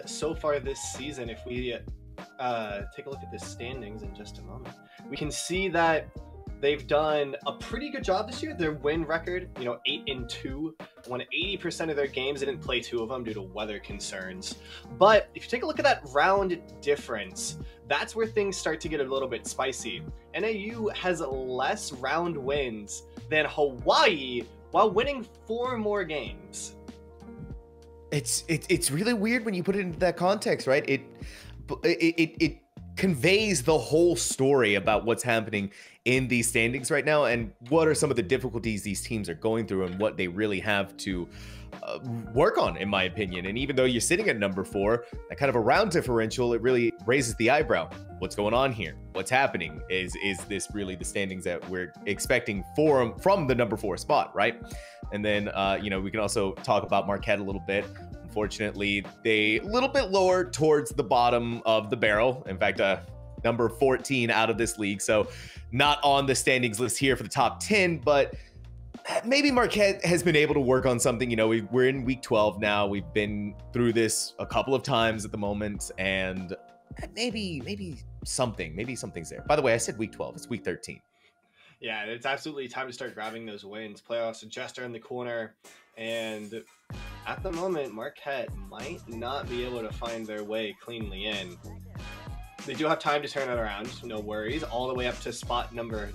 so far this season, if we take a look at the standings in just a moment, we can see that they've done a pretty good job this year. Their win record, 8-2, won 80% of their games. They didn't play 2 of them due to weather concerns. But if you take a look at that round difference, that's where things start to get a little bit spicy. NAU has less round wins than Hawaii while winning 4 more games. It's really weird when you put it into that context, right? It conveys the whole story about what's happening in these standings right now and what are some of the difficulties these teams are going through and what they really have to work on, in my opinion. And even though you're sitting at number 4, that kind of a round differential, it really raises the eyebrow. What's going on here? What's happening? Is this really the standings that we're expecting from the number 4 spot, right? And then, we can also talk about Marquette a little bit. Unfortunately, they a little bit lower towards the bottom of the barrel. In fact, number 14 out of this league. So not on the standings list here for the top 10, but maybe Marquette has been able to work on something. We're in week 12 now. We've been through this a couple of times at the moment, and maybe something's there. By the way, I said week 12. It's week 13. Yeah, it's absolutely time to start grabbing those wins. Playoffs just around the corner, and at the moment, Marquette might not be able to find their way cleanly in. They do have time to turn it around, no worries. All the way up to spot number,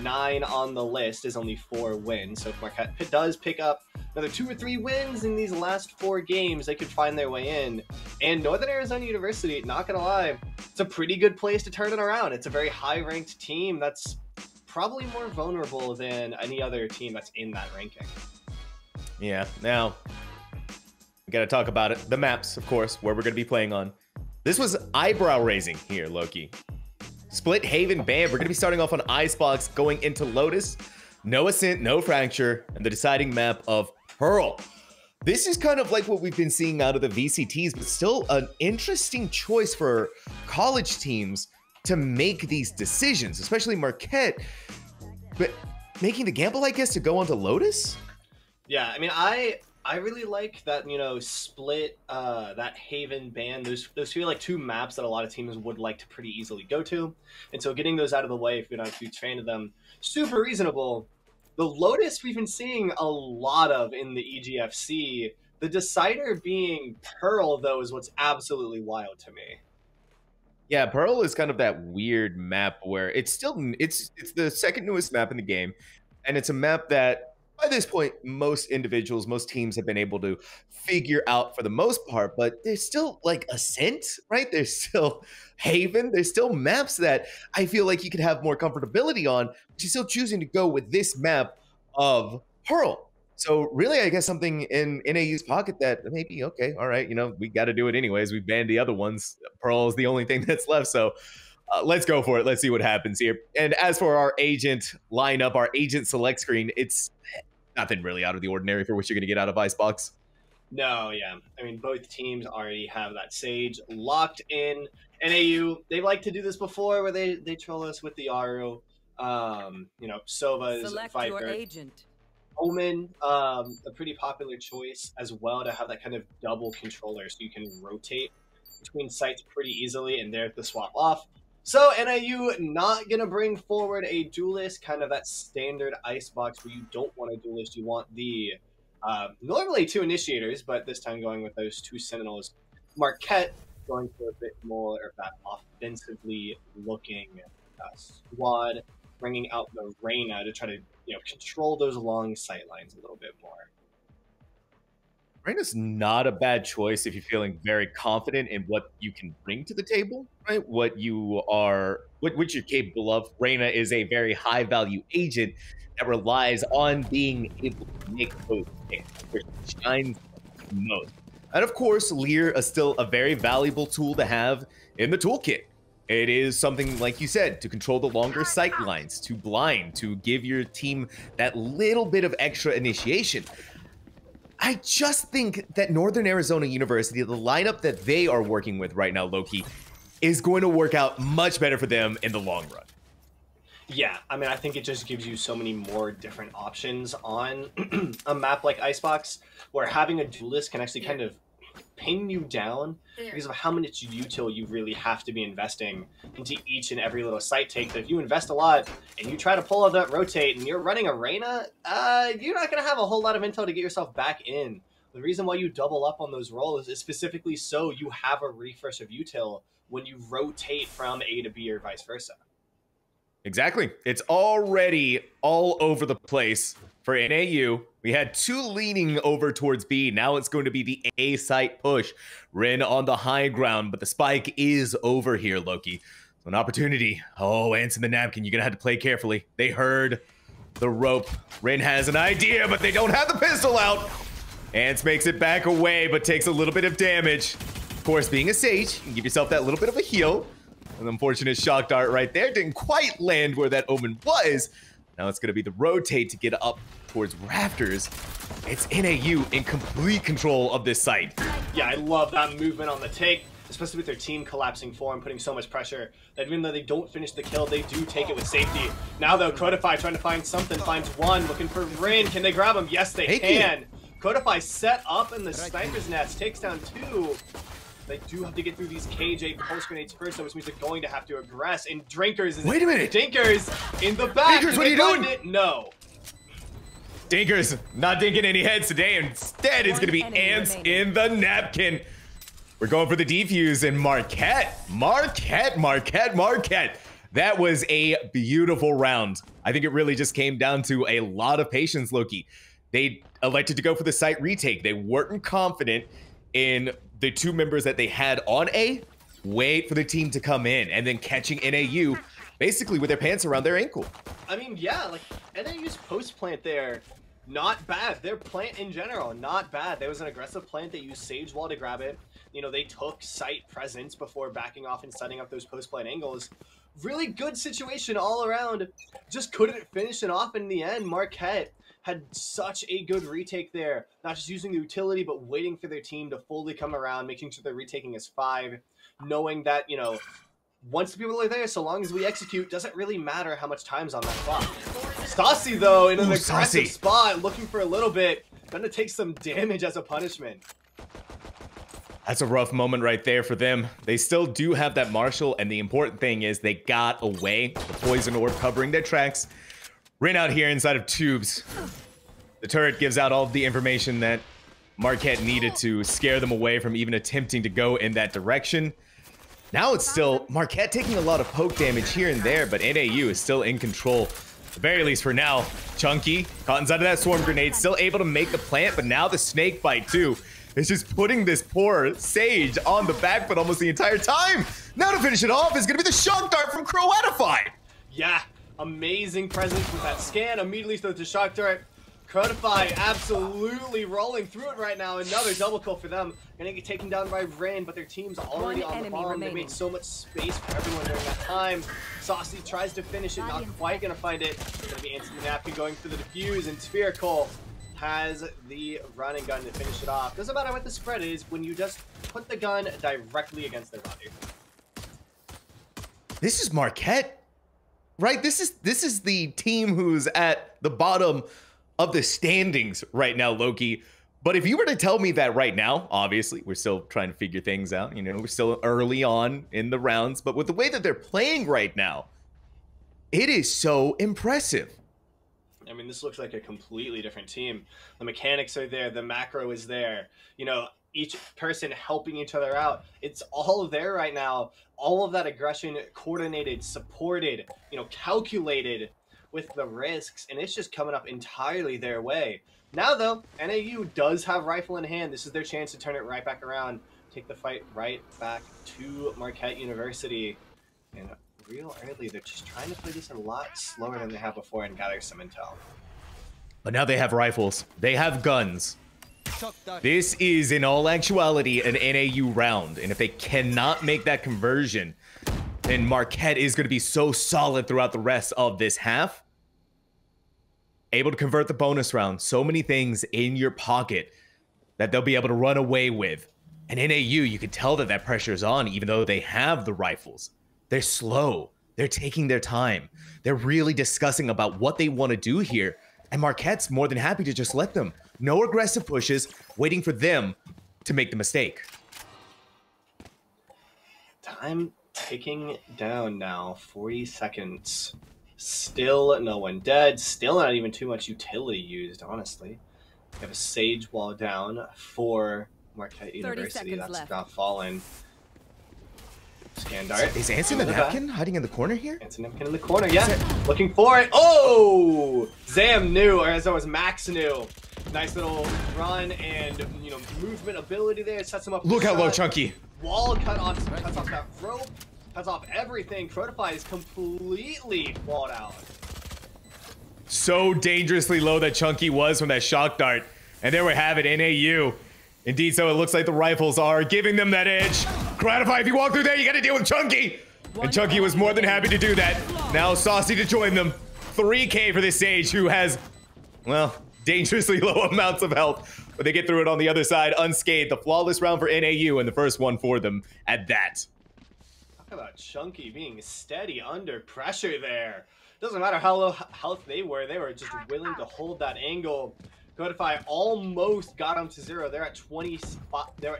9 on the list is only 4 wins. So if Marquette does pick up another 2 or 3 wins in these last 4 games, they could find their way in. And Northern Arizona University, not gonna lie, it's a pretty good place to turn it around. It's a very high-ranked team that's probably more vulnerable than any other team that's in that ranking. Yeah, now we got to talk about it. The maps, of course, where we're going to be playing on. This was eyebrow-raising here, Loki. Split Haven Band. We're going to be starting off on Icebox, going into Lotus. No Ascent, no Fracture, and the deciding map of Pearl. This is kind of like what we've been seeing out of the VCTs, but still an interesting choice for college teams to make these decisions, especially Marquette. But making the gamble, I guess, to go onto Lotus? Yeah, I mean, I really like that, split, that Haven Band. Those feel like 2 maps that a lot of teams would like to pretty easily go to. And so getting those out of the way, if you're not a huge fan of them, super reasonable. The Lotus we've been seeing a lot of in the EGFC. The decider being Pearl, though, is what's absolutely wild to me. Yeah, Pearl is kind of that weird map where it's the second newest map in the game. And it's a map that by this point, most teams have been able to figure out for the most part, but there's still like Ascent, right? There's still Haven. There's still maps that I feel like you could have more comfortability on, but you're still choosing to go with this map of Pearl. So really, I guess something in NAU's pocket that maybe, okay, all right, we got to do it anyways. We banned the other ones. Pearl is the only thing that's left. So let's go for it. Let's see what happens here. And as for our agent lineup, our agent select screen, it's nothing really out of the ordinary for what you're going to get out of Icebox. No, yeah. I mean, both teams already have that Sage locked in. NAU, they've liked to do this before where they troll us with the Aru. Sova's Select Viper. your agent. Omen, a pretty popular choice as well to have that kind of double controller so you can rotate between sites pretty easily and there to swap off. So NIU not going to bring forward a duelist, kind of that standard Icebox where you don't want a duelist. You want the, normally 2 initiators, but this time going with those 2 Sentinels. Marquette going for a bit more of that offensively looking squad, bringing out the Reyna to try to control those long sight lines a little bit more. Reyna's not a bad choice if you're feeling very confident in what you can bring to the table, right? What you're capable of. Reyna is a very high value agent that relies on being able to make those picks, which shines most. And of course, Lear is still a very valuable tool to have in the toolkit. It is something, like you said, to control the longer sight lines, to blind, to give your team that little bit of extra initiation. I just think that Northern Arizona University, the lineup that they are working with right now, Loki, is going to work out much better for them in the long run. Yeah, I mean, I think it just gives you so many more different options on a map like Icebox, where having a duelist can actually kind of pin you down because of how much util you really have to be investing into each and every little site take. That if you invest a lot and you try to pull out that rotate and you're running Arena, you're not going to have a whole lot of intel to get yourself back in. The reason why you double up on those rolls is specifically so you have a refresh of util when you rotate from A to B or vice versa. Exactly. It's already all over the place for NAU. We had 2 leaning over towards B. Now it's going to be the A site push. Rin on the high ground, but the spike is over here, Loki. So an opportunity. Oh, Ants in the napkin. You're going to have to play carefully. They heard the rope. Rin has an idea, but they don't have the pistol out. Ants makes it back away, but takes a little bit of damage. Of course, being a Sage, you can give yourself that little bit of a heal. An unfortunate shock dart right there. Didn't quite land where that Omen was. Now it's going to be the rotate to get up towards Rafters. It's NAU in complete control of this site. Yeah, I love that movement on the take, especially with their team collapsing form, putting so much pressure that even though they don't finish the kill, they do take it with safety. Now though, Codify trying to find something, finds one, looking for Rin. Can they grab him? Yes, they can. Codify set up in the sniper's nest, takes down 2. They do have to get through these KJ pulse grenades first, which means they're going to have to aggress. And Drinkers is— Wait a minute! Dinkers in the back! Dinkers, what are you doing? No. Dinkers not dinking any heads today. Instead, it's going to be Ants in the napkin. We're going for the defuse and Marquette. That was a beautiful round. I think it really just came down to a lot of patience, Loki. They elected to go for the site retake. They weren't confident in the 2 members that they had on A. Wait for the team to come in and then catching NAU basically with their pants around their ankle. I mean, yeah, like NAU's post plant there, not bad. Their plant in general, not bad. There was an aggressive plant. They used Sage Wall to grab it. You know, they took site presence before backing off and setting up those post plant angles. Really good situation all around. Just couldn't finish it off in the end. Marquette had such a good retake there. Not just using the utility, but waiting for their team to fully come around, making sure they're retaking as 5, knowing that, you know, once the people are there, so long as we execute, doesn't really matter how much time's on that clock. Stassi, though, in an aggressive spot, looking for a little bit, gonna take some damage as a punishment. That's a rough moment right there for them. They still do have that Marshall, and the important thing is they got away. The poison orb covering their tracks. Rin out here inside of tubes. The turret gives out all of the information that Marquette needed to scare them away from even attempting to go in that direction. Now it's still Marquette taking a lot of poke damage here and there, but NAU is still in control. At the very least for now. Chunky, caught inside of that swarm grenade, still able to make the plant, but now the snake bite too. It's just putting this poor Sage on the back foot almost the entire time. Now to finish it off is going to be the shock dart from Croatify. Yeah, amazing presence with that scan. Immediately throws the shock dart. Croatify absolutely rolling through it right now. Another double kill for them. Gonna get taken down by Rin, but their team's already on the bomb. They made so much space for everyone during that time. Saucy tries to finish it, not quite gonna find it. It's gonna be Anthony Napkin going for the defuse, and Spherical has the run and gun to finish it off. Doesn't matter what the spread is when you just put the gun directly against their body. This is Marquette, right? This is the team who's at the bottom of the standings right now, Loki. But if you were to tell me that right now, obviously we're still trying to figure things out. You know, we're still early on in the rounds, but with the way that they're playing right now, it is so impressive. I mean, this looks like a completely different team. The mechanics are there. The macro is there. You know, each person helping each other out. It's all there right now. All of that aggression coordinated, supported, you know, calculated with the risks, and it's just coming up entirely their way. Now, though, NAU does have rifle in hand. This is their chance to turn it right back around, take the fight right back to Marquette University. And real early, they're just trying to play this a lot slower than they have before and gather some intel. But now they have rifles. They have guns. This is, in all actuality, an NAU round. And if they cannot make that conversion, then Marquette is going to be so solid throughout the rest of this half. Able to convert the bonus round. So many things in your pocket that they'll be able to run away with. And NAU, you can tell that that pressure is on, even though they have the rifles. They're slow. They're taking their time. They're really discussing about what they want to do here. And Marquette's more than happy to just let them. No aggressive pushes, waiting for them to make the mistake. Time ticking down now. 40 seconds. Still no one dead. Still not even too much utility used, honestly. We have a Sage wall down for Marquette University. That's left. not fallen. Scan dart. Is Anson the napkin hiding in the corner here? Anson napkin in the corner, yeah. Looking for it. Oh! Zam knew, or as that was Max knew. Nice little run and, you know, movement ability there. Sets him up. Look how low Chunky. Wall cuts off that rope. Cuts off everything. Crotify is completely walled out. So dangerously low that Chunky was from that shock dart. And there we have it, NAU. Indeed, so it looks like the rifles are giving them that edge. Gratify, if you walk through there, you gotta deal with Chunky. And Chunky was more than happy to do that. Now Saucy to join them. 3K for this Sage, who has, well, dangerously low amounts of health. But they get through it on the other side unscathed. The flawless round for NAU and the first one for them at that. Talk about Chunky being steady under pressure there. Doesn't matter how low health they were just willing to hold that angle. Codify almost got him to 0. They're at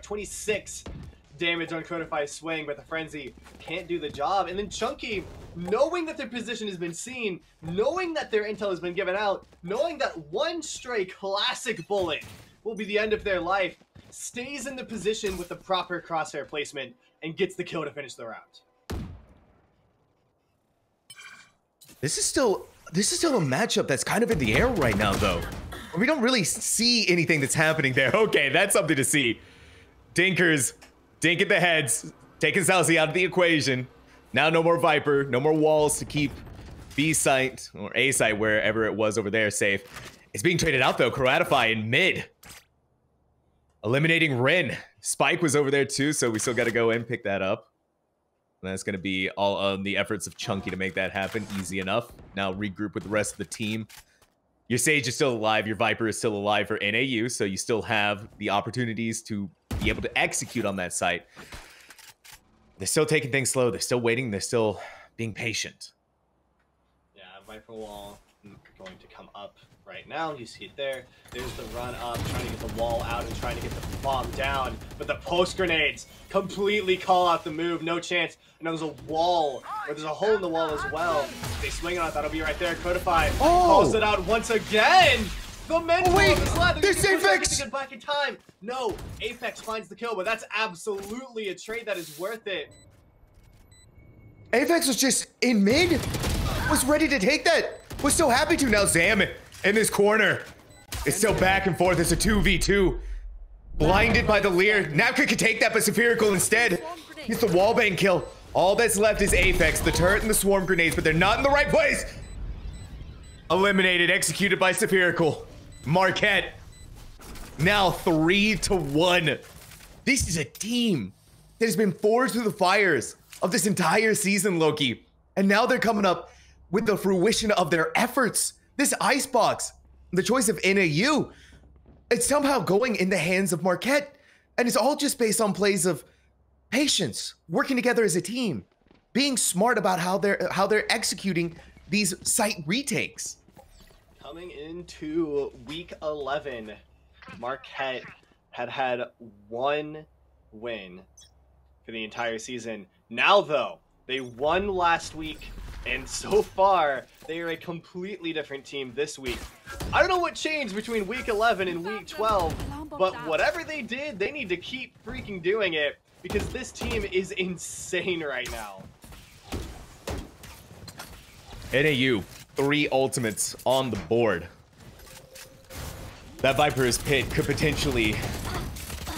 26 damage on Codify's swing, but the Frenzy can't do the job. And then Chunky, knowing that their position has been seen, knowing that their intel has been given out, knowing that one stray classic bullet will be the end of their life, stays in the position with the proper crosshair placement and gets the kill to finish the round. This is still a matchup that's kind of in the air right now, though. We don't really see anything that's happening there. Okay, that's something to see. Dinkers, dink at the heads, taking Saucy out of the equation. Now no more Viper, no more walls to keep B site or A site, wherever it was over there, safe. It's being traded out though. Karatify in mid, eliminating Rin. Spike was over there too, so we still got to go and pick that up. And that's going to be all on the efforts of Chunky to make that happen. Easy enough. Now regroup with the rest of the team. Your Sage is still alive. Your Viper is still alive for NAU, so you still have the opportunities to be able to execute on that site. They're still taking things slow. They're still waiting. They're still being patient. Yeah, Viper wall going to come up right now. You see it there. There's the run up, trying to get the wall out and trying to get the bomb down. But the post grenades completely call out the move. No chance. And there's a wall, or there's a hole in the wall as well. They swing on it. That'll be right there. Codify calls it out once again. The mentor is left. There's Apex. To get back in time. No, Apex finds the kill, but that's absolutely a trade that is worth it. Apex was just in mid. Was ready to take that. Was so happy to. Now Zam in this corner. It's still back and forth. It's a 2v2. Blinded by the Leer. Napkin could take that, but Spherical instead gets the wallbang kill. All that's left is Apex, the turret, and the swarm grenades, but they're not in the right place. Eliminated, executed by Spherical. Marquette, now 3-1. This is a team that has been forged through the fires of this entire season, Loki. And now they're coming up with the fruition of their efforts. This icebox, the choice of NAU, it's somehow going in the hands of Marquette. And it's all just based on plays of patience, working together as a team, being smart about how they're executing these site retakes. Coming into week 11, Marquette had one win for the entire season. Now though, they won last week, and so far they are a completely different team this week. I don't know what changed between week 11 and week 12, but whatever they did, they need to keep freaking doing it, because this team is insane right now. NAU, 3 ultimates on the board. That Viper's Pit could potentially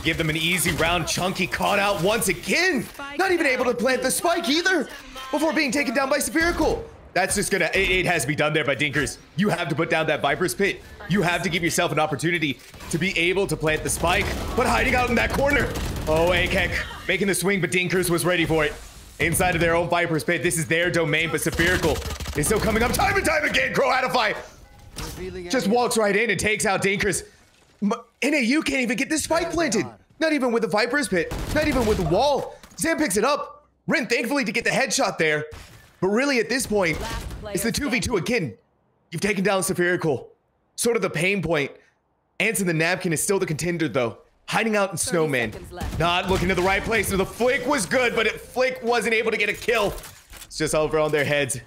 give them an easy round. Chunky caught out once again. Not even able to plant the spike either before being taken down by Spherical. That's just gonna, it has to be done there by Dinkers. You have to put down that Viper's Pit. You have to give yourself an opportunity to be able to plant the spike, but hiding out in that corner. Oh, Akek making the swing, but Dinkers was ready for it. Inside of their own Viper's Pit, this is their domain, but Spherical is still coming up time and time again. Croatify just walks right in and takes out Dinkers. NAU can't even get this spike planted. Not even with the Viper's Pit, not even with the wall. Zam picks it up. Rin thankfully to get the headshot there. But really at this point, it's the 2v2 again. You've taken down Spherical. Sort of the pain point. Anson the Napkin is still the contender though. hiding out in Snowman, not looking to the right place. So the flick was good, but flick wasn't able to get a kill. It's just over on their heads.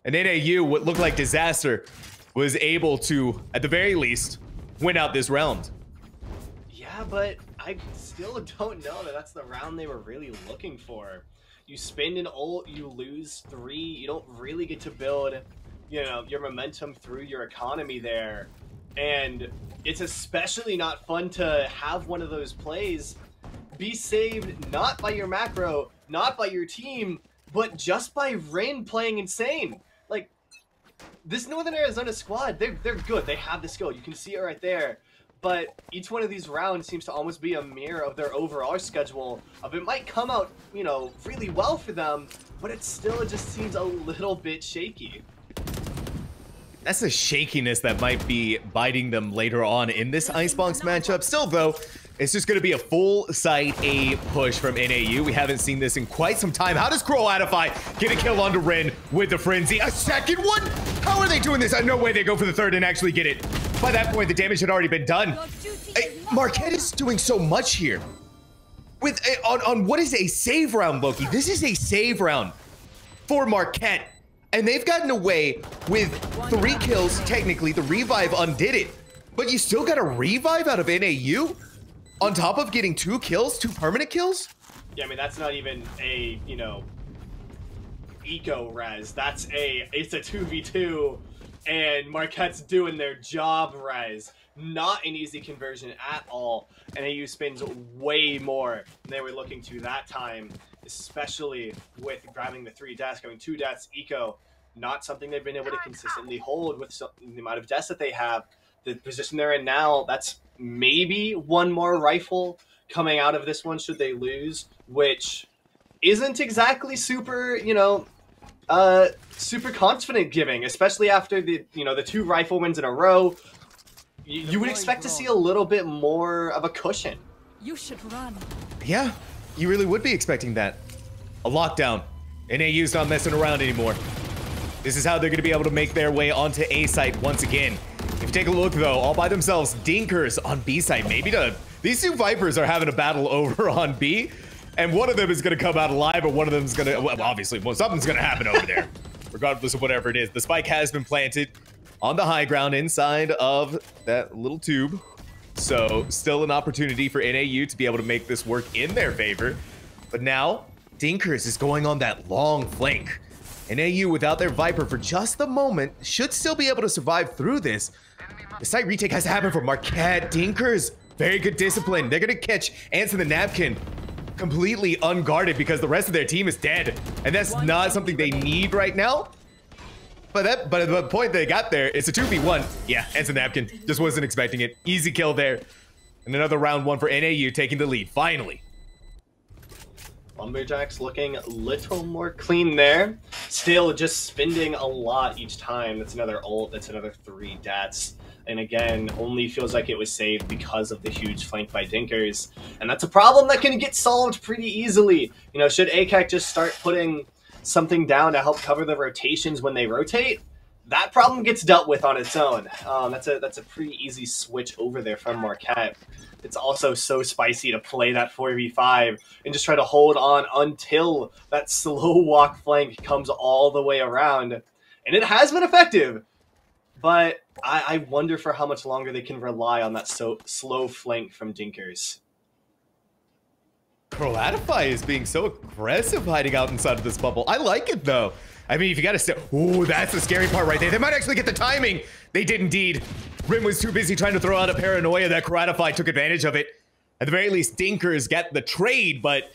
And NAU, what looked like disaster, was able to, at the very least, win out this round. Yeah, but I still don't know that that's the round they were really looking for. You spend an ult, you lose 3, you don't really get to build, you know, your momentum through your economy there. And it's especially not fun to have one of those plays be saved not by your macro, not by your team, but just by Rin playing insane. Like, this Northern Arizona squad, they're good. They have the skill. You can see it right there. But each one of these rounds seems to almost be a mirror of their overall schedule. Of it might come out, you know, really well for them, but it still just seems a little bit shaky. That's the shakiness that might be biting them later on in this Icebox matchup. Still, though, it's just going to be a full side A push from NAU. We haven't seen this in quite some time. How does Croatify get a kill onto Rin with the Frenzy? A second one? How are they doing this? No way they go for the third and actually get it. By that point, the damage had already been done. Marquette is doing so much here. With on what is a save round, Loki? This is a save round for Marquette. And they've gotten away with 3 kills. Technically, the revive undid it. But you still got a revive out of NAU? On top of getting 2 kills, 2 permanent kills? Yeah, I mean, that's not even a, you know, eco-res. It's a 2v2, and Marquette's doing their job res. Not an easy conversion at all. NAU spends way more than they were looking to that time, especially with grabbing the 3 deaths, going 2 deaths, eco. Not something they've been able to consistently hold with the amount of deaths that they have. The position they're in now, that's maybe 1 more rifle coming out of this one should they lose, which isn't exactly super, you know, super confident giving, especially after the, you know, the 2 rifle wins in a row. You would expect to see a little bit more of a cushion. You should run. Yeah, you really would be expecting that. A lockdown. NAU's not messing around anymore. This is how they're going to be able to make their way onto A site once again. If you take a look, though, all by themselves, Dinkers on B site. Maybe these 2 Vipers are having a battle over on B, and one of them is going to come out alive, and one of them is going to, well, obviously, well, something's going to happen over there, regardless of whatever it is. The spike has been planted on the high ground inside of that little tube. So still an opportunity for NAU to be able to make this work in their favor. But now, Dinkers is going on that long flank. NAU, without their Viper for just the moment, should still be able to survive through this. The site retake has to happen for Marquette. Dinkers, very good discipline. They're going to catch Ants in the Napkin completely unguarded because the rest of their team is dead. And that's not something they need right now. But the point they got there, it's a 2v1. Yeah, Ants in the Napkin. Just wasn't expecting it. Easy kill there. And another round 1 for NAU taking the lead, finally. Lumberjacks looking a little more clean there. Still just spending a lot each time. That's another ult, that's another 3 deaths. And again, only feels like it was saved because of the huge flank by Dinkers. And that's a problem that can get solved pretty easily. You know, should ACAC just start putting something down to help cover the rotations when they rotate, that problem gets dealt with on its own. That's a pretty easy switch over there from Marquette. It's also so spicy to play that 4v5 and just try to hold on until that slow walk flank comes all the way around. And it has been effective, but I wonder for how much longer they can rely on that slow flank from Dinkers. Croatify is being so aggressive hiding out inside of this bubble. I like it, though. I mean, if you gotta stay... Ooh, that's the scary part right there. They might actually get the timing. They did indeed. Rim was too busy trying to throw out a paranoia that Croatify took advantage of it. At the very least, Dinkers got the trade, but...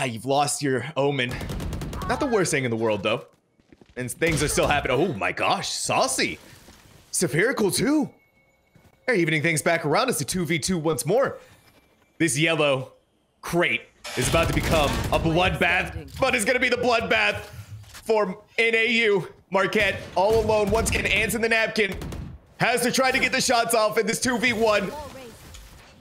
you've lost your Omen. Not the worst thing in the world, though. And things are still happening. Oh my gosh, Saucy. Spherical, too. They're evening things back around. It's a 2v2 once more. This yellow crate is about to become a bloodbath, but it's going to be the bloodbath for NAU. Marquette, all alone, once again, Ants in the Napkin, has to try to get the shots off in this 2v1.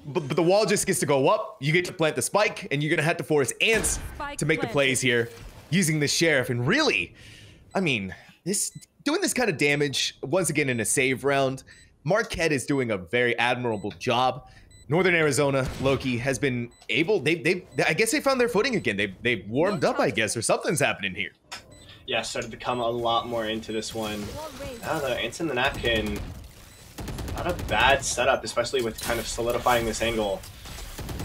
But the wall just gets to go up. You get to plant the spike, and you're going to have to force Ants to make the plays here using the Sheriff. And really, I mean, doing this kind of damage, once again, in a save round, Marquette is doing a very admirable job. Northern Arizona, Loki, has been able, I guess they found their footing again. They've warmed up, I guess, or something's happening here. Yeah, started to come a lot more into this one. Now the Ants in the Napkin, not a bad setup, especially with kind of solidifying this angle.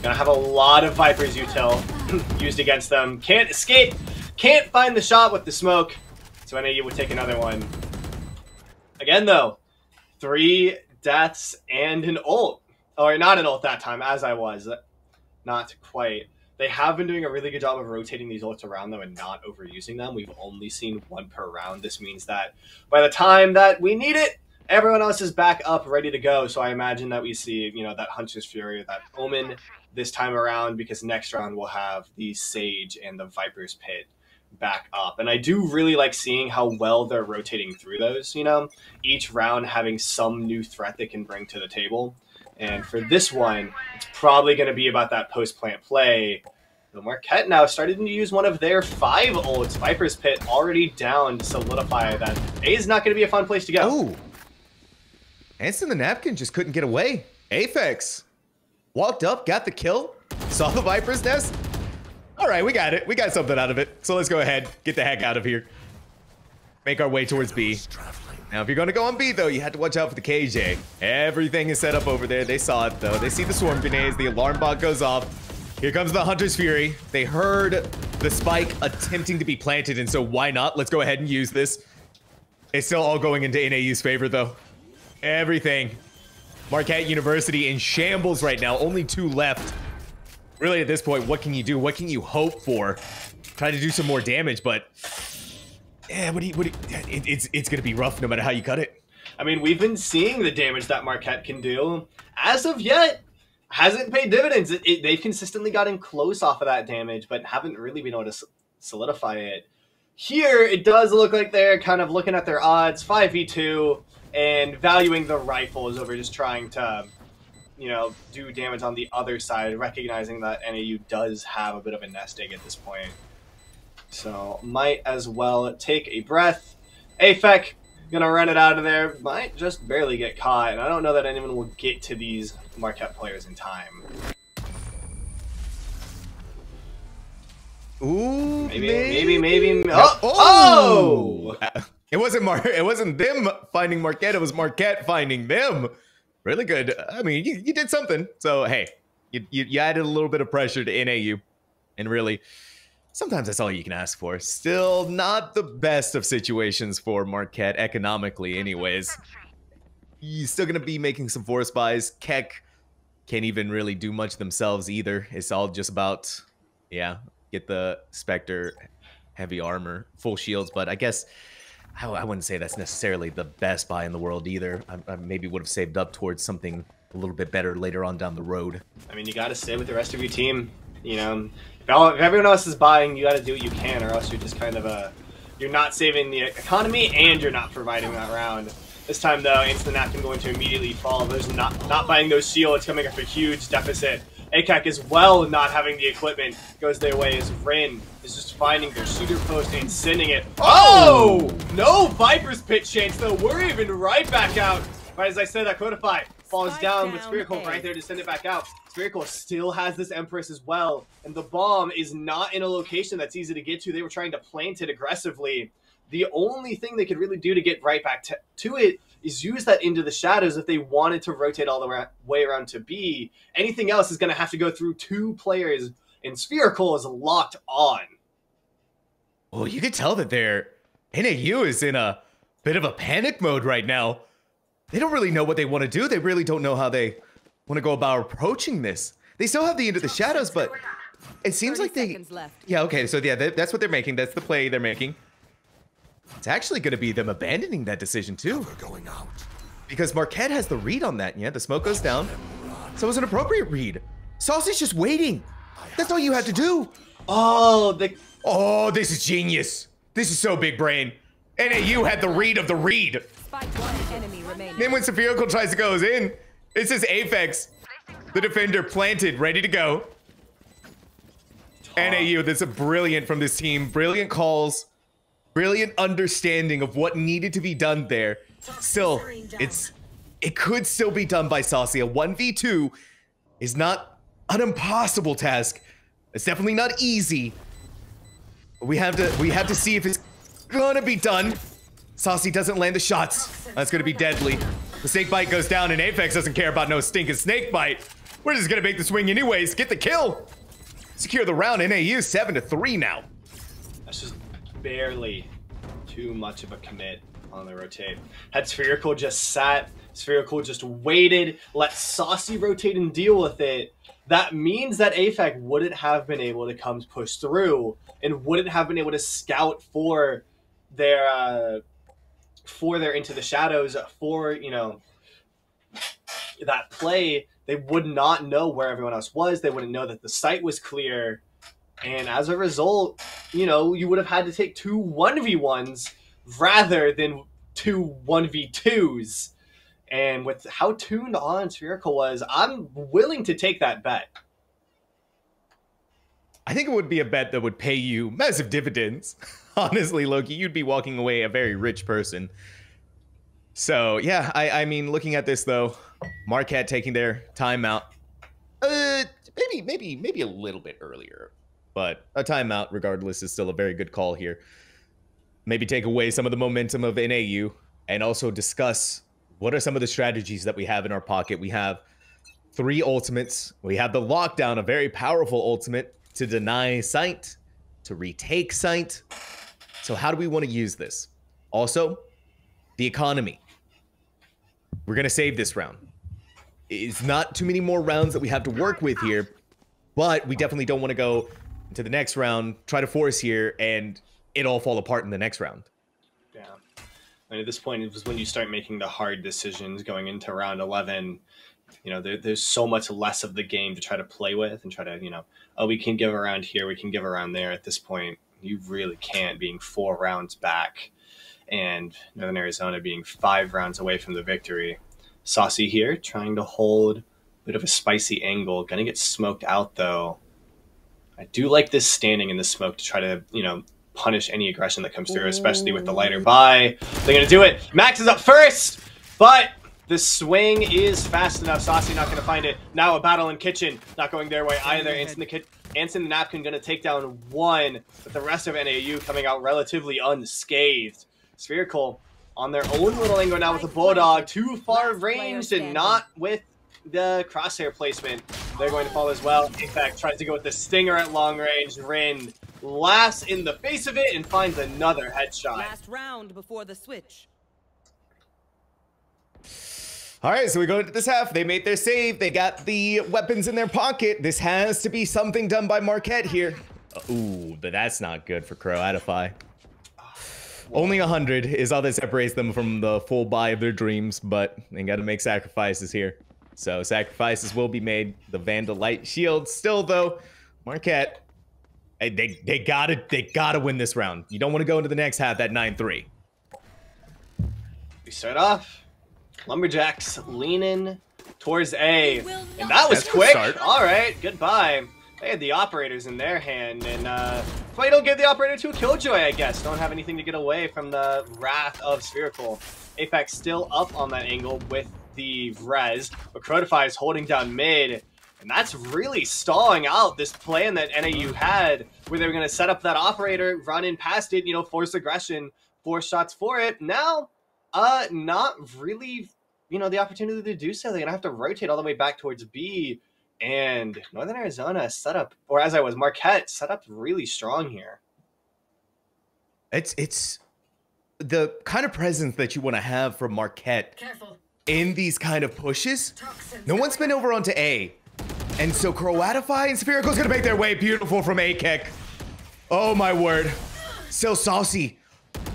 Gonna have a lot of Viper's util used against them. Can't escape, can't find the shot with the smoke. So NAU would take another one. Again though, 3 deaths and an ult. Or not an ult that time, as I was. Not quite. They have been doing a really good job of rotating these ults around them and not overusing them. We've only seen 1 per round. This means that by the time that we need it, everyone else is back up, ready to go. So I imagine that we see, you know, that Hunter's Fury, that Omen this time around, because next round we'll have the Sage and the Viper's Pit back up. And I do really like seeing how well they're rotating through those, you know, each round having some new threat they can bring to the table. And for this one, it's probably going to be about that post-plant play. The Marquette now started to use one of their 5 ults. Viper's Pit already down to solidify that A is not going to be a fun place to go. Oh, Ants in the Napkin just couldn't get away. Aphex walked up, got the kill, saw the Viper's Nest. All right, we got it. We got something out of it. So let's go ahead, get the heck out of here. Make our way towards B. Now, if you're going to go on B, though, you have to watch out for the KJ. Everything is set up over there. They saw it, though. They see the swarm grenades. The alarm bot goes off. Here comes the Hunter's Fury. They heard the spike attempting to be planted, and so why not? Let's go ahead and use this. It's still all going into NAU's favor, though. Everything. Marquette University in shambles right now. Only 2 left. Really, at this point, what can you do? What can you hope for? Try to do some more damage, but... yeah, it's gonna be rough no matter how you cut it. I mean, we've been seeing the damage that Marquette can do. As of yet, hasn't paid dividends. They've consistently gotten close off of that damage, but haven't really been able to solidify it. Here, it does look like they're kind of looking at their odds, 5v2, and valuing the rifles over just trying to, you know, do damage on the other side, recognizing that NAU does have a bit of a nest egg at this point. So might as well take a breath. Afek gonna run it out of there. Might just barely get caught, and I don't know that anyone will get to these Marquette players in time. Ooh, maybe. Oh! It wasn't them finding Marquette. It was Marquette finding them. Really good. I mean, you did something. So hey, you added a little bit of pressure to NAU, and really. Sometimes that's all you can ask for. Still not the best of situations for Marquette, economically anyways. You're still going to be making some force buys. Keck can't even really do much themselves either. It's all just about, yeah, get the Spectre heavy armor, full shields. But I guess I wouldn't say that's necessarily the best buy in the world either. I maybe would have saved up towards something a little bit better later on down the road. I mean, you got to stay with the rest of your team, you know. If everyone else is buying, you got to do what you can, or else you're just kind of you're not saving the economy and you're not providing that round. This time though, Instant Napkin going to immediately fall. There's not buying those shields, coming up a huge deficit. ACAC as well, not having the equipment, goes their way as Rin is just finding their shooter post and sending it. Oh! No Viper's Pit chance though. We're even right back out. Right as I said, that Codify falls down, but Spherical right there to send it back out. Spherical still has this Empress as well, and the bomb is not in a location that's easy to get to. They were trying to plant it aggressively. The only thing they could really do to get right back to it is use that into the shadows if they wanted to rotate all the way around to B. Anything else is going to have to go through 2 players, and Spherical is locked on. Well, you can tell that their NAU is in a bit of a panic mode right now. They don't really know what they want to do. They really don't know how they want to go about approaching this. They still have the Into the Shadows, but it seems like they... Yeah, okay, so yeah, that's what they're making. That's the play they're making. It's actually going to be them abandoning that decision, too. Because Marquette has the read on that. Yeah, the smoke goes down. So it's an appropriate read. Saucy's just waiting. That's all you had to do. Oh, Oh, this is genius. This is so big brain. NAU had the read of the read. Then when Spherical tries to go in, it's just Aphex, the defender, planted, ready to go. NAU, that's a brilliant from this team. Brilliant calls, brilliant understanding of what needed to be done there. Still, it could still be done by Saucy. A 1v2, is not an impossible task. It's definitely not easy. We have to see if it's gonna be done. Saucy doesn't land the shots. That's gonna be deadly. The snake bite goes down, and Apex doesn't care about no stinking snake bite. We're just gonna make the swing anyways. Get the kill. Secure the round. NAU 7-3 now. That's just barely too much of a commit on the rotate. Had Spherical just sat, Spherical just waited, let Saucy rotate and deal with it. That means that AFAC wouldn't have been able to come push through and wouldn't have been able to scout for their Into the Shadows, for, you know, that play. They would not know where everyone else was. They wouldn't know that the site was clear. And as a result, you know, you would have had to take 2 1v1s rather than 2 1v2s. And with how tuned on Spherical was, I'm willing to take that bet. I think it would be a bet that would pay you massive dividends. Honestly, Loki, you'd be walking away a very rich person. So, yeah, I mean, looking at this, though, Marquette taking their timeout. Maybe a little bit earlier. But a timeout, regardless, is still a very good call here. Maybe take away some of the momentum of NAU and also discuss what are some of the strategies that we have in our pocket. We have 3 ultimates. We have the lockdown, a very powerful ultimate to deny site, to retake site. So how do we want to use this? Also, the economy. We're going to save this round. It's not too many more rounds that we have to work with here, but we definitely don't want to go into the next round, try to force here, and it all fall apart in the next round. Yeah. And at this point, it was when you start making the hard decisions going into round 11. You know, there's so much less of the game to try to play with and try to, you know, oh, we can give around here, we can give around there. At this point, you really can't, being 4 rounds back and Northern Arizona being 5 rounds away from the victory. Saucy here, trying to hold a bit of a spicy angle. Gonna get smoked out, though. I do like this standing in the smoke to try to, you know, punish any aggression that comes through, especially with the lighter buy. They're going to do it. Max is up first, but the swing is fast enough. Saucy not going to find it. Now a battle in kitchen. Not going their way either. Anson the Napkin going to take down 1, but the rest of NAU coming out relatively unscathed. Spherical on their own little angle now with the Bulldog. Too far ranged and not with the crosshair placement. They're going to fall as well. In fact, tries to go with the Stinger at long range. Rin laughs in the face of it and finds another headshot. Last round before the switch. All right, so we go into this half. They made their save. They got the weapons in their pocket. This has to be something done by Marquette here. Ooh, but that's not good for Croatify. Only 100 is all that separates them from the full buy of their dreams, but they got to make sacrifices here. So sacrifices will be made. The Vandal Light Shield still, though. Marquette, they gotta win this round. You don't want to go into the next half at 9-3. We start off. Lumberjacks leaning towards A, and that was quick. All right, goodbye. They had the operators in their hand, and why don't give the operator to a killjoy, I guess. Don't have anything to get away from the wrath of Spherical. Apex still up on that angle with the res, but Crotify is holding down mid, and that's really stalling out this plan that NAU had, where they were going to set up that operator, run in past it, you know, force aggression, 4 shots for it. Now, not really, you know, the opportunity to do so. They're going to have to rotate all the way back towards B, and Northern Arizona set up, or as I was, Marquette set up really strong here. It's the kind of presence that you want to have from Marquette. Careful. In these kind of pushes. No one's been over onto A. And so Croatify and Spherical's gonna make their way. Beautiful from A-Kek. Oh my word. So Saucy,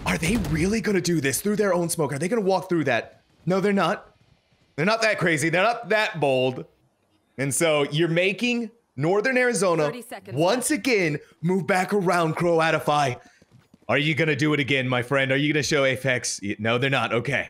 are they really gonna do this through their own smoke? Are they gonna walk through that? No, they're not. They're not that crazy. They're not that bold. And so you're making Northern Arizona once again move back around Croatify. Are you gonna do it again, my friend? Are you gonna show Apex? No, they're not. Okay.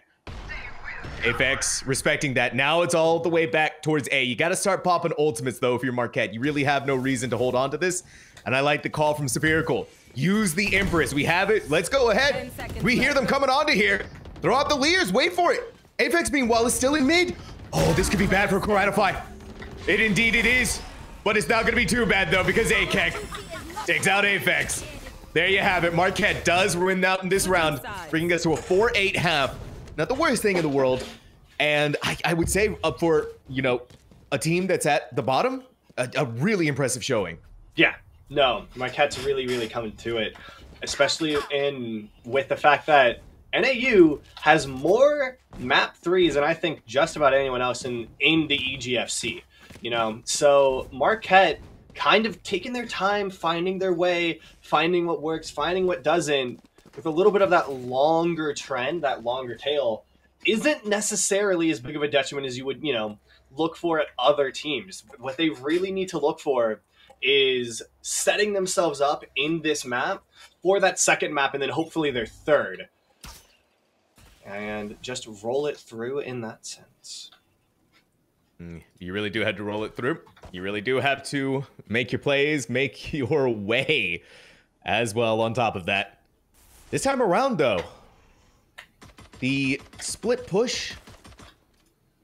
Apex respecting that. Now it's all the way back towards A. You got to start popping ultimates, though, if you're Marquette. You really have no reason to hold on to this. And I like the call from Spherical. Use the Empress. We have it. Let's go ahead. We hear them coming onto here. Throw out the Leers. Wait for it. Apex, meanwhile, is still in mid. Oh, this could be bad for Croatify. Indeed it is. But it's not going to be too bad, though, because AKEK takes out Aphex. There you have it. Marquette does win out in this round, bringing us to a 4-8 half. Not the worst thing in the world. And I would say up for, you know, a team that's at the bottom, a really impressive showing. Yeah, no, Marquette's really, really coming to it, especially with the fact that NAU has more map threes than I think just about anyone else in the EGFC. You know, so Marquette kind of taking their time, finding their way, finding what works, finding what doesn't, with a little bit of that longer trend, that longer tail, isn't necessarily as big of a detriment as you would, you know, look for at other teams. What they really need to look for is setting themselves up in this map for that second map and then hopefully their third. And just roll it through in that sense. You really do have to roll it through. You really do have to make your plays, make your way as well on top of that. This time around, though, the split push,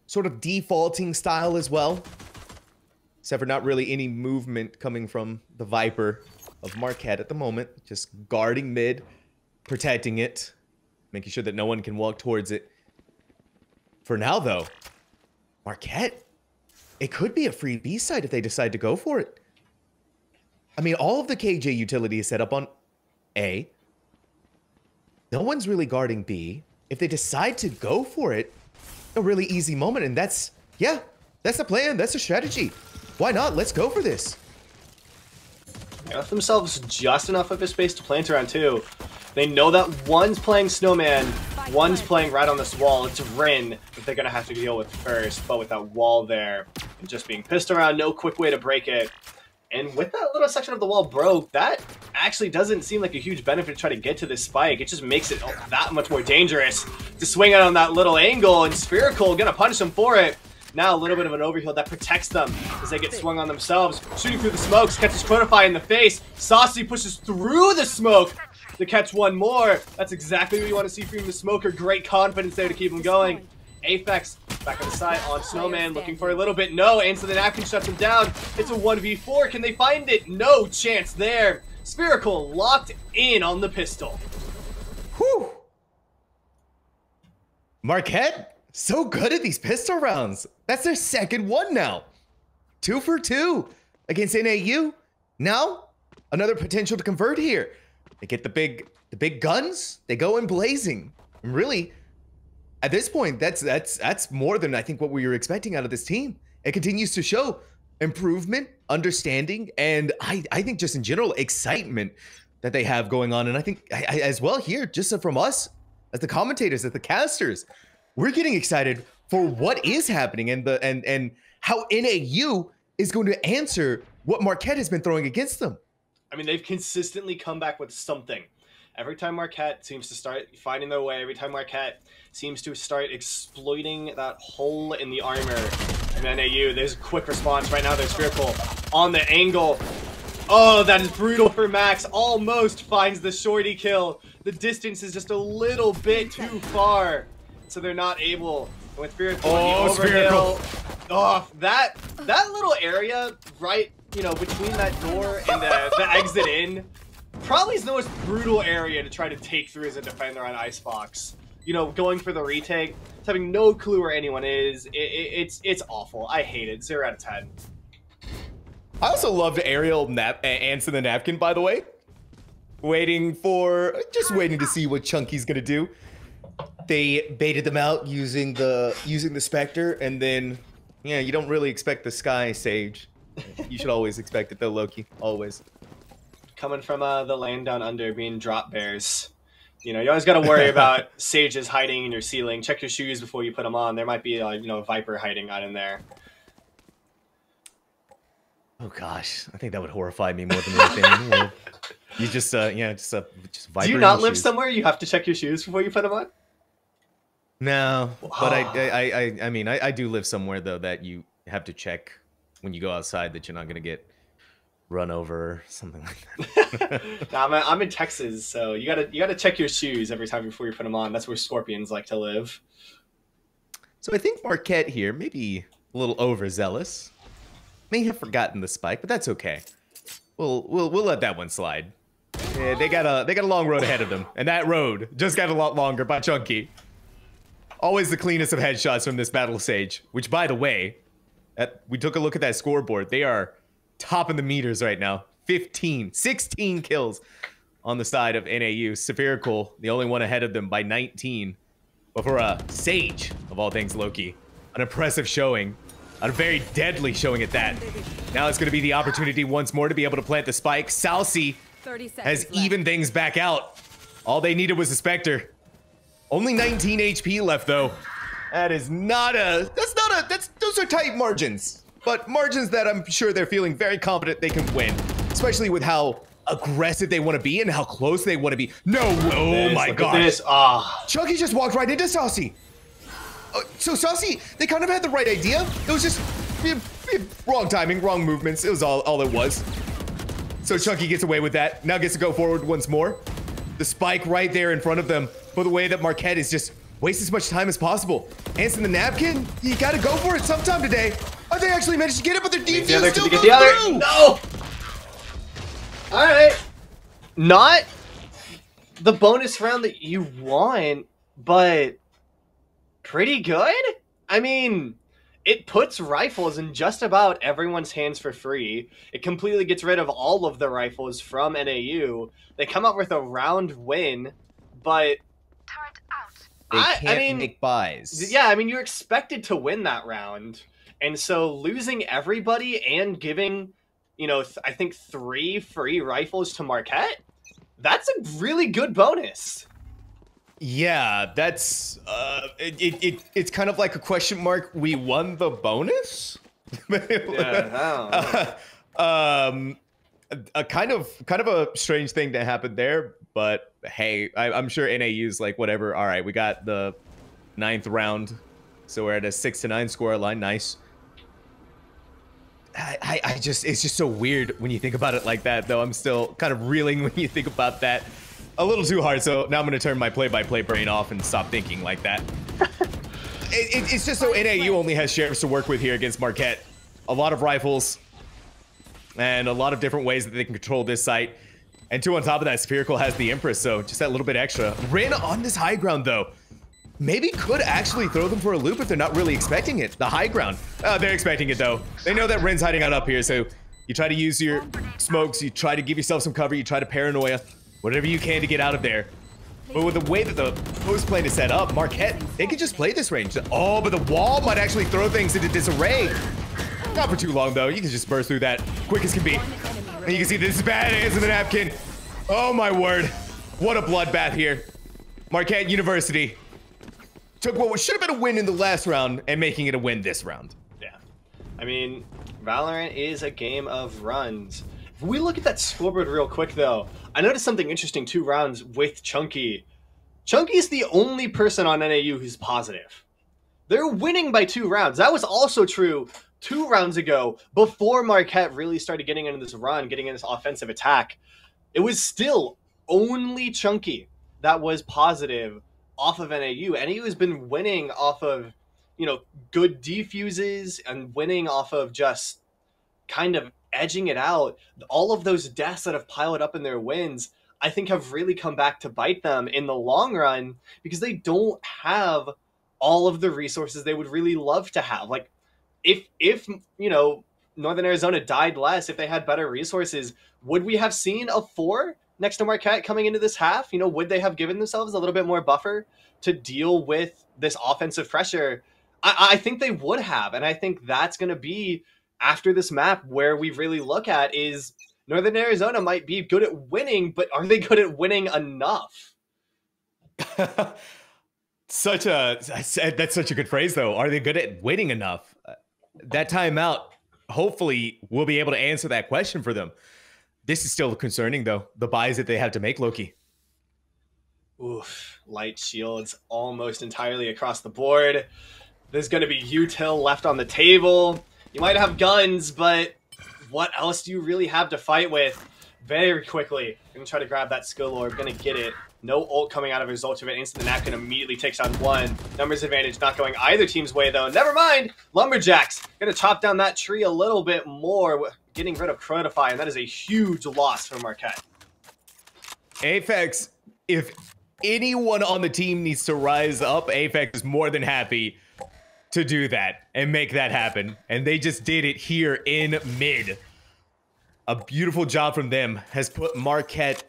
sort of defaulting style as well. Except for not really any movement coming from the Viper of Marquette at the moment. Just guarding mid, protecting it, making sure that no one can walk towards it. For now, though, Marquette, it could be a free B side if they decide to go for it. I mean, all of the KJ utility is set up on A. No one's really guarding B. If they decide to go for it, a really easy moment, and that's the plan, that's the strategy. Why not? Let's go for this. They left themselves just enough of a space to plant around too. They know that one's playing Snowman, one's playing right on this wall. It's Rin that they're gonna have to deal with first, but with that wall there, and just being pissed around, no quick way to break it. And with that little section of the wall broke, that actually doesn't seem like a huge benefit to try to get to this spike. It just makes it that much more dangerous to swing it on that little angle, and Spherical gonna punish them for it. Now a little bit of an overheal that protects them as they get swung on themselves. Shooting through the smokes, catches Chronify in the face. Saucy pushes through the smoke to catch one more. That's exactly what you want to see from the Smoker. Great confidence there to keep him going. Aphex back on the side on Snowman, looking for a little bit. No, and so the Napkin shuts him down. It's a 1v4. Can they find it? No chance there. Spherical locked in on the pistol. Whew. Marquette, so good at these pistol rounds. That's their second one now. 2 for 2 against NAU. Now, another potential to convert here. They get the big guns. They go in blazing. And really, at this point, that's more than I think what we were expecting out of this team. It continues to show improvement, understanding, and I think just in general excitement that they have going on. And I think as well here, just from us as the commentators, as the casters, we're getting excited for what is happening and how NAU is going to answer what Marquette has been throwing against them. I mean, they've consistently come back with something. Every time Marquette seems to start finding their way, every time Marquette seems to start exploiting that hole in the armor of NAU, there's a quick response. Right now, they're Spherical on the angle. Oh, that is brutal for Max. Almost finds the shorty kill. The distance is just a little bit too far, so they're not able. And with Spherical, Spherical. Oh, that little area right, you know, between that door and the exit in, probably is the most brutal area to try to take through as a defender on Icebox. You know, going for the retake, having no clue where anyone is, it's awful. I hate it. 0 out of 10. I also loved Ariel answer the napkin, by the way. Just waiting to see what Chunky's gonna do. They baited them out using the Spectre, and then yeah, you don't really expect the Sky Sage. You should always expect it though, Loki. Always. Coming from the land down under, being drop bears. You know, you always got to worry about sages hiding in your ceiling. Check your shoes before you put them on. There might be, you know, a viper hiding out in there. Oh gosh, I think that would horrify me more than anything. You just viper. Do you not live somewhere you have to check your shoes before you put them on? No, but I mean, I do live somewhere though that you have to check when you go outside that you're not gonna get run over or something like that. No, I'm in Texas, so you gotta check your shoes every time before you put them on. That's where scorpions like to live. So I think Marquette here maybe a little overzealous. May have forgotten the spike, but that's okay. We'll let that one slide. Yeah, they got a long road ahead of them, and that road just got a lot longer by Chunky. Always the cleanest of headshots from this battle stage, which, by the way, we took a look at that scoreboard. They are topping the meters right now. 16 kills on the side of NAU. Spherical, the only one ahead of them by 19. But for a Sage, of all things Loki, an impressive showing. A very deadly showing at that. Now it's going to be the opportunity once more to be able to plant the spike. Salsi has evened things back out. All they needed was a Spectre. Only 19 HP left, though. That is not a... Those are tight margins. But margins that I'm sure they're feeling very confident they can win. Especially with how aggressive they want to be and how close they want to be. No, oh my gosh. Chunky just walked right into Saucy. So Saucy, they kind of had the right idea. It was just wrong timing, wrong movements. It was all it was. So Chunky gets away with that. Now gets to go forward once more. The spike right there in front of them. But the way that Marquette is just waste as much time as possible. Answer the napkin. You got to go for it sometime today. Oh, they actually managed to get it, but their defuse still goes through. No. All right. Not the bonus round that you want, but pretty good. I mean, it puts rifles in just about everyone's hands for free. It completely gets rid of all of the rifles from NAU. They come out with a round win, but they can't make buys. Yeah, I mean, you're expected to win that round. And so losing everybody and giving, you know, I think 3 free rifles to Marquette, that's a really good bonus. Yeah, that's it's kind of like a question mark. We won the bonus. Yeah, a kind of a strange thing to happen there, but hey, I'm sure NAU's like whatever. All right, we got the 9th round, so we're at a 6-9 score line. Nice. I just, it's just so weird when you think about it like that, though. I'm still kind of reeling when you think about that. A little too hard, so now I'm going to turn my play-by-play brain off and stop thinking like that. It's just so NAU only has sheriffs to work with here against Marquette. A lot of rifles and a lot of different ways that they can control this site. And 2 on top of that, Spherical has the Empress, so just that little bit extra. Rin on this high ground, though. Maybe could actually throw them for a loop if they're not really expecting it. The high ground. They're expecting it, though. They know that Rin's hiding out up here, so you try to use your smokes, you try to give yourself some cover, you try to paranoia. Whatever you can to get out of there. But with the way that the post plane is set up, Marquette, they could just play this range. Oh, but the wall might actually throw things into disarray. Not for too long, though. You can just burst through that quick as can be. And you can see this is bad hands in the napkin. Oh, my word. What a bloodbath here. Marquette University took what should have been a win in the last round and making it a win this round. Yeah. I mean, Valorant is a game of runs. If we look at that scoreboard real quick, though, I noticed something interesting 2 rounds with Chunky. Chunky's the only person on NAU who's positive. They're winning by 2 rounds. That was also true 2 rounds ago, before Marquette really started getting into this run, getting in this offensive attack. It was still only Chunky that was positive off of NAU. NAU has been winning off of, you know, good defuses and winning off of just kind of edging it out. All of those deaths that have piled up in their wins, I think, have really come back to bite them in the long run because they don't have all of the resources they would really love to have. Like, if you know, Northern Arizona died less, if they had better resources, would we have seen a 4 next to Marquette coming into this half? You know, would they have given themselves a little bit more buffer to deal with this offensive pressure? I think they would have, and I think that's going to be after this map where we really look at is Northern Arizona might be good at winning, but are they good at winning enough? That's such a good phrase, though. Are they good at winning enough? That timeout, hopefully, we'll be able to answer that question for them. This is still concerning, though. The buys that they have to make, Loki. Oof, light shields almost entirely across the board. There's going to be util left on the table. You might have guns, but what else do you really have to fight with? very quickly. Gonna try to grab that skill orb, gonna get it. No ult coming out of his ultimate. Instant napkin immediately takes on one. Numbers advantage not going either team's way though. Never mind. Lumberjacks gonna chop down that tree a little bit more, getting rid of Crotify, and that is a huge loss for Marquette. Aphex, if anyone on the team needs to rise up, Aphex is more than happy to do that and make that happen. And they just did it here in mid. A beautiful job from them has put Marquette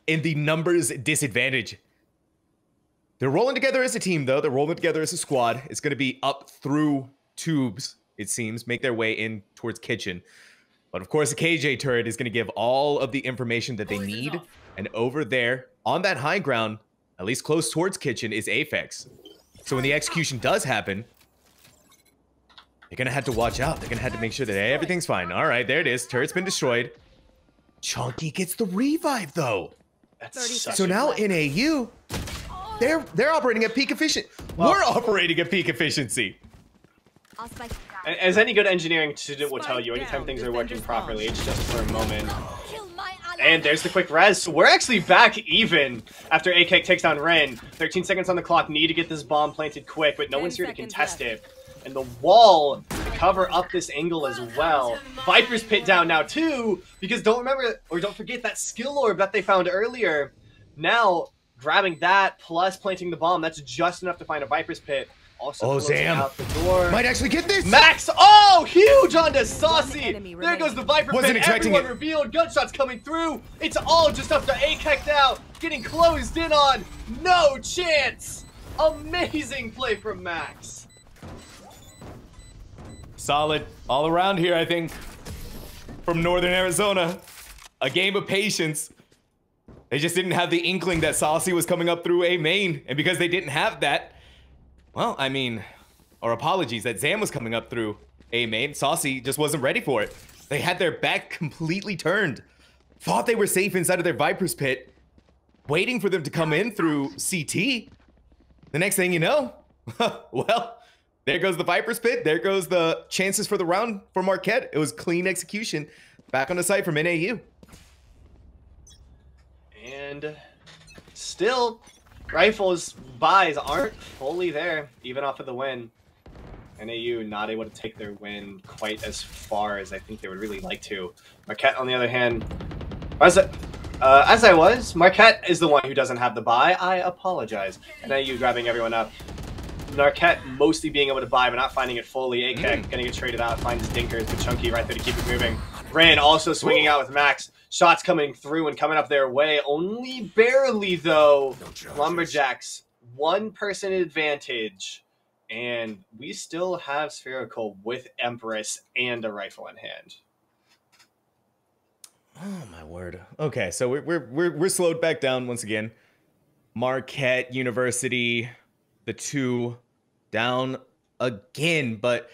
in the numbers disadvantage. They're rolling together as a team, though. They're rolling together as a squad. It's going to be up through tubes, it seems, make their way in towards kitchen. But of course, the KJ turret is going to give all of the information that they need. And over there, on that high ground, at least close towards kitchen, is Aphex. So when the execution does happen, they're going to have to watch out. They're going to have to make sure that everything's fine. All right, there it is. Turret's been destroyed. Chunky gets the revive, though. So now in AU, they're operating at peak efficiency. Well, we're operating at peak efficiency. As any good engineering student will tell you, anytime things are working properly, it's just for a moment. And there's the quick res. So we're actually back even after AKEK takes down Ren. 13 seconds on the clock. Need to get this bomb planted quick, but no one's here to contest it. And the wall to cover up this angle as well. Viper's Pit down now too, because don't forget that skill orb that they found earlier. Now, grabbing that plus planting the bomb, that's just enough to find a Viper's Pit. Also Zam out the door. Might actually get this. Max, oh, huge onto Saucy. There goes the Viper Wasn't Pit. expecting Everyone revealed. Gunshots coming through. It's all just up to AKEK now. Getting closed in on. No chance. Amazing play from Max. Solid all around here, I think, from Northern Arizona. A game of patience. They just didn't have the inkling that Saucy was coming up through A main. And because they didn't have that, well, I mean, or apologies, that Zam was coming up through A main. Saucy just wasn't ready for it. They had their back completely turned. Thought they were safe inside of their Viper's Pit, waiting for them to come in through CT. The next thing you know, well, there goes the Viper's Pit. There goes the chances for the round for Marquette. It was clean execution. Back on the site from NAU. And still, Rifles buys aren't fully there, even off of the win. NAU not able to take their win quite as far as I think they would really like to. Marquette, on the other hand, as I was, Marquette is the one who doesn't have the buy. I apologize. NAU grabbing everyone up. Marquette mostly being able to buy, but not finding it fully. AKEK gonna get traded out, finds Dinkers, but Chunky right there to keep it moving. Ran also swinging out with Max. Shots coming through and coming up their way. Only barely, though. Lumberjacks, one person advantage. And we still have Spherical with Empress and a rifle in hand. Oh, my word. Okay, so we're slowed back down once again. Marquette University, the two down again, but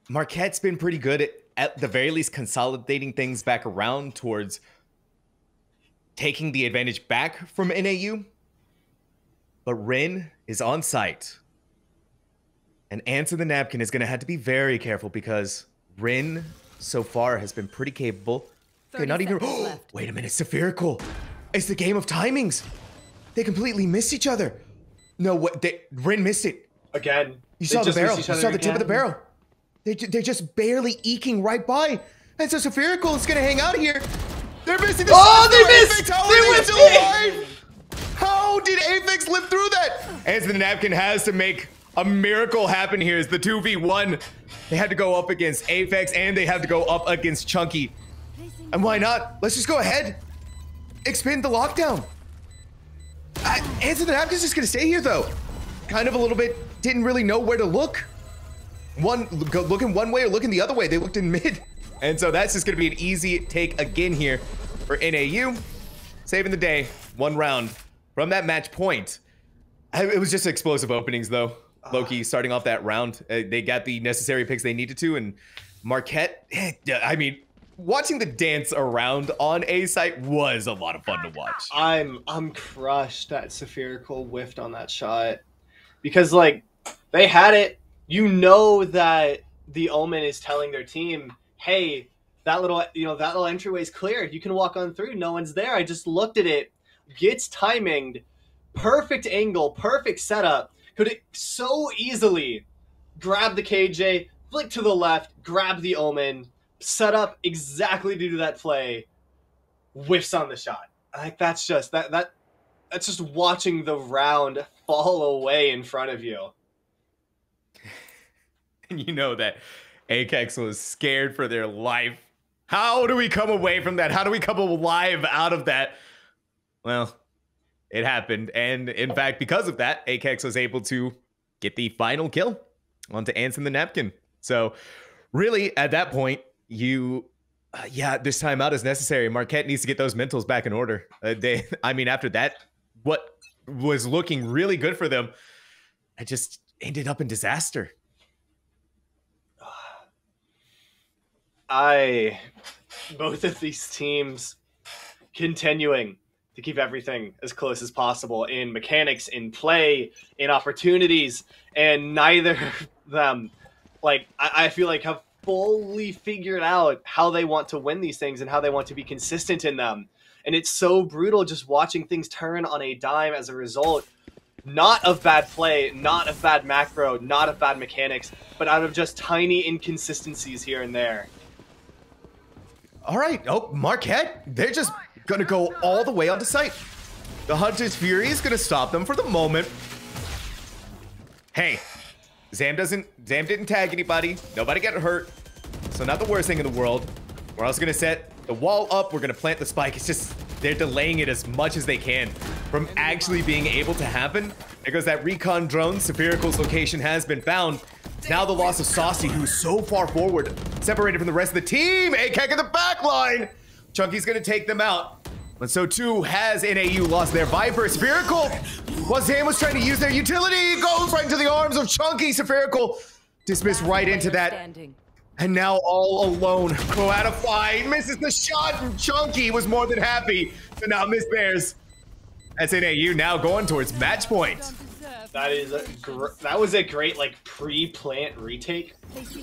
Marquette's been pretty good at the very least consolidating things back around towards taking the advantage back from NAU. But Rin is on site. And Answer the Napkin is going to have to be very careful because Rin so far has been pretty capable. Okay, not even. Oh, wait a minute, Spherical. It's the game of timings. They completely missed each other. No, what? Rin missed it. Again. You saw the barrel. You saw the tip of the barrel. They're just barely eking right by. And so Spherical is going to hang out here. They're missing the Oh, they missed! How they were still alive? How did Aphex live through that? Answer the Napkin has to make a miracle happen here. It's the 2v1. They had to go up against Aphex and they have to go up against Chunky. And why not? Let's just go ahead. Expand the lockdown. Answer the Napkin's just going to stay here, though. Kind of a little bit. Didn't really know where to look. Looking one way or looking the other way. They looked in mid. And so that's just going to be an easy take again here for NAU. Saving the day. One round from that match point. It was just explosive openings, though. Loki starting off that round. They got the necessary picks they needed to. And Marquette, I mean, watching the dance around on A site was a lot of fun to watch. I'm crushed that Spherical whiffed on that shot. Because, like, they had it. You know that the Omen is telling their team, hey, that little, that little entryway is cleared. You can walk on through. No one's there. I just looked at it. Gets timinged. Perfect angle. Perfect setup. Could it so easily grab the KJ, flick to the left, grab the Omen, set up exactly to do that play, whiffs on the shot. Like, that's just that's just watching the round fall away in front of you. And you know that Akex was scared for their life. How do we come away from that? How do we come alive out of that? Well, it happened. And in fact, because of that, Akex was able to get the final kill onto Anson the Napkin. So really, at that point, yeah, this timeout is necessary. Marquette needs to get those mentals back in order. I mean, after that, what was looking really good for them, it just ended up in disaster. Both of these teams continuing to keep everything as close as possible in mechanics, in play, in opportunities, and neither of them, like, I feel like, have fully figured out how they want to win these things and how they want to be consistent in them. And it's so brutal just watching things turn on a dime as a result, not of bad play, not of bad macro, not of bad mechanics, but out of just tiny inconsistencies here and there. All right. Oh, Marquette, they're just going to go all the way onto site. The Hunter's Fury is going to stop them for the moment. Hey, Zam didn't tag anybody. Nobody got hurt. So not the worst thing in the world. We're also going to set the wall up. We're going to plant the spike. It's just they're delaying it as much as they can from actually being able to happen. There goes that recon drone. Saphirical's location has been found. Now the loss of Saucy, who's so far forward, separated from the rest of the team. AKEK in the back line. Chunky's going to take them out. And so too has NAU lost their Viper. Spherical, while Zam was trying to use their utility, goes right into the arms of Chunky. Spherical dismissed right into that. And now all alone, go out of fight, misses the shot, and Chunky was more than happy to not miss theirs. As NAU now going towards match point. That was a great, like, pre-plant retake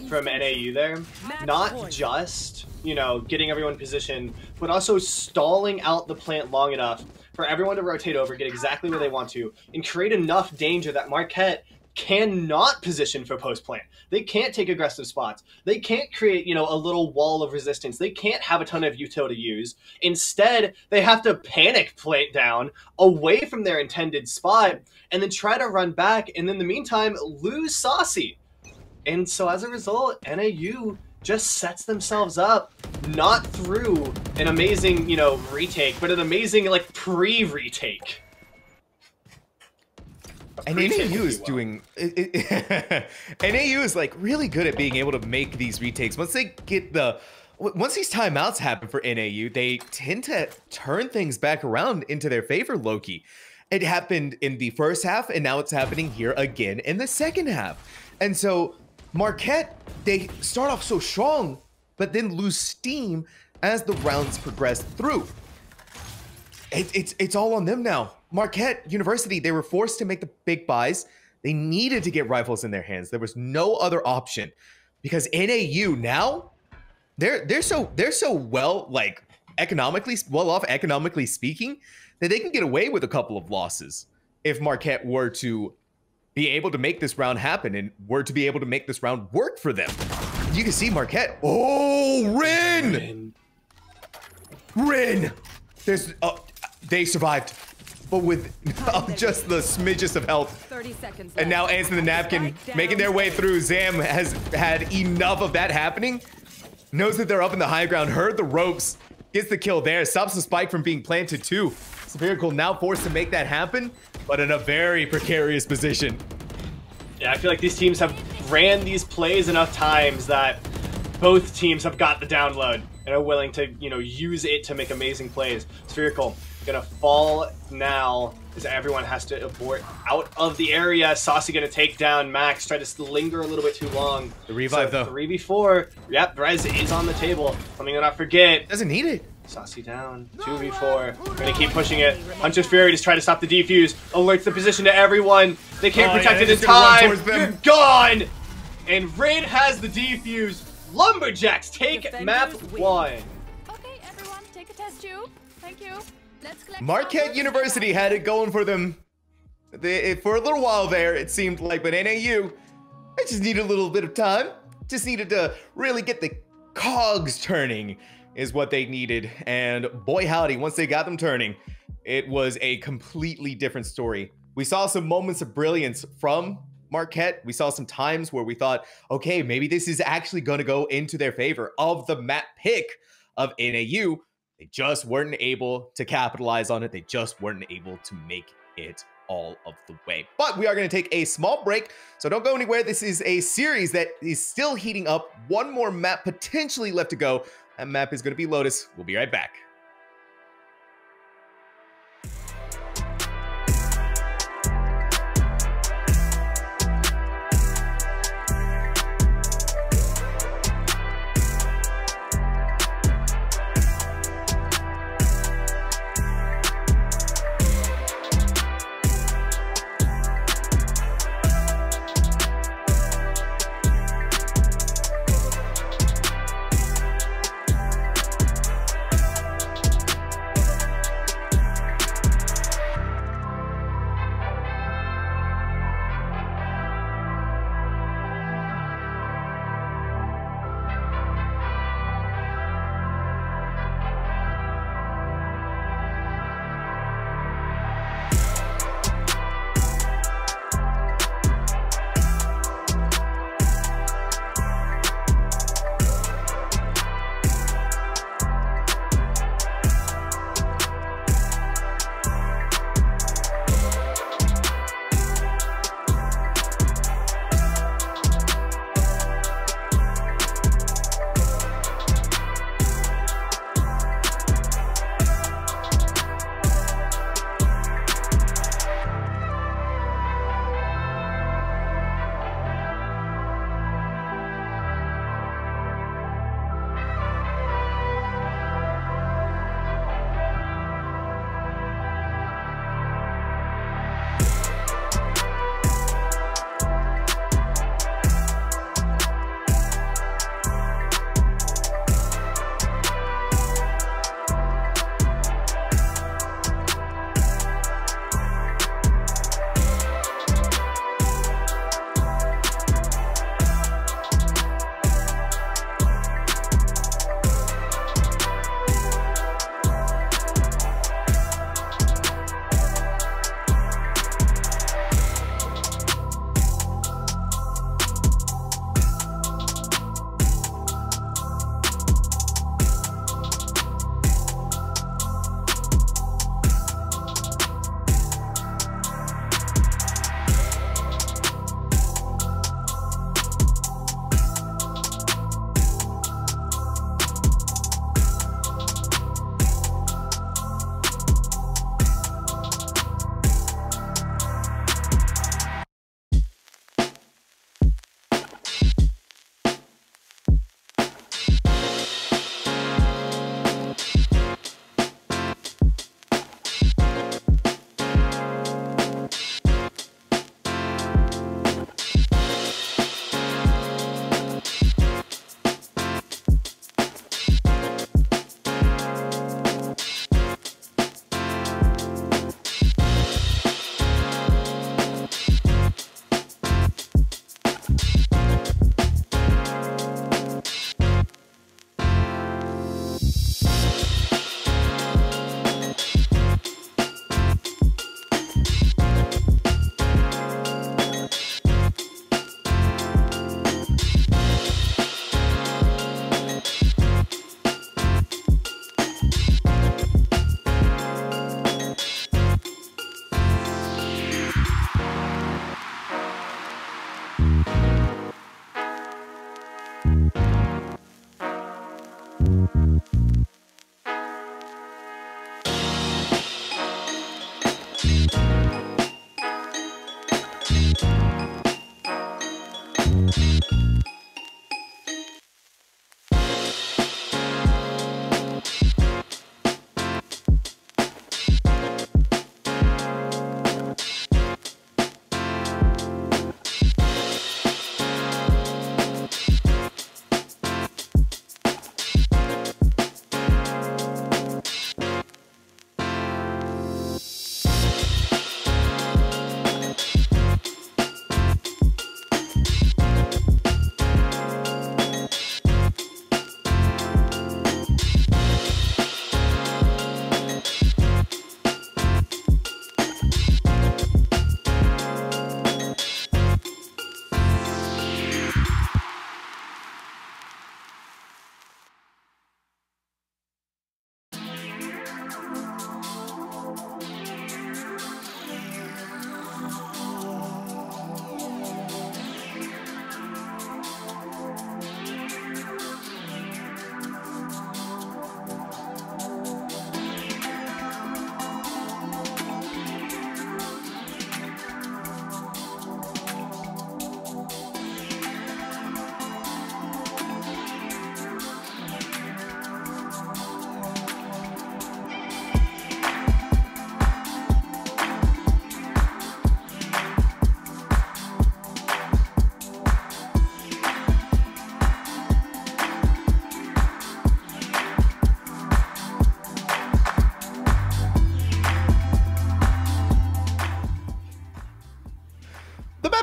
from NAU there. Not just, getting everyone positioned, but also stalling out the plant long enough for everyone to rotate over, get exactly where they want to, and create enough danger that Marquette cannot position for post-plant. They can't take aggressive spots. They can't create, a little wall of resistance. They can't have a ton of util to use. Instead, they have to panic plant down away from their intended spot and then try to run back, and in the meantime, lose Saucy. And so as a result, NAU just sets themselves up, not through an amazing, retake, but an amazing, like, pre-retake. And NAU is doing NAU is like really good at being able to make these retakes. Once these timeouts happen for NAU, they tend to turn things back around into their favor, low-key. It happened in the first half, and now it's happening here again in the second half. And so Marquette, they start off so strong, but then lose steam as the rounds progress through. It's all on them now. Marquette University, they were forced to make the big buys. They needed to get rifles in their hands. There was no other option because NAU now, they're so well, like, economically well off, economically speaking, that they can get away with a couple of losses if Marquette were to be able to make this round happen and were to be able to make this round work for them. You can see Marquette. Oh, Rin! They survived, but with just the smidgest of health. 30 seconds left. And now Anson the Napkin making their way through. Zam has had enough of that happening. Knows that they're up in the high ground, heard the ropes, gets the kill there, stops the spike from being planted too. Spherical now forced to make that happen, but in a very precarious position. Yeah, I feel like these teams have ran these plays enough times that both teams have got the download and are willing to, use it to make amazing plays. Spherical gonna fall now as everyone has to abort out of the area. Saucy gonna take down Max, try to linger a little bit too long. The revive though. 3v4. Yep, Rez is on the table. Something to not forget. Doesn't need it. Saucy down. 2v4. We're gonna keep pushing it. Hunter's Fury just try to stop the defuse. Alerts the position to everyone. They can't protect it in time. You're gone! And Rin has the defuse. Lumberjacks take Defenders map win. 1. Okay, everyone, take a test tube. Thank you. Let's collect Marquette samples. University had it going for them. For a little while there, it seemed like, but NAU, I just needed a little bit of time. Just needed to really get the cogs turning is what they needed. And boy howdy, once they got them turning, it was a completely different story. We saw some moments of brilliance from Marquette. We saw some times where we thought, okay, maybe this is actually going to go into their favor of the map pick of NAU. They just weren't able to capitalize on it. They just weren't able to make it all of the way. But we are going to take a small break, so don't go anywhere. This is a series that is still heating up. One more map potentially left to go. That map is going to be Lotus. We'll be right back.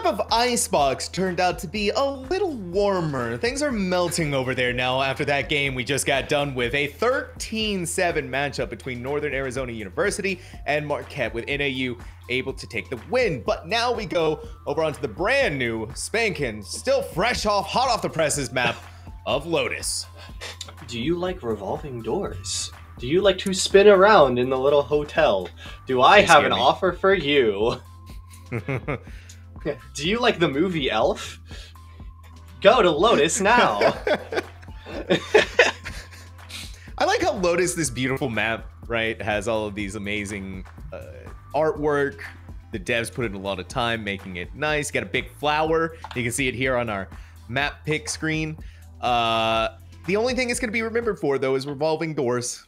map of Icebox turned out to be a little warmer. Things are melting over there now after that game we just got done with. A 13-7 matchup between Northern Arizona University and Marquette, with NAU able to take the win. But now we go over onto the brand new, spanking, still fresh off, hot off the presses map of Lotus. Do you like revolving doors? Do you like to spin around in the little hotel? Do I have an offer for you? Do you like the movie Elf? Go to Lotus now. I like how Lotus, this beautiful map, right, has all of these amazing artwork. The devs put in a lot of time making it nice. Got a big flower. You can see it here on our map pick screen. The only thing it's going to be remembered for, though, is revolving doors.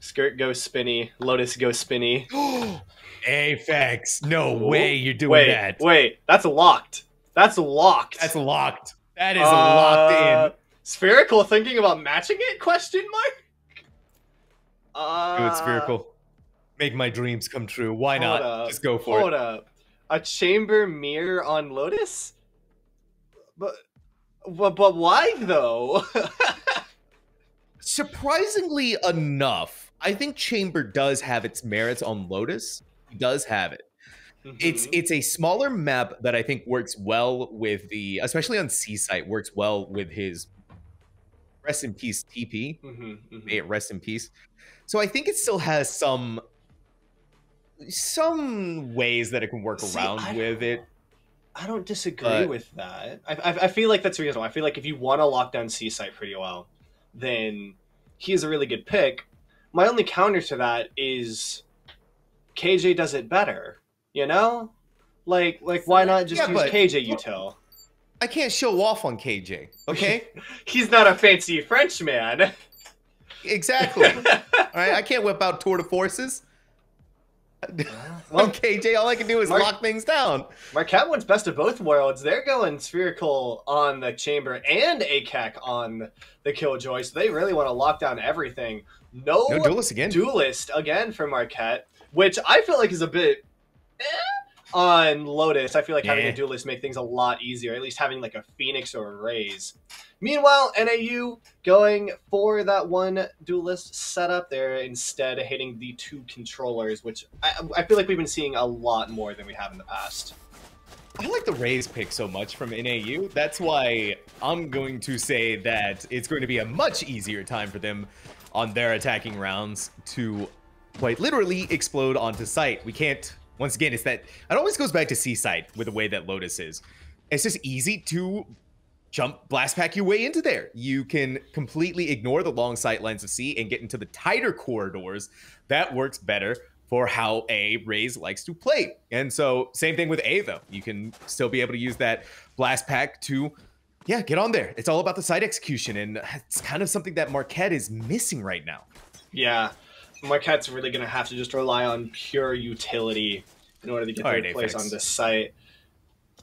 Skirt goes spinny. Lotus goes spinny. Apex. No way you're doing that. Wait, that's locked. That's locked. That's locked. That is locked in. Spherical thinking about matching it? Question mark? Do it, Spherical. Make my dreams come true. Why not? Just go for it. Hold up. A chamber mirror on Lotus? But why though? Surprisingly enough, I think Chamber does have its merits on Lotus. He does have it. It's a smaller map that I think works well with the, especially on Seaside, works well with his rest in peace TP. May it rest in peace. So I think it still has some ways that it can work around with it. I don't disagree with that. I feel like that's reasonable. I feel like if you want to lock down Seaside pretty well, then he is a really good pick. My only counter to that is KJ does it better. You know? Like why not just use KJ util? I can't show off on KJ, okay? He's not a fancy Frenchman. Exactly. All right, I can't whip out tour de forces. Well, KJ, all I can do is lock things down. Marquette wants best of both worlds. They're going Spherical on the Chamber and ACAC on the Killjoy, so they really want to lock down everything. No Duelist again. Duelist again for Marquette, which I feel like is a bit on Lotus. I feel like having a Duelist make things a lot easier, at least having like a Phoenix or a Raze. Meanwhile, NAU going for that one Duelist setup. They're instead hitting the two controllers, which I feel like we've been seeing a lot more than we have in the past. I like the Raze pick so much from NAU. That's why I'm going to say that it's going to be a much easier time for them on their attacking rounds to quite literally explode onto site. We can't, once again, it's that, it always goes back to Seaside with the way that Lotus is. It's just easy to jump blast pack your way into there. You can completely ignore the long sight lines of C and get into the tighter corridors. That works better for how a Raze likes to play. And so same thing with A though. You can still be able to use that blast pack to, yeah, get on there. It's all about the site execution, and it's kind of something that Marquette is missing right now. Yeah, Marquette's really going to have to just rely on pure utility in order to get their place on this site.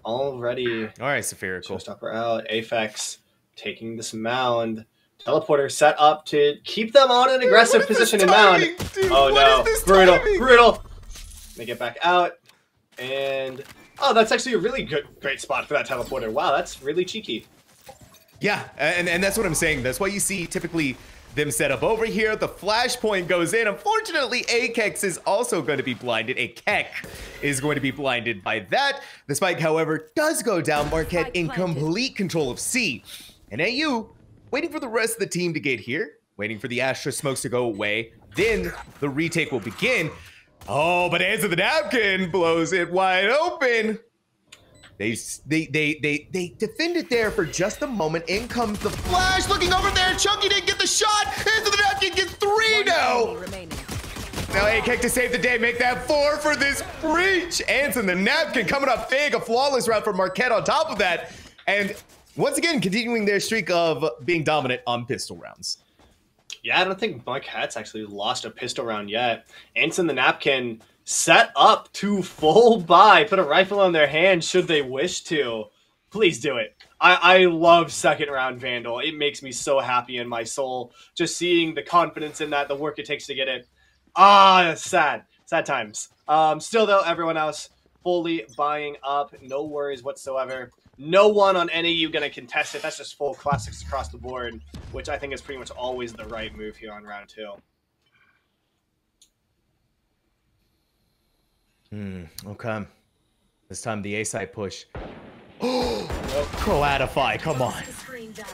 Already. All right, Spherical. Showstopper out. Aphex taking this mound. Teleporter set up to keep them on an aggressive position in mound. Dude, oh no. Brutal. They get back out. And oh, that's actually a really great spot for that teleporter. Wow, that's really cheeky. Yeah, and that's what I'm saying. That's why you see typically them set up over here. The flashpoint goes in. Unfortunately, Akex is also going to be blinded. Akek is going to be blinded by that. The spike, however, does go down. Marquette in complete control of C. And AU waiting for the rest of the team to get here, waiting for the Astra smokes to go away. Then the retake will begin. Oh, but Answer the Napkin blows it wide open. They defended there for just a moment. In comes the flash, looking over there. Chunky didn't get the shot. Into the Napkin gets 3 now. Now Akek to save the day, make that 4 for this breach. Anson the Napkin coming up big, a flawless round for Marquette on top of that. And once again, continuing their streak of being dominant on pistol rounds. Yeah, I don't think Marquette's actually lost a pistol round yet. Anson the Napkin set up to full buy, put a rifle on their hand should they wish to. Please do it. I love second round Vandal. It makes me so happy in my soul. Just seeing the confidence in that, the work it takes to get it. Ah, sad. Sad times. Still though, everyone else fully buying up. No worries whatsoever. No one on NAU going to contest it. That's just full classics across the board, which I think is pretty much always the right move here on round 2. Okay. This time the A-side push. Croatify, come on.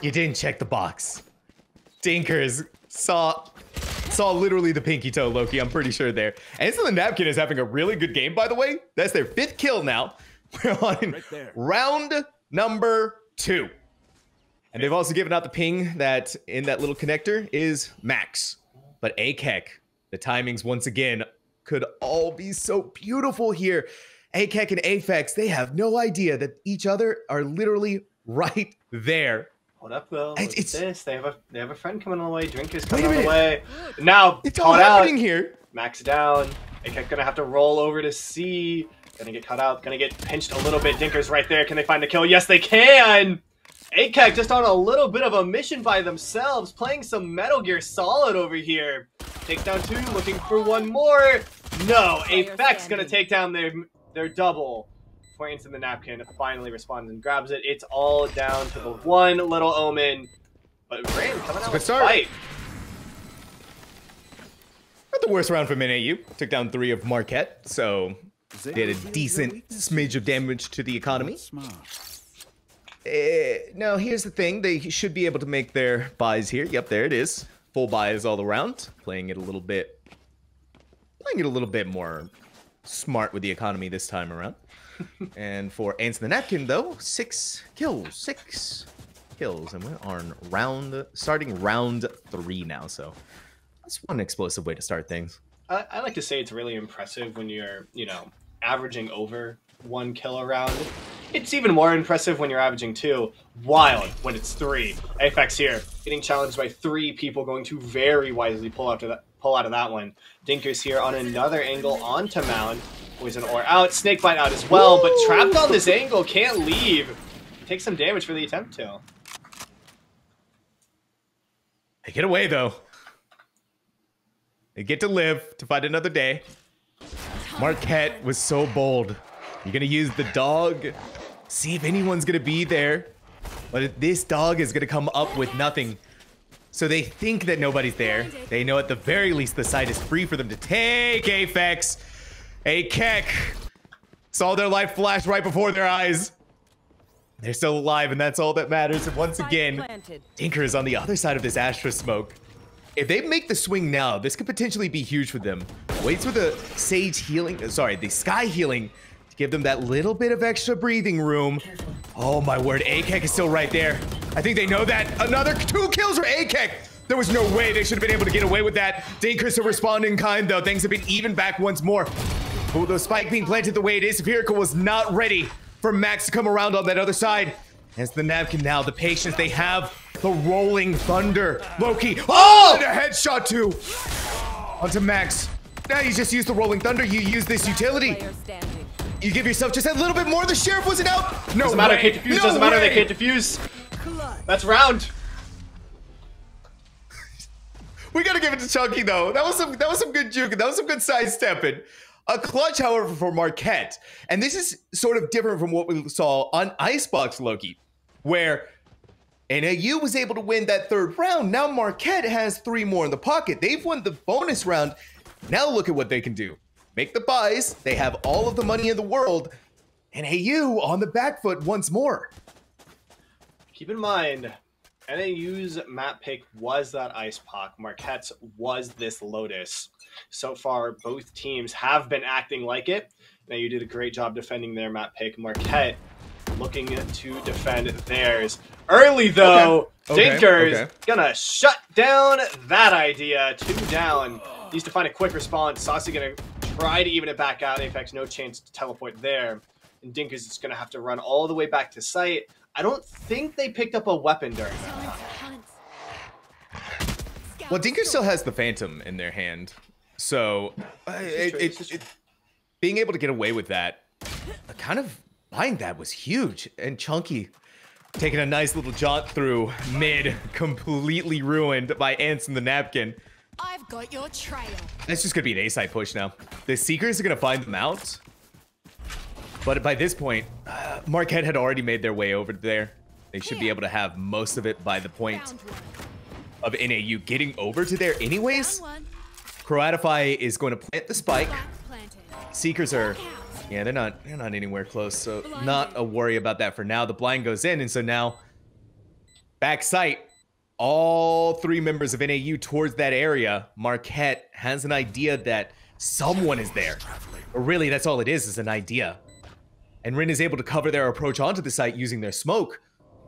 You didn't check the box. Dinkers saw literally the pinky toe, Loki. I'm pretty sure there. And so the Napkin is having a really good game, by the way. That's their 5th kill now. We're on round number 2. And they've also given out the ping that in that little connector is Max. But AKEK, the timings once again could all be so beautiful here. AKEK and Aphex, they have no idea that each other are literally right there. Hold up, though. It's this. They have a friend coming on the way. Drinkers coming on the way. Now, it's all happening here. Max down. AKEK gonna have to roll over to C. Gonna get cut out. Gonna get pinched a little bit. Dinkers right there. Can they find the kill? Yes, they can. AKEK just on a little bit of a mission by themselves, playing some Metal Gear Solid over here. Takedown 2, looking for one more. No, Aphex gonna take down their double. Points in the Napkin, finally responds and grabs it. It's all down to the one little Omen. But Rain coming out with a fight. Not the worst round from NAU. Took down 3 of Marquette, so did a decent smidge of damage to the economy. Now, here's the thing. They should be able to make their buys here. Yep, there it is. Full buys all around. Playing it a little bit more smart with the economy this time around. And for Ants in the Napkin, though, 6 kills. And we're on starting round 3 now, so that's one explosive way to start things. I like to say it's really impressive when you're, averaging over 1 kill a round. It's even more impressive when you're averaging 2. Wild when it's 3. Aphex here, getting challenged by 3 people, going to very wisely pull out of that one. Dinkers here on another angle onto Mound. Poison Ore out, Snakebite out as well, but trapped on this angle, can't leave. Takes some damage for the attempt to. They get away, though. They get to live to fight another day. Marquette was so bold. You're gonna use the dog, see if anyone's gonna be there. But this dog is gonna come up with nothing. So they think that nobody's there. They know at the very least the site is free for them to take. Aphex. AKEK saw their life flash right before their eyes. They're still alive, and that's all that matters. And once again, Tinker is on the other side of this Astra smoke. If they make the swing now, this could potentially be huge for them. Waits for the Sage healing, the Sky healing to give them that little bit of extra breathing room. Oh my word, AKEK is still right there. I think they know that. Another 2 kills for AKEK. There was no way they should have been able to get away with that. Dinkers are responding in kind, though. Things have been even back once more. But with the spike being planted the way it is, Vehicle was not ready for Max to come around on that other side. As the Napkin now, the patience they have, the rolling thunder. Loki, oh, and a headshot too. Onto Max. Now you just use the rolling thunder. You use this utility. You give yourself just a little bit more. The Sheriff wasn't out. No, doesn't matter. Can't defuse. Doesn't matter. They can't defuse. That's round. We gotta give it to Chunky though. That was some good juke. That was some good sidestepping. A clutch, however, for Marquette. And this is sort of different from what we saw on Icebox Loki, where NAU was able to win that 3rd round. Now Marquette has 3 more in the pocket. They've won the bonus round. Now look at what they can do. Make the buys. They have all of the money in the world. NAU on the back foot once more. Keep in mind, NAU's map pick was that Ice Pac. Marquette's was this Lotus. So far, both teams have been acting like it. NAU did a great job defending their map pick. Marquette looking to defend theirs. Early, though, Dinkers gonna shut down that idea. 2 down. Needs to find a quick response. Saucy gonna try to even it back out. Aphex, no chance to teleport there. And Dinkers is gonna have to run all the way back to site. I don't think they picked up a weapon during that time. Well, Dinkers still has the Phantom in their hand. So, being able to get away with that, kind of buying that was huge. And Chunky taking a nice little jaunt through mid, completely ruined by Ants in the Napkin. I've got your trail. It's just gonna be an A-side push now. The Seekers are gonna find them out. But by this point, Marquette had already made their way over there. They should be able to have most of it by the point of NAU getting over to there anyways. Croatify is going to plant the spike. Seekers are, yeah, they're not anywhere close, so not a worry about that for now. The blind goes in, and so now back sight. All three members of NAU towards that area. Marquette has an idea that someone is there. Or really, that's all it is an idea. And Rin is able to cover their approach onto the site using their smoke,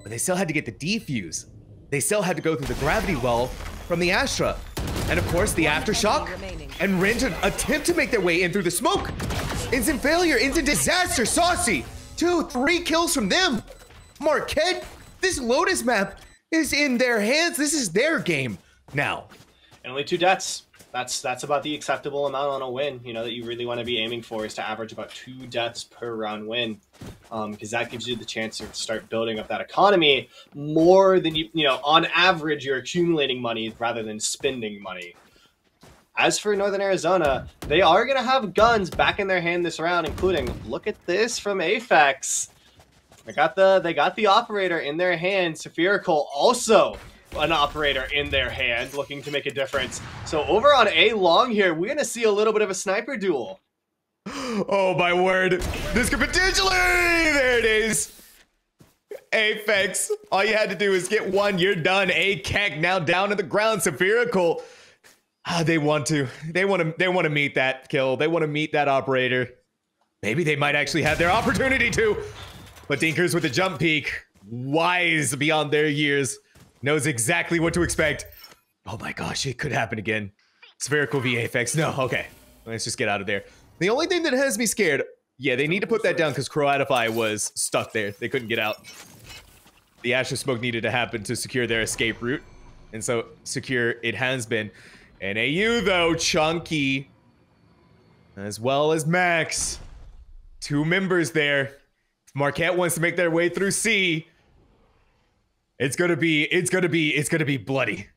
but they still had to get the defuse. They still had to go through the gravity well from the Astra. And of course, the aftershock. And Rin to attempt to make their way in through the smoke. Instant failure, instant disaster, Saucy. 2, 3 kills from them. Marquette, this Lotus map is in their hands. This is their game now. And only 2 deaths. That's about the acceptable amount on a win, you know, that you really want to be aiming for, is to average about 2 deaths per round win, because that gives you the chance to start building up that economy more than you know, on average, you're accumulating money rather than spending money. As for Northern Arizona, they are going to have guns back in their hand this round, including, look at this from Aphex. They got the operator in their hand. Spherical also an operator in their hand, looking to make a difference. So over on A long here, we're gonna see a little bit of a sniper duel. Oh my word! This could potentially. There it is. Aphex. All you had to do is get one. You're done. A keg now down to the ground. Spherical. They want to meet that kill. They want to meet that operator. Maybe they might actually have their opportunity to. But Dinkers with the jump peak, wise beyond their years, knows exactly what to expect. Oh my gosh, it could happen again. Spherical v Aphex. No, okay. Let's just get out of there. The only thing that has me scared, yeah, they need to put that down because Croatify was stuck there. They couldn't get out. The Asher Smoke needed to happen to secure their escape route. And so secure it has been. NAU though, Chunky, as well as Max. 2 members there. Marquette wants to make their way through C. It's gonna be bloody.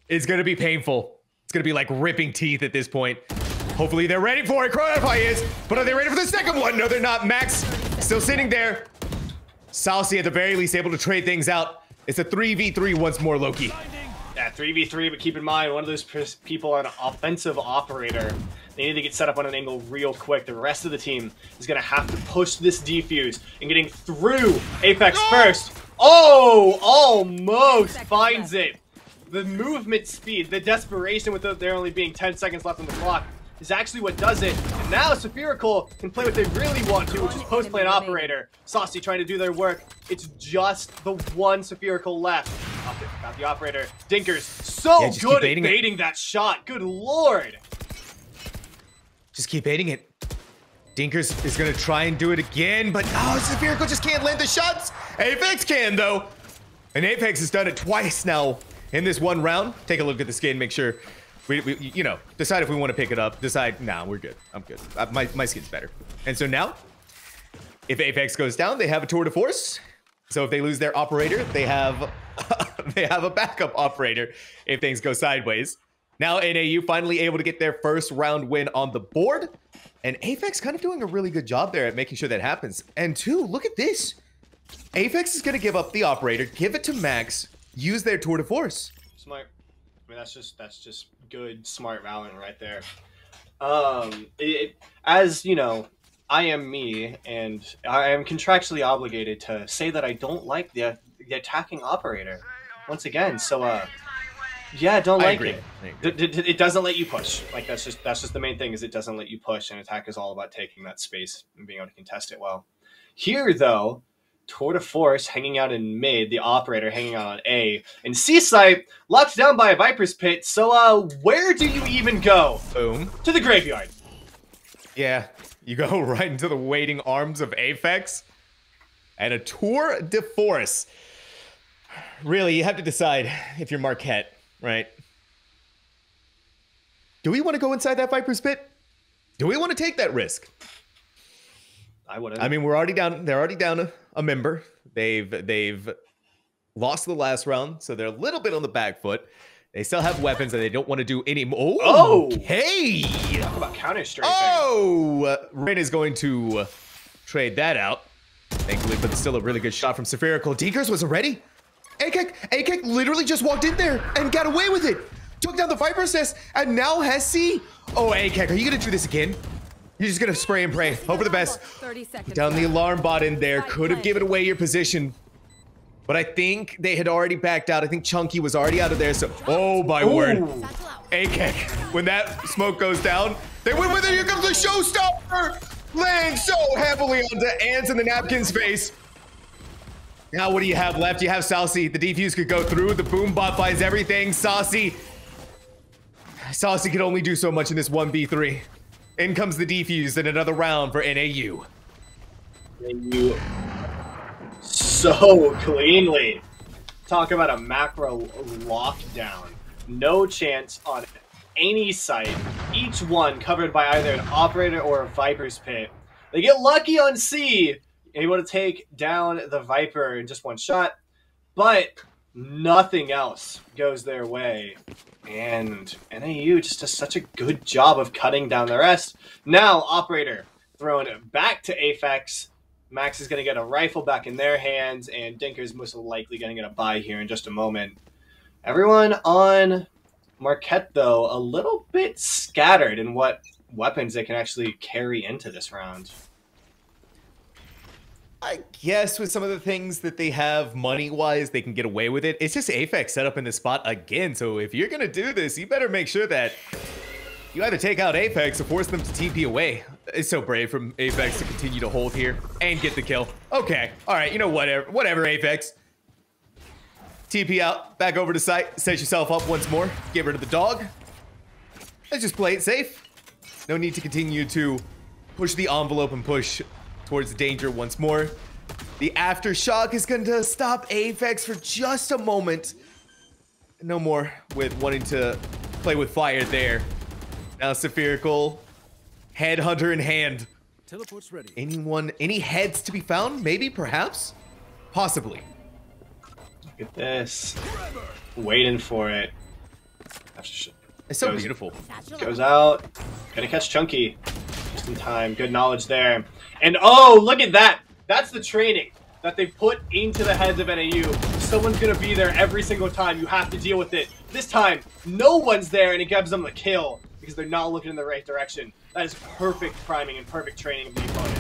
It's gonna be painful. It's gonna be like ripping teeth at this point. Hopefully they're ready for it. Croatify is, but are they ready for the second one? No, they're not. Max still sitting there. Saucy at the very least able to trade things out. It's a 3v3 once more, Loki. Yeah, 3v3, but keep in mind, one of those people on an offensive operator. They need to get set up on an angle real quick. The rest of the team is going to have to push this defuse and getting through Aphex first. Oh, almost finds it. The movement speed, the desperation with there only being 10 seconds left on the clock is actually what does it. And now Spherical can play what they really want to, which is post-plant operator. Saucy trying to do their work. It's just the one Spherical left. Got the operator. Dinkers, so good at baiting that shot. Good lord. Just keep baiting it. Dinkers is gonna try and do it again, but Spherical just can't land the shots. Aphex can though. And Aphex has done it twice now in this one round. Take a look at the skin, make sure we you know, decide if we want to pick it up. Decide, nah, we're good. I'm good. My skin's better. And so now, if Aphex goes down, they have a tour de force. So if they lose their operator, they have they have a backup operator if things go sideways. Now NAU finally able to get their first round win on the board. And Aphex kind of doing a really good job there at making sure that happens. And 2, look at this. Aphex is going to give up the operator, give it to Max, use their tour de force. Smart. I mean, that's just good, smart Valorant right there. As you know, I am me, and I am contractually obligated to say that I don't like the attacking operator. Once again, so yeah, don't like it. It doesn't let you push. Like that's just the main thing, is it doesn't let you push, and attack is all about taking that space and being able to contest it well. Here though, tour de force hanging out in mid, the operator hanging out on A, and C site locked down by a Viper's Pit. So where do you even go? Boom. To the graveyard. Yeah, you go right into the waiting arms of Aphex and a tour de force. Really, you have to decide if you're Marquette, right? Do we want to go inside that Viper's Pit? Do we want to take that risk? I wouldn't. I mean, we're already down. They're already down a member. They've lost the last round, so they're a little bit on the back foot. They still have weapons, and they don't want to do any more. Oh, hey! Talk about counter strafing. Oh, Rin is going to trade that out. Thankfully, but it's still a really good shot from Spherical. Dekers was ready. AKEK literally just walked in there and got away with it. Took down the Viper's Nest and now has C. Oh, AKEK, are you gonna do this again? You're just gonna spray and pray. Hope for the best. 30 seconds Down the left. alarm bot in there. Could have given away your position. But I think they had already backed out. I think Chunky was already out of there. So, oh my word. AKEK, when that smoke goes down, they went with it. Here comes the showstopper. Laying so heavily onto Ants in the Napkin's face. Now what do you have left? You have Saucy. The defuse could go through. The boom bot finds everything. Saucy can only do so much in this 1v3. In comes the defuse and another round for NAU. NAU so cleanly. Talk about a macro lockdown. No chance on any site. Each one covered by either an operator or a Viper's pit. They get lucky on C, able to take down the Viper in just one shot, but nothing else goes their way. And NAU just does such a good job of cutting down the rest. Now, operator thrown back to Aphex. Max is going to get a rifle back in their hands, and Dinker's most likely going to get a buy here in just a moment. Everyone on Marquette, though, a little bit scattered in what weapons they can actually carry into this round. I guess with some of the things that they have money-wise, they can get away with it. It's just Aphex set up in this spot again, so if you're going to do this, you better make sure that you either take out Aphex or force them to TP away. It's so brave from Aphex to continue to hold here and get the kill. Okay, all right, you know, whatever, Aphex. TP out, back over to site, set yourself up once more, get rid of the dog. Let's just play it safe. No need to continue to push the envelope and push towards danger once more. The aftershock is going to stop Aphex for just a moment. No more with wanting to play with fire there. Now Spherical, headhunter in hand. Teleport's ready. Any heads to be found? Maybe, perhaps? Possibly. Look at this. Waiting for it. It's so beautiful. Goes out. Gonna catch Chunky. Just in time. Good knowledge there. And oh, look at that. That's the training that they put into the heads of NAU. Someone's gonna be there every single time. You have to deal with it. This time, no one's there, and it gives them the kill because they're not looking in the right direction. That is perfect priming and perfect training of the opponent.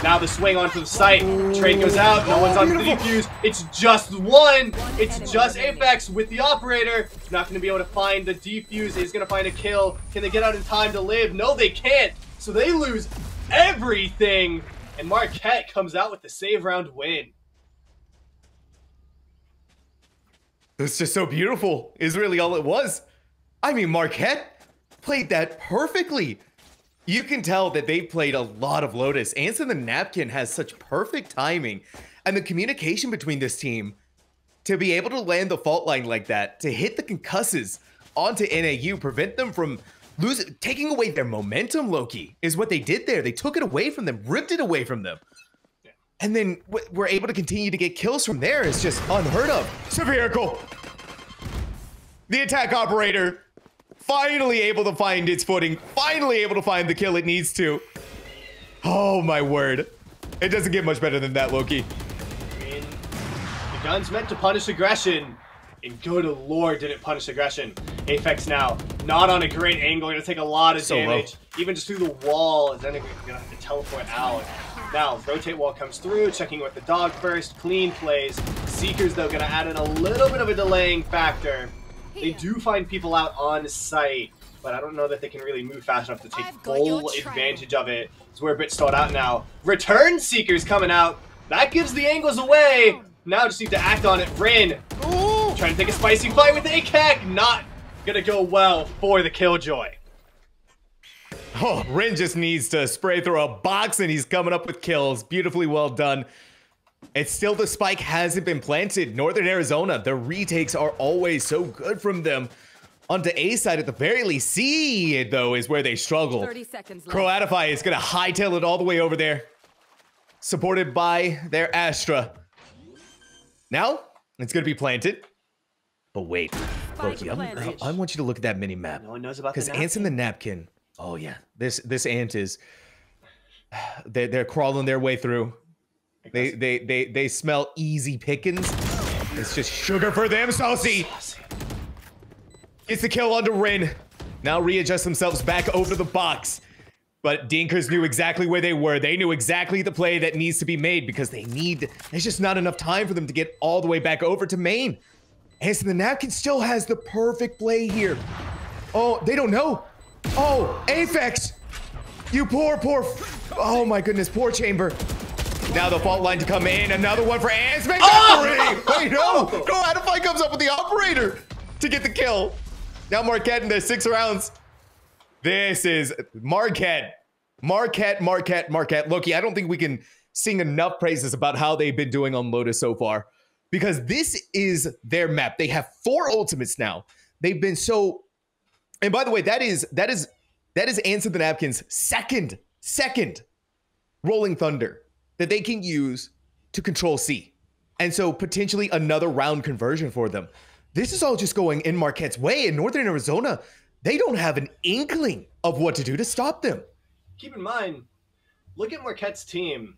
Now the swing onto the site. Trade goes out. No one's on the defuse. It's just one. It's just Aphex with the operator. Not going to be able to find the defuse. He's going to find a kill. Can they get out in time to live? No, they can't. So they lose everything. And Marquette comes out with the save round win. It's just so beautiful is really all it was. I mean, Marquette played that perfectly. You can tell that they played a lot of Lotus. Anson the Napkin has such perfect timing. And the communication between this team to be able to land the fault line like that, to hit the concusses onto NAU, prevent them from taking away their momentum, Loki, is what they did there. They took it away from them, ripped it away from them. And then we're able to continue to get kills from there. It's just unheard of. Spherical. The attack operator finally able to find its footing. Finally able to find the kill it needs to. Oh my word. It doesn't get much better than that, Loki. I mean, the gun's meant to punish aggression. And good lord, did it punish aggression. Aphex now, not on a great angle. Gonna take a lot of damage. Even just through the wall. Is then gonna have to teleport out. Now, rotate wall comes through, checking with the dog first. Clean plays. Seekers, though, gonna add in a little bit of a delaying factor. They do find people out on site, but I don't know that they can really move fast enough to take full advantage of it. It's where a bit stalled out now. Return Seekers coming out. That gives the angles away. Now just need to act on it. Rin, trying to take a spicy fight with AKEK. Not gonna go well for the Killjoy. Oh, Rin just needs to spray through a box and he's coming up with kills. Beautifully well done. It's still the spike hasn't been planted. Northern Arizona, the retakes are always so good from them. Onto A side at the very least. C, though, is where they struggle. 30 seconds left. Croatify is going to hightail it all the way over there. Supported by their Astra. Now, it's going to be planted. But wait, Loki, I want you to look at that mini map. No one knows about because Ant's in the napkin. Oh, yeah. This ant is... They're crawling their way through. They smell easy pickings. It's just sugar for them. Saucy gets the kill onto Rin. Now readjust themselves back over the box. But Dinkers knew exactly where they were. They knew exactly the play that needs to be made because there's just not enough time for them to get all the way back over to main. And so the Napkin still has the perfect play here. Oh, they don't know. Oh, Aphex. You poor. Oh my goodness, poor Chamber. Now the fault line to come in. Another one for Ants. Make that three. Wait, no. Adify comes up with the operator to get the kill. Now Marquette in their 6 rounds. This is Marquette. Loki, I don't think we can sing enough praises about how they've been doing on Lotus so far. Because this is their map. They have 4 ultimates now. They've been so... And by the way, that is Answer the Napkin's second Rolling Thunder that they can use to control C. And so potentially another round conversion for them. This is all just going in Marquette's way. In Northern Arizona, they don't have an inkling of what to do to stop them. Keep in mind, look at Marquette's team.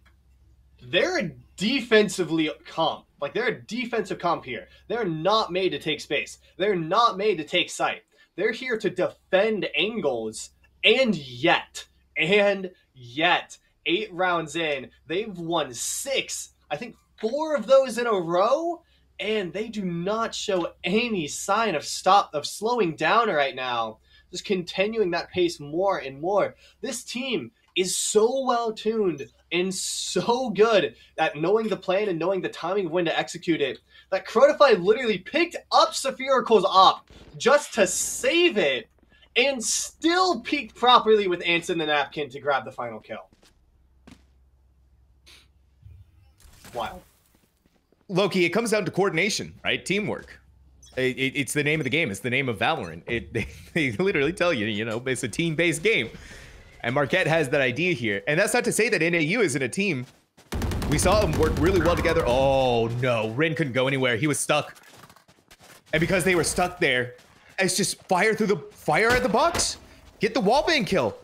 They're a defensively comp. Like, they're a defensive comp here. They're not made to take space. They're not made to take site. They're here to defend angles. And yet, 8 rounds in, they've won 6. I think 4 of those in a row. And they do not show any sign of slowing down right now. Just continuing that pace more and more. This team is so well tuned and so good at knowing the plan and knowing the timing of when to execute it that Crotify literally picked up Saphirical's op just to save it and still peaked properly with Ants in the Napkin to grab the final kill. Wow. Loki, it comes down to coordination, right? Teamwork. It's the name of the game. It's the name of Valorant. They literally tell you, it's a team-based game. And Marquette has that idea here. And that's not to say that NAU isn't a team. We saw them work really well together. Oh, no. Rin couldn't go anywhere. He was stuck. And because they were stuck there, it's just fire at the box. Get the wallbang kill.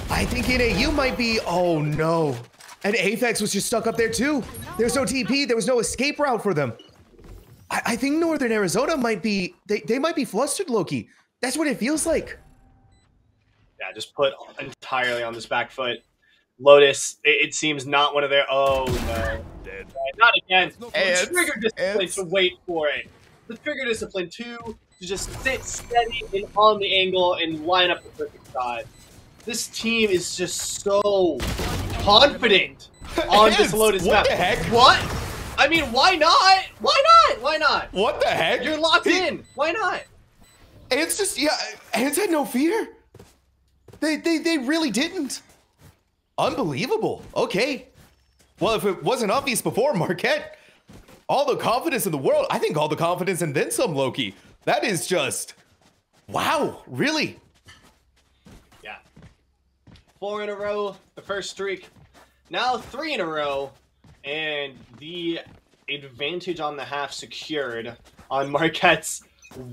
I think NAU might be... Oh, no. And Aphex was just stuck up there too. There's no TP. There was no escape route for them. I think Northern Arizona might be... They might be flustered, Loki. That's what it feels like. Yeah, just put entirely on this back foot. Lotus, it seems not one of their... Oh, no. Dead. Not again. The trigger discipline to wait for it. The trigger discipline, too, to just sit steady and on the angle and line up the perfect shot. This team is just so confident on this Lotus map. What the heck? What? I mean, why not? Why not? Why not? What the heck? You're locked in. Why not? It's just, yeah, Ants had no fear. They really didn't. Unbelievable. Okay. Well, if it wasn't obvious before, Marquette, all the confidence in the world, I think all the confidence and then some, Loki. That is just, wow, really? 4 in a row, the first streak. Now 3 in a row, and the advantage on the half secured on Marquette's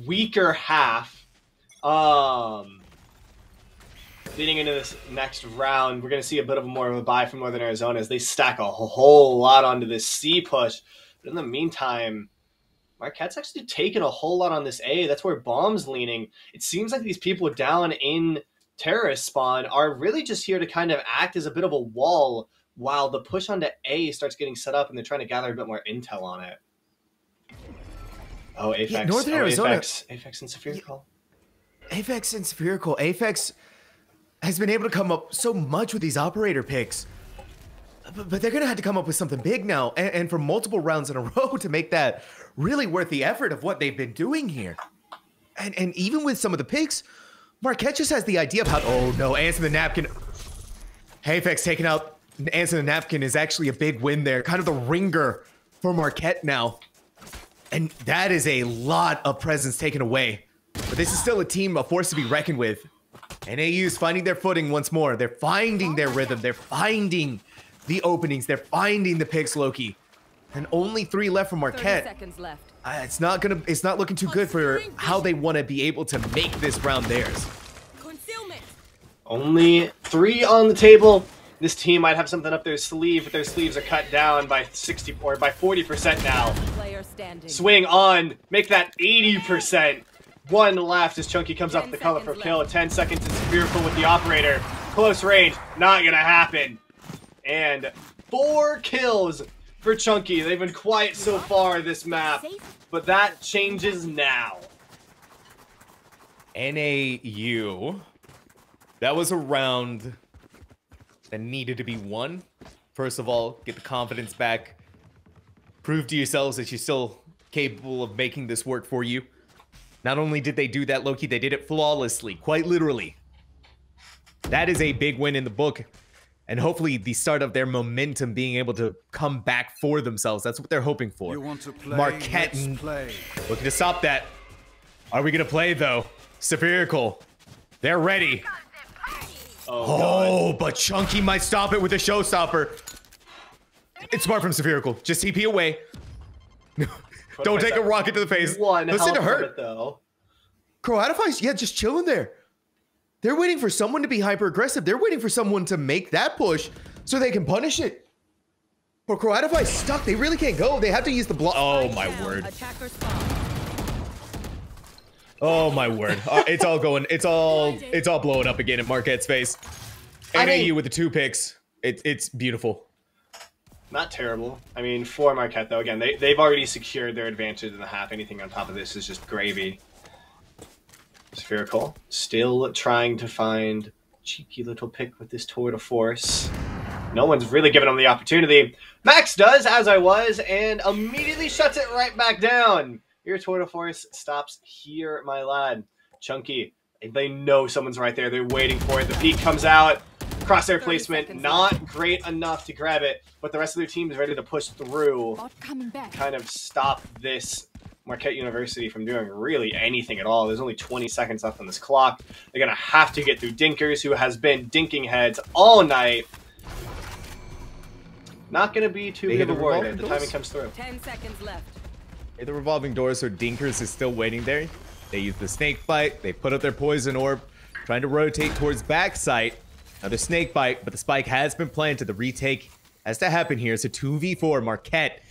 weaker half. Leading into this next round, we're going to see a bit of more of a buy from Northern Arizona as they stack a whole lot onto this C push. But in the meantime, Marquette's actually taken a whole lot on this A. That's where Bomb's leaning. It seems like these people down in terrorist spawn are really just here to kind of act as a bit of a wall while the push onto A starts getting set up and they're trying to gather a bit more intel on it. Oh, Aphex. Yeah, Northern Arizona. Aphex and Saphiricall. Aphex and Saphiricall. Aphex has been able to come up so much with these operator picks. But they're going to have to come up with something big now and for multiple rounds in a row to make that really worth the effort of what they've been doing here. And even with some of the picks, Marquette just has the idea of how, oh no, Answer the Napkin. Aphex taking out Answer the Napkin is actually a big win there. Kind of the ringer for Marquette now. And that is a lot of presence taken away. But this is still a team, a force to be reckoned with. And AU's finding their footing once more. They're finding their rhythm. They're finding the openings. They're finding the picks, Loki. And only 3 left for Marquette. 30 seconds left. It's not looking too good for how they want to be able to make this round theirs. Concealment. Only 3 on the table. This team might have something up their sleeve, but their sleeves are cut down by 60 or by 40% now. Player standing. Swing on, make that 80%. One left as Chunky comes up with the colorful kill. 10 seconds is Spherical with the operator. Close range, not gonna happen. And 4 kills for Chunky. They've been quiet so far this map, but that changes now. NAU. That was a round that needed to be won. First of all, get the confidence back. Prove to yourselves that you're still capable of making this work for you. Not only did they do that, Loki, they did it flawlessly, quite literally. That is a big win in the book. And hopefully the start of their momentum being able to come back for themselves. That's what they're hoping for. You want to play, Marquette looking to stop that. Are we going to play, though? Spherical. They're ready. Oh, but Chunky might stop it with a showstopper. It's smart from Spherical. Just TP away. Don't take a rocket to the face. Listen to her. Though. Croatify's, yeah, just chilling there. They're waiting for someone to be hyper aggressive. They're waiting for someone to make that push so they can punish it. But Croatify's stuck. They really can't go. They have to use the block. Oh my word. Oh my word. It's all going. It's all blowing up again in Marquette's face. NAU with the 2 picks. It's beautiful. Not terrible. I mean, for Marquette though, again, they've already secured their advantage in the half. Anything on top of this is just gravy. Spherical still trying to find cheeky little pick with this tour de force. No one's really given him the opportunity. Max does, as I was, and immediately shuts it right back down. Your tour de force stops here, my lad. Chunky, they know someone's right there. They're waiting for it. The peek comes out. Crosshair placement, not great enough to grab it, but the rest of their team is ready to push through. Kind of stop this Marquette University from doing really anything at all. There's only 20 seconds left on this clock. They're going to have to get through Dinkers, who has been dinking heads all night. Not going to be too big of a worry if the timing comes through. 10 seconds left. Hey, the revolving door, so Dinkers is still waiting there. They use the snake bite. They put up their poison orb, trying to rotate towards backside. Another snake bite, but the spike has been planted. The retake has to happen here. So 2v4. Marquette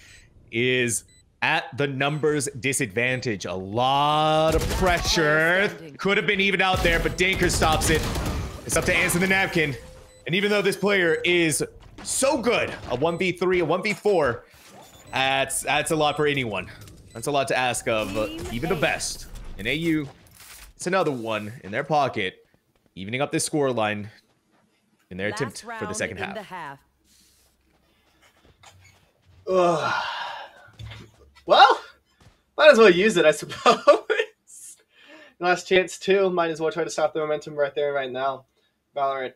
is at the numbers disadvantage. A lot of pressure. Could have been even out there, but Dinkers stops it. It's up to Answer the Napkin. And even though this player is so good, a 1v3, a 1v4, that's a lot for anyone. That's a lot to ask of even the best. In AU, it's another one in their pocket, evening up this scoreline in their attempt for the second half. Well, might as well use it, I suppose. Last chance, too. Might as well try to stop the momentum right there, right now. Valorant,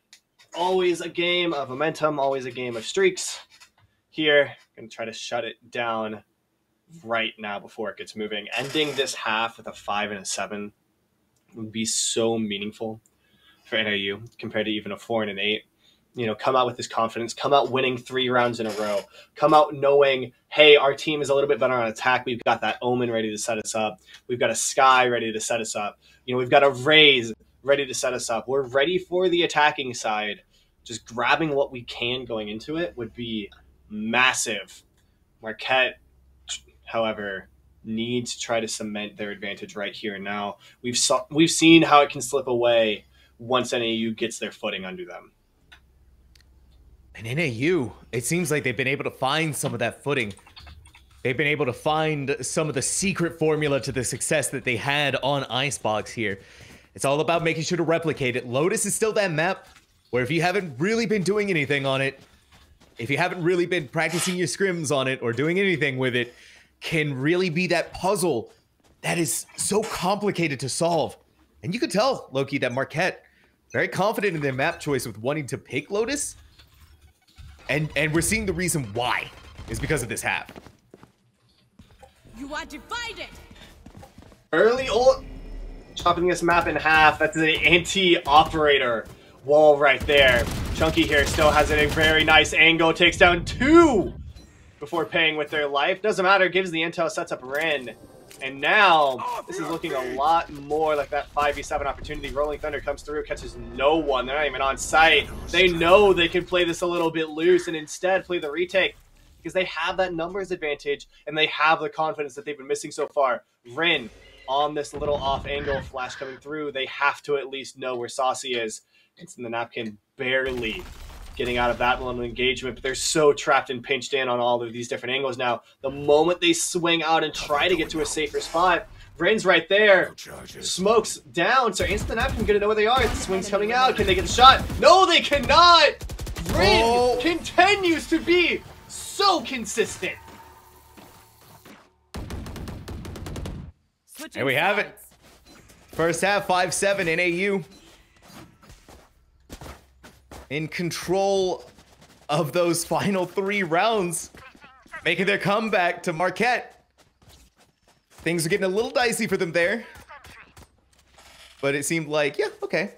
always a game of momentum, always a game of streaks. Here, going to try to shut it down right now before it gets moving. Ending this half with a 5 and a 7 would be so meaningful for NAU compared to even a 4 and an 8. You know, come out with this confidence, come out winning 3 rounds in a row, come out knowing, hey, our team is a little bit better on attack. We've got that Omen ready to set us up. We've got a Sky ready to set us up. You know, we've got a Raze ready to set us up. We're ready for the attacking side. Just grabbing what we can going into it would be massive. Marquette, however, need to try to cement their advantage right here and now. We've seen how it can slip away once NAU gets their footing under them. And NAU, it seems like they've been able to find some of that footing. They've been able to find some of the secret formula to the success that they had on Icebox here. It's all about making sure to replicate it. Lotus is still that map where if you haven't really been doing anything on it, if you haven't really been practicing your scrims on it or doing anything with it, can really be that puzzle that is so complicated to solve. And you could tell, Loki, that Marquette, very confident in their map choice with wanting to pick Lotus. And we're seeing the reason why is because of this half. You are divided. Early chopping this map in half. That's the anti-operator wall right there. Chunky here still has a very nice angle. Takes down 2 before paying with their life. Doesn't matter. Gives the intel, sets up Ren. And now, this is looking a lot more like that 5v7 opportunity. Rolling Thunder comes through, catches no one. They're not even on site. They know they can play this a little bit loose and instead play the retake because they have that numbers advantage and they have the confidence that they've been missing so far. Rin on this little off-angle flash coming through. They have to at least know where Saucy is. It's in the napkin, barely getting out of that little engagement, but they're so trapped and pinched in on all of these different angles now. The moment they swing out and try to get to a safer spot, Rin's right there. Smoke's down, so Answer the Napkin gonna know where they are. The swing's coming out. Can they get the shot? No, they cannot! Rin continues to be so consistent. There we have it. First half, 5-7 NAU. In control of those final 3 rounds, making their comeback to Marquette. Things are getting a little dicey for them there. But it seemed like, yeah, okay.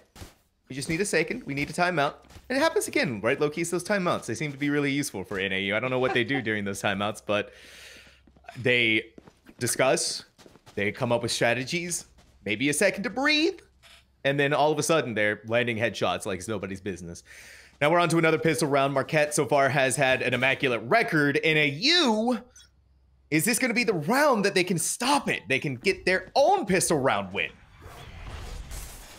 We just need a second. We need a timeout. And it happens again, right? Low-key, those timeouts. They seem to be really useful for NAU. I don't know what they do during those timeouts, but they discuss. They come up with strategies. Maybe a second to breathe. And then all of a sudden, they're landing headshots like it's nobody's business. Now we're on to another pistol round. Marquette so far has had an immaculate record. NAU, is this going to be the round that they can stop it? They can get their own pistol round win.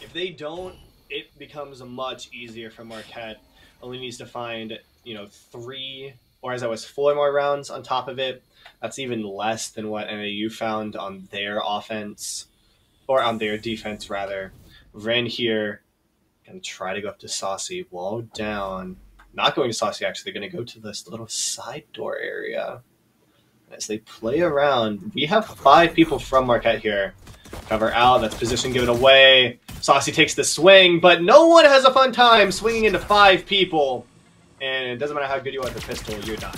If they don't, it becomes much easier for Marquette. Only needs to find, 3, or as I was 4 more rounds on top of it. That's even less than what NAU found on their offense, or on their defense, rather. Ren here gonna try to go up to Saucy. Wall down. Not going to Saucy, actually. They're going to go to this little side door area. As they play around, we have 5 people from Marquette here. Cover out. That's position given away. Saucy takes the swing, but no one has a fun time swinging into 5 people. And it doesn't matter how good you are at the pistol, you're done.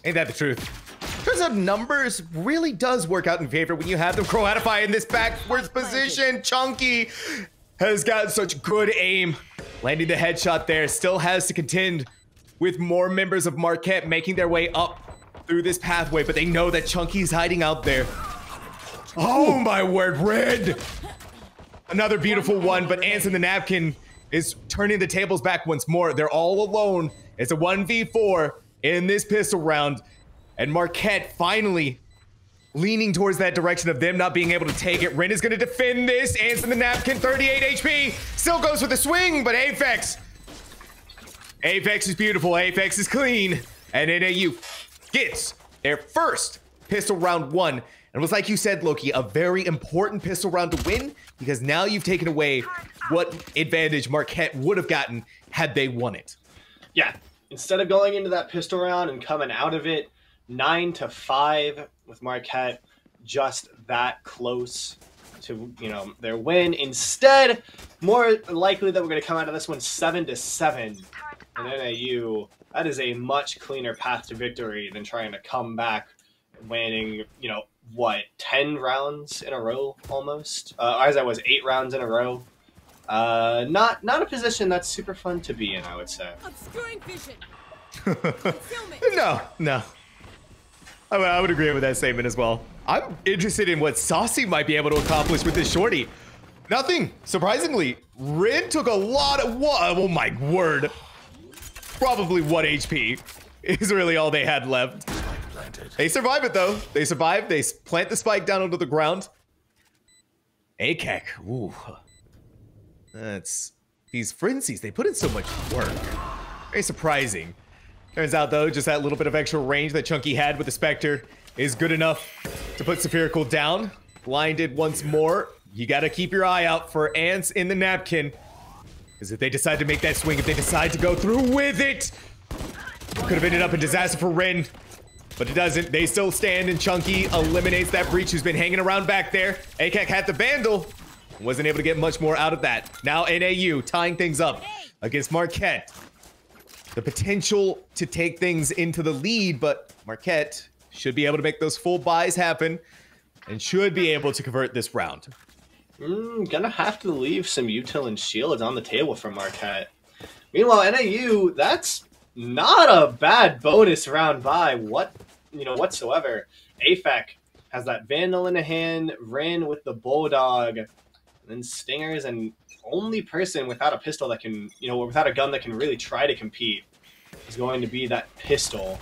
Ain't that the truth? Turns out numbers really does work out in favor when you have them Croatify in this backwards position. Chunky has got such good aim. Landing the headshot there. Still has to contend with more members of Marquette making their way up through this pathway, but they know that Chunky's hiding out there. Oh my word, Red! Another beautiful one, but Anson the Napkin is turning the tables back once more. They're all alone. It's a 1v4 in this pistol round. And Marquette finally leaning towards that direction of them not being able to take it. Ren is going to defend this. Anson the Napkin, 38 HP. Still goes with the swing, but Aphex is beautiful. Aphex is clean. And NAU gets their first pistol round 1. And it was like you said, Loki, a very important pistol round to win because now you've taken away what advantage Marquette would have gotten had they won it. Yeah, instead of going into that pistol round and coming out of it 9-5 with Marquette, just that close to their win. Instead, more likely that we're going to come out of this one 7-7. And NAU, that is a much cleaner path to victory than trying to come back winning, 10 rounds in a row almost. As I was 8 rounds in a row. Not a position that's super fun to be in, I would say. Obscuring vision. No. I would agree with that statement as well. I'm interested in what Saucy might be able to accomplish with this shorty. Nothing. Surprisingly, Rin took a lot of oh my word. Probably 1 HP is really all they had left. They survive it though. They survive. They plant the spike down onto the ground. ACAC. Ooh. That's these frenzies. They put in so much work. Very surprising. Turns out though, just that little bit of extra range that Chunky had with the Spectre is good enough to put Spherical down. Blinded once more. You gotta keep your eye out for ants in the napkin. Because if they decide to make that swing, if they decide to go through with it, could have ended up in disaster for Rin. But it doesn't. They still stand, and Chunky eliminates that breach who's been hanging around back there. ACAC had the Vandal. Wasn't able to get much more out of that. Now NAU tying things up against Marquette. The potential to take things into the lead, but Marquette should be able to make those full buys happen and should be able to convert this round. Gonna have to leave some util and shields on the table for Marquette. Meanwhile, NAU, that's not a bad bonus round buy whatsoever. Afek has that Vandal in a hand, Rin with the Bulldog, and then Stingers, and only person without a pistol that can, without a gun that can really try to compete is going to be that pistol.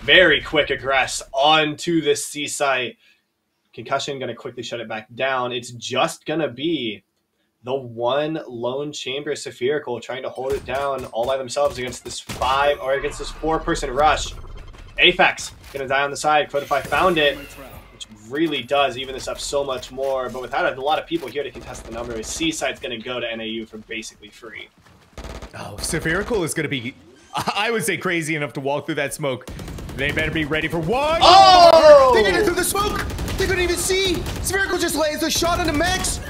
Very quick aggress onto this C site. Concussion going to quickly shut it back down. It's just going to be the one lone chamber Spherical trying to hold it down all by themselves against this 4-person rush. Afek's going to die on the side. Codify found it, which really does even this up so much more. But without a lot of people here to contest the number, C site's going to go to NAU for basically free. Oh, Spherical is going to be, I would say, crazy enough to walk through that smoke. They better be ready for one. Oh! They did it through the smoke. They couldn't even see. Spherical just lands a shot on the max.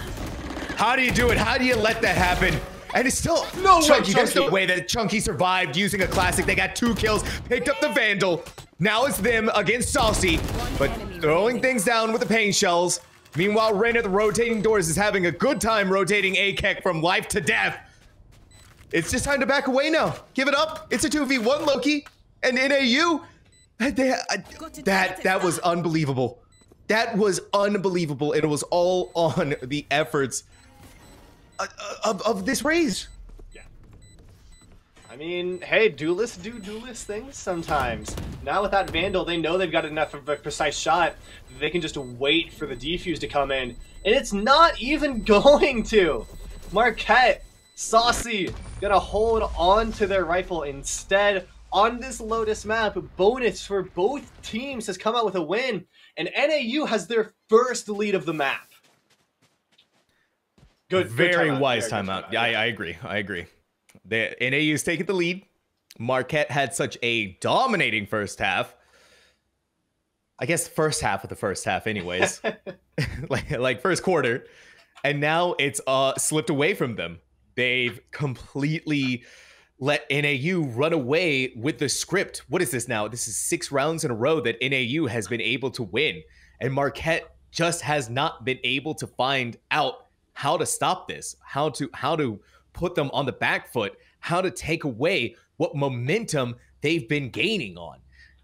How do you do it? How do you let that happen? And it's still Chunky. There's the way that Chunky survived using a classic. They got 2 kills, picked up the Vandal. Now it's them against Saucy, but throwing things down with the pain shells. Meanwhile, Ren at the rotating doors is having a good time rotating AKEK from life to death. It's just time to back away now. Give it up. It's a 2v1, Loki. And NAU, that was unbelievable. That was unbelievable. And it was all on the efforts of this raise. Yeah. I mean, hey, duelists do duelist things sometimes. Now with that Vandal, they know they've got enough of a precise shot. They can just wait for the defuse to come in. And it's not even going to. Marquette, Saucy, gonna hold on to their rifle instead. On this Lotus map, bonus for both teams has come out with a win. And NAU has their first lead of the map. Good. Very good wise timeout. Yeah, I agree. I agree. NAU's taking the lead. Marquette had such a dominating first half. I guess first half of the first half anyways. like first quarter. And now it's slipped away from them. They've completely let NAU run away with the script. What is this now? This is 6 rounds in a row that NAU has been able to win. And Marquette just has not been able to find out how to stop this, how to put them on the back foot, how to take away what momentum they've been gaining on.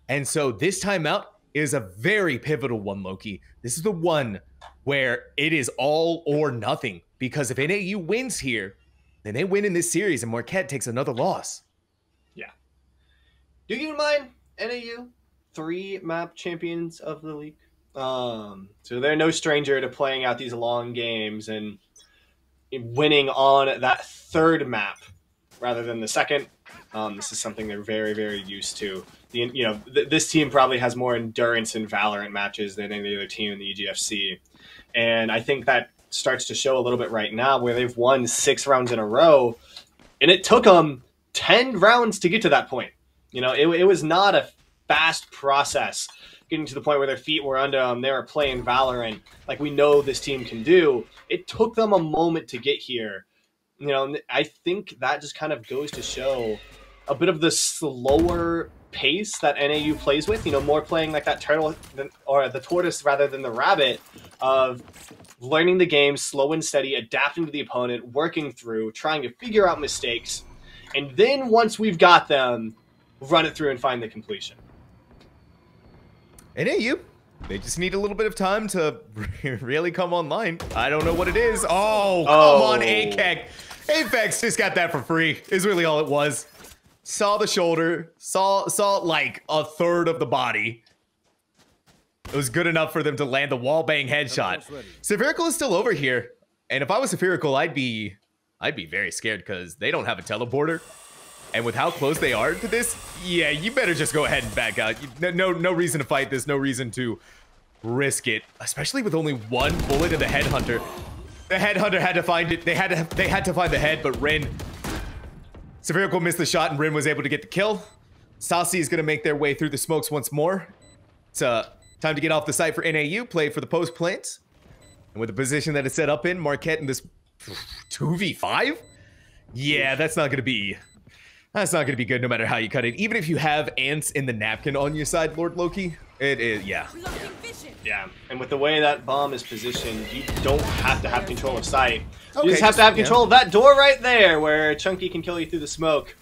And so this timeout is a very pivotal one, Loki. This is the one where it is all or nothing, because if NAU wins here, then they win in this series and Marquette takes another loss. Yeah. Do you mind NAU 3 map champions of the league? So they're no stranger to playing out these long games and winning on that 3rd map rather than the 2nd. This is something they're very, very used to. This team probably has more endurance in Valorant matches than any other team in the EGFC. And I think that starts to show a little bit right now, where they've won 6 rounds in a row, and it took them 10 rounds to get to that point. It was not a fast process getting to the point where their feet were under them. They were playing Valorant like we know this team can do. It took them a moment to get here. I think that just kind of goes to show a bit of the slower pace that NAU plays with, more playing like that turtle or the tortoise rather than the rabbit, of learning the game slow and steady, adapting to the opponent, working through, trying to figure out mistakes, and then once we've got them, run it through and find the completion. NAU, they just need a little bit of time to really come online. I don't know what it is. Oh, come on, AKEK. Apex just got that for free, is really all it was. Saw the shoulder, saw like a third of the body. It was good enough for them to land the wallbang headshot. Spherical is still over here, and if I was Spherical, I'd be very scared because they don't have a teleporter, and with how close they are to this, yeah, you better just go ahead and back out. No reason to fight this, no reason to risk it, especially with only 1 bullet in the headhunter. The headhunter had to find it. They had to find the head, but Ren. Spherical missed the shot, and Rin was able to get the kill. Saucy is going to make their way through the smokes once more. It's time to get off the site for NAU, play for the post plants. And with the position that it's set up in, Marquette in this 2v5? Yeah, that's not going to be good no matter how you cut it. Even if you have ants in the napkin on your side, Lord Loki, it is, yeah. Yeah, and with the way that bomb is positioned, you don't have to have control of sight. You just have to have control of that door right there, where Chunky can kill you through the smoke,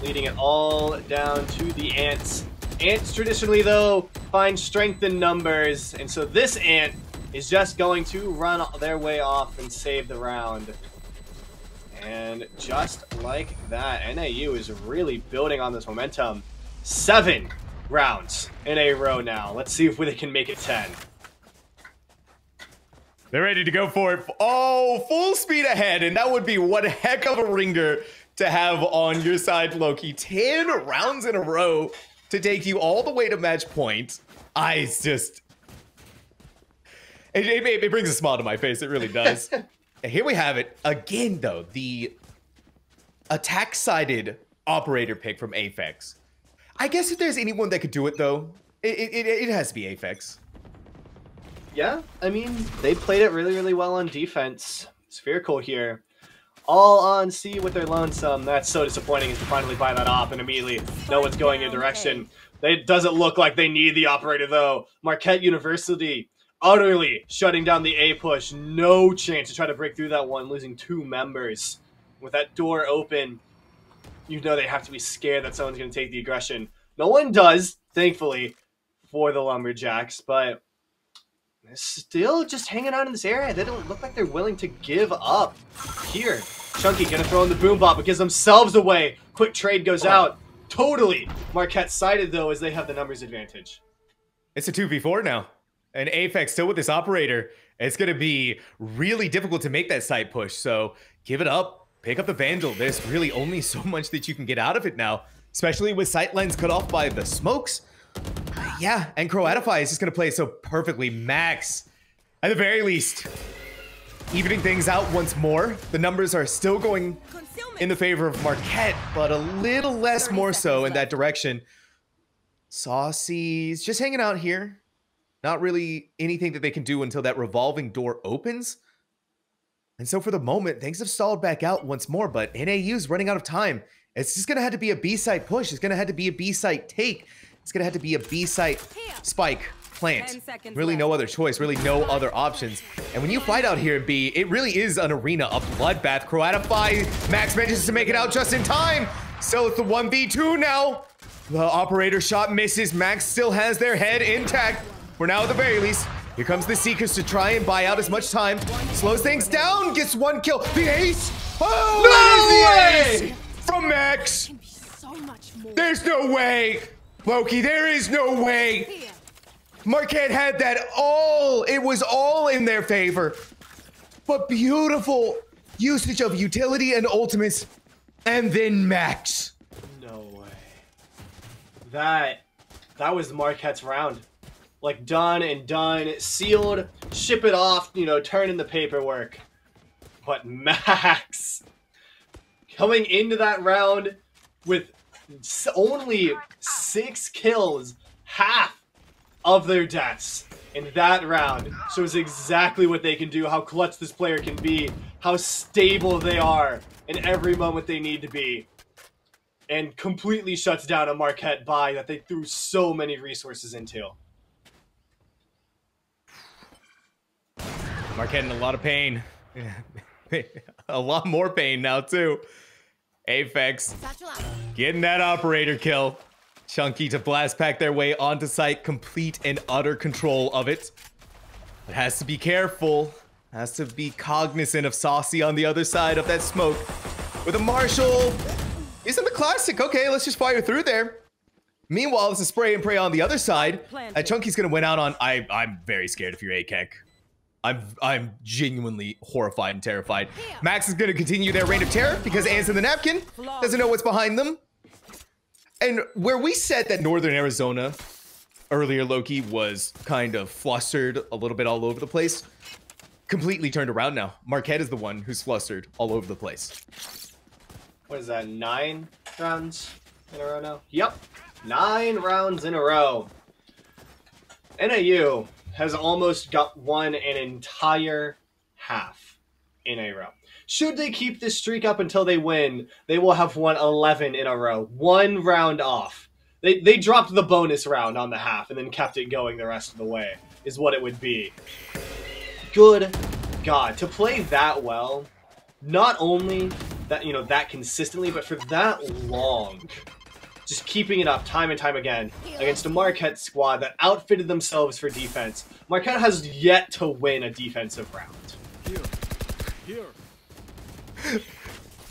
leading it all down to the ants. Ants traditionally, though, find strength in numbers, and so this ant is just going to run their way off and save the round. And just like that, NAU is really building on this momentum. 7 rounds in a row now. Let's see if they can make it 10. They're ready to go for it. Oh, full speed ahead, and that would be one heck of a ringer to have on your side, Loki. 10 rounds in a row to take you all the way to match point. It's just... It brings a smile to my face. It really does. Here we have it. Again, though, the attack-sided operator pick from Aphex. I guess if there's anyone that could do it, though, it has to be Aphex. Yeah, I mean, they played it really, really well on defense. Spherical here. All on C with their lonesome. That's so disappointing to finally buy that off and immediately know what's going in direction. It doesn't look like they need the operator, though. Marquette University utterly shutting down the A push. No chance to try to break through that one, losing 2 members. With that door open, you know they have to be scared that someone's going to take the aggression. No one does, thankfully, for the Lumberjacks, but they're still just hanging out in this area. They don't look like they're willing to give up here. Chunky going to throw in the boom bot, but gives themselves away. Quick trade goes out. Totally Marquette sided, though, as they have the numbers advantage. It's a 2v4 now. And Aphex still with this operator. It's going to be really difficult to make that side push. So give it up. Pick up the Vandal. There's really only so much that you can get out of it now. Especially with sightlines cut off by the smokes. Yeah, and Croatify is just going to play so perfectly. Max, at the very least, evening things out once more. The numbers are still going in the favor of Marquette, but a little less more so in that direction. Saucy's just hanging out here. Not really anything that they can do until that revolving door opens. And so for the moment, things have stalled back out once more, but NAU's running out of time. It's just going to have to be a B-site push. It's going to have to be a B-site take. It's going to have to be a B-site spike plant. Really no other choice, really no other options. And when you fight out here in B, it really is an arena, a bloodbath. Croatify, Max manages to make it out just in time. So it's the 1v2 now. The operator shot misses. Max still has their head intact. For now, at the very least, here comes the Seekers to try and buy out as much time. Slows things down, gets 1 kill. The ace! Oh, no way! The ace from Max! There's no way! Loki, there is no way! Marquette had that all. It was all in their favor. But beautiful usage of utility and ultimates. And then Max. No way. That was Marquette's round. Like, done and done, sealed, ship it off, you know, turn in the paperwork. But Max, coming into that round with only 6 kills, half of their deaths in that round, shows exactly what they can do, how clutch this player can be, how stable they are in every moment they need to be. And completely shuts down a Marquette buy that they threw so many resources into. Marquette in a lot of pain. A lot more pain now, too. Aphex getting that operator kill. Chunky to blast pack their way onto site. Complete and utter control of it. But has to be careful. Has to be cognizant of Saucy on the other side of that smoke. With a Marshall. Isn't the classic? Okay, let's just fire through there. Meanwhile, it's a spray and pray on the other side. Chunky's going to win out on... I'm very scared if you're AKEK. I'm genuinely horrified and terrified. Max is going to continue their reign of terror because Ants in the napkin doesn't know what's behind them. And where we said that Northern Arizona earlier, Loki, was kind of flustered a little bit all over the place, completely turned around now. Marquette is the one who's flustered all over the place. What is that, 9 rounds in a row now? Yep, 9 rounds in a row. NAU has almost won an entire half in a row. Should they keep this streak up until they win, they will have won 11 in a row. 1 round off. They dropped the bonus round on the half and then kept it going the rest of the way, is what it would be. Good God, to play that well, not only that, you know, that consistently, but for that long. just keeping it up time and time again against a Marquette squad that outfitted themselves for defense. Marquette has yet to win a defensive round.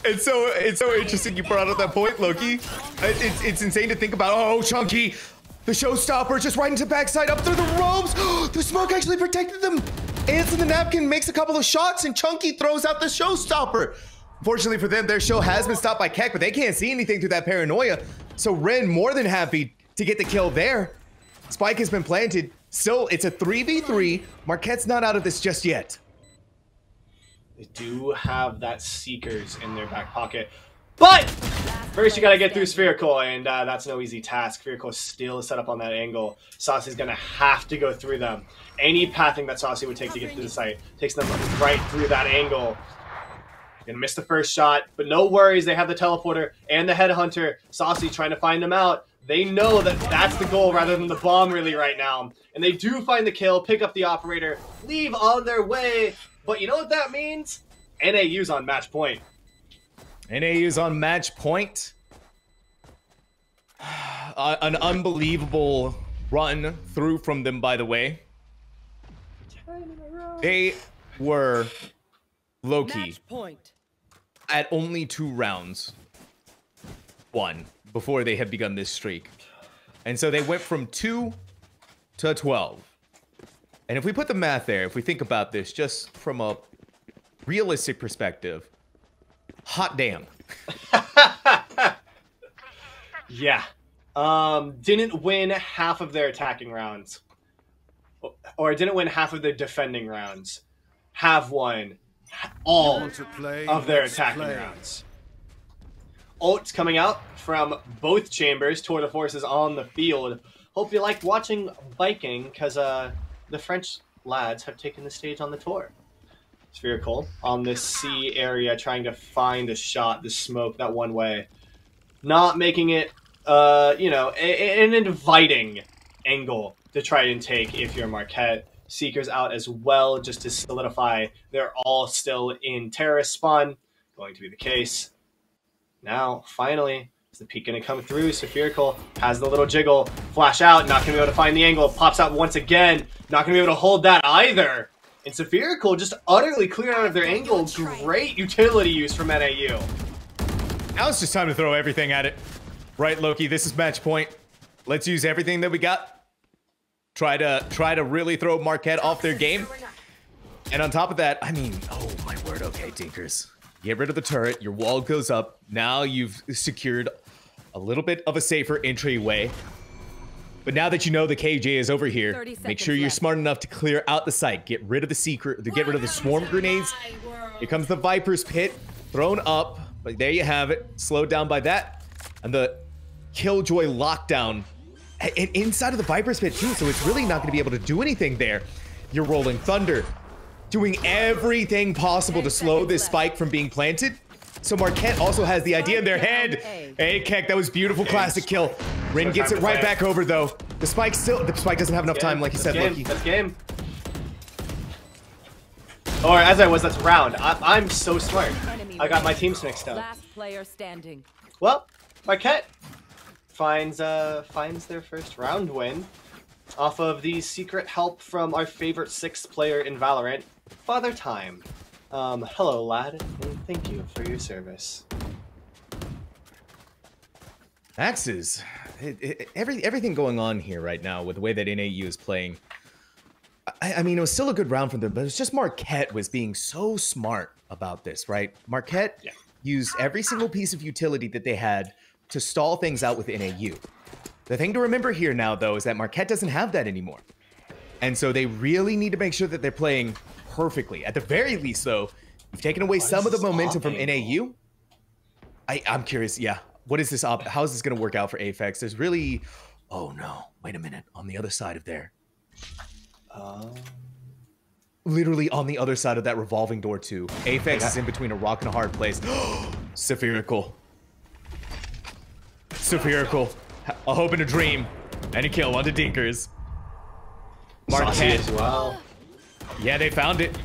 It's so interesting you brought up that point, Loki. It's insane to think about. Oh, Chunky, the showstopper just right into backside up through the ropes. The smoke actually protected them. Answer the napkin makes a couple of shots and Chunky throws out the showstopper. Fortunately for them, their show has been stopped by Keck, but they can't see anything through that paranoia. So Ren more than happy to get the kill there. Spike has been planted. Still, it's a 3v3. Marquette's not out of this just yet. They do have that Seekers in their back pocket. But first you gotta get through Spherical, and that's no easy task. Spherical still set up on that angle. Saucy's gonna have to go through them. Any pathing that Saucy would take to get to the site takes them right through that angle. Gonna miss the first shot, but no worries. They have the teleporter and the headhunter. Saucy trying to find them out. They know that that's the goal rather than the bomb really right now. And they do find the kill, pick up the operator, leave on their way. But you know what that means? NAU's on match point. NAU's on match point. An unbelievable run through from them, by the way. They were low-key at only 2 rounds won before they had begun this streak. And so they went from 2 to 12. And if we put the math there, if we think about this just from a realistic perspective, hot damn. Yeah. Didn't win half of their attacking rounds. Or didn't win half of their defending rounds. Have won all of their attacking rounds. Ult's coming out from both chambers. Tour de force is on the field. Hope you liked watching Viking, because the French lads have taken the stage on the tour. Spherical on this C area, trying to find a shot, the smoke that one way. Not making it, you know, an inviting angle to try and take if you're Marquette. Seekers out as well, just to solidify they're all still in terrorist spawn. Going to be the case. Now, finally, is the peak going to come through? Spherical has the little jiggle. Flash out, not going to be able to find the angle. Pops out once again. Not going to be able to hold that either. And Spherical just utterly cleared out of their angle. Great utility use from NAU. Now it's just time to throw everything at it. Right, Loki, this is match point. Let's use everything that we got. Try to really throw Marquette off their game. And on top of that, I mean, oh my word, okay, Tinkers. Get rid of the turret, your wall goes up. Now you've secured a little bit of a safer entryway. But now that you know the KJ is over here, make sure you're smart enough to clear out the site. Get rid of the secret, get rid of the swarm grenades. Here comes the Viper's Pit, thrown up. But there you have it, slowed down by that. And the Killjoy lockdown. And inside of the Viper's Pit too, so it's really not going to be able to do anything there. You're rolling Thunder, doing everything possible to slow this spike from being planted. So Marquette also has the idea in their head. Hey, Keck, that was beautiful classic kill. Rin gets it right back over though. The spike doesn't have enough time, like you said, Loki. That's game. Or as I was, that's round. I'm so smart. I got my teams mixed up. Last player standing. Well, Marquette finds their first round win off of the secret help from our favorite 6th player in Valorant, Father Time. Hello, lad, and thank you for your service. Axes, everything going on here right now with the way that NAU is playing. I mean, it was still a good round for them, but it's just Marquette was being so smart about this, right? Marquette used every single piece of utility that they had to stall things out with NAU. The thing to remember here now, though, is that Marquette doesn't have that anymore. And so they really need to make sure that they're playing perfectly. At the very least, though, you've taken away some of the momentum from NAU. I'm curious, yeah. What is this? How is this going to work out for Aphex? There's really... Oh, no. Wait a minute. On the other side of there. Literally on the other side of that revolving door, too. Aphex is in between a rock and a hard place. Spherical. Spherical. A hope and a dream. And a kill onto Dinkers. Marquette as well. Yeah, they found it.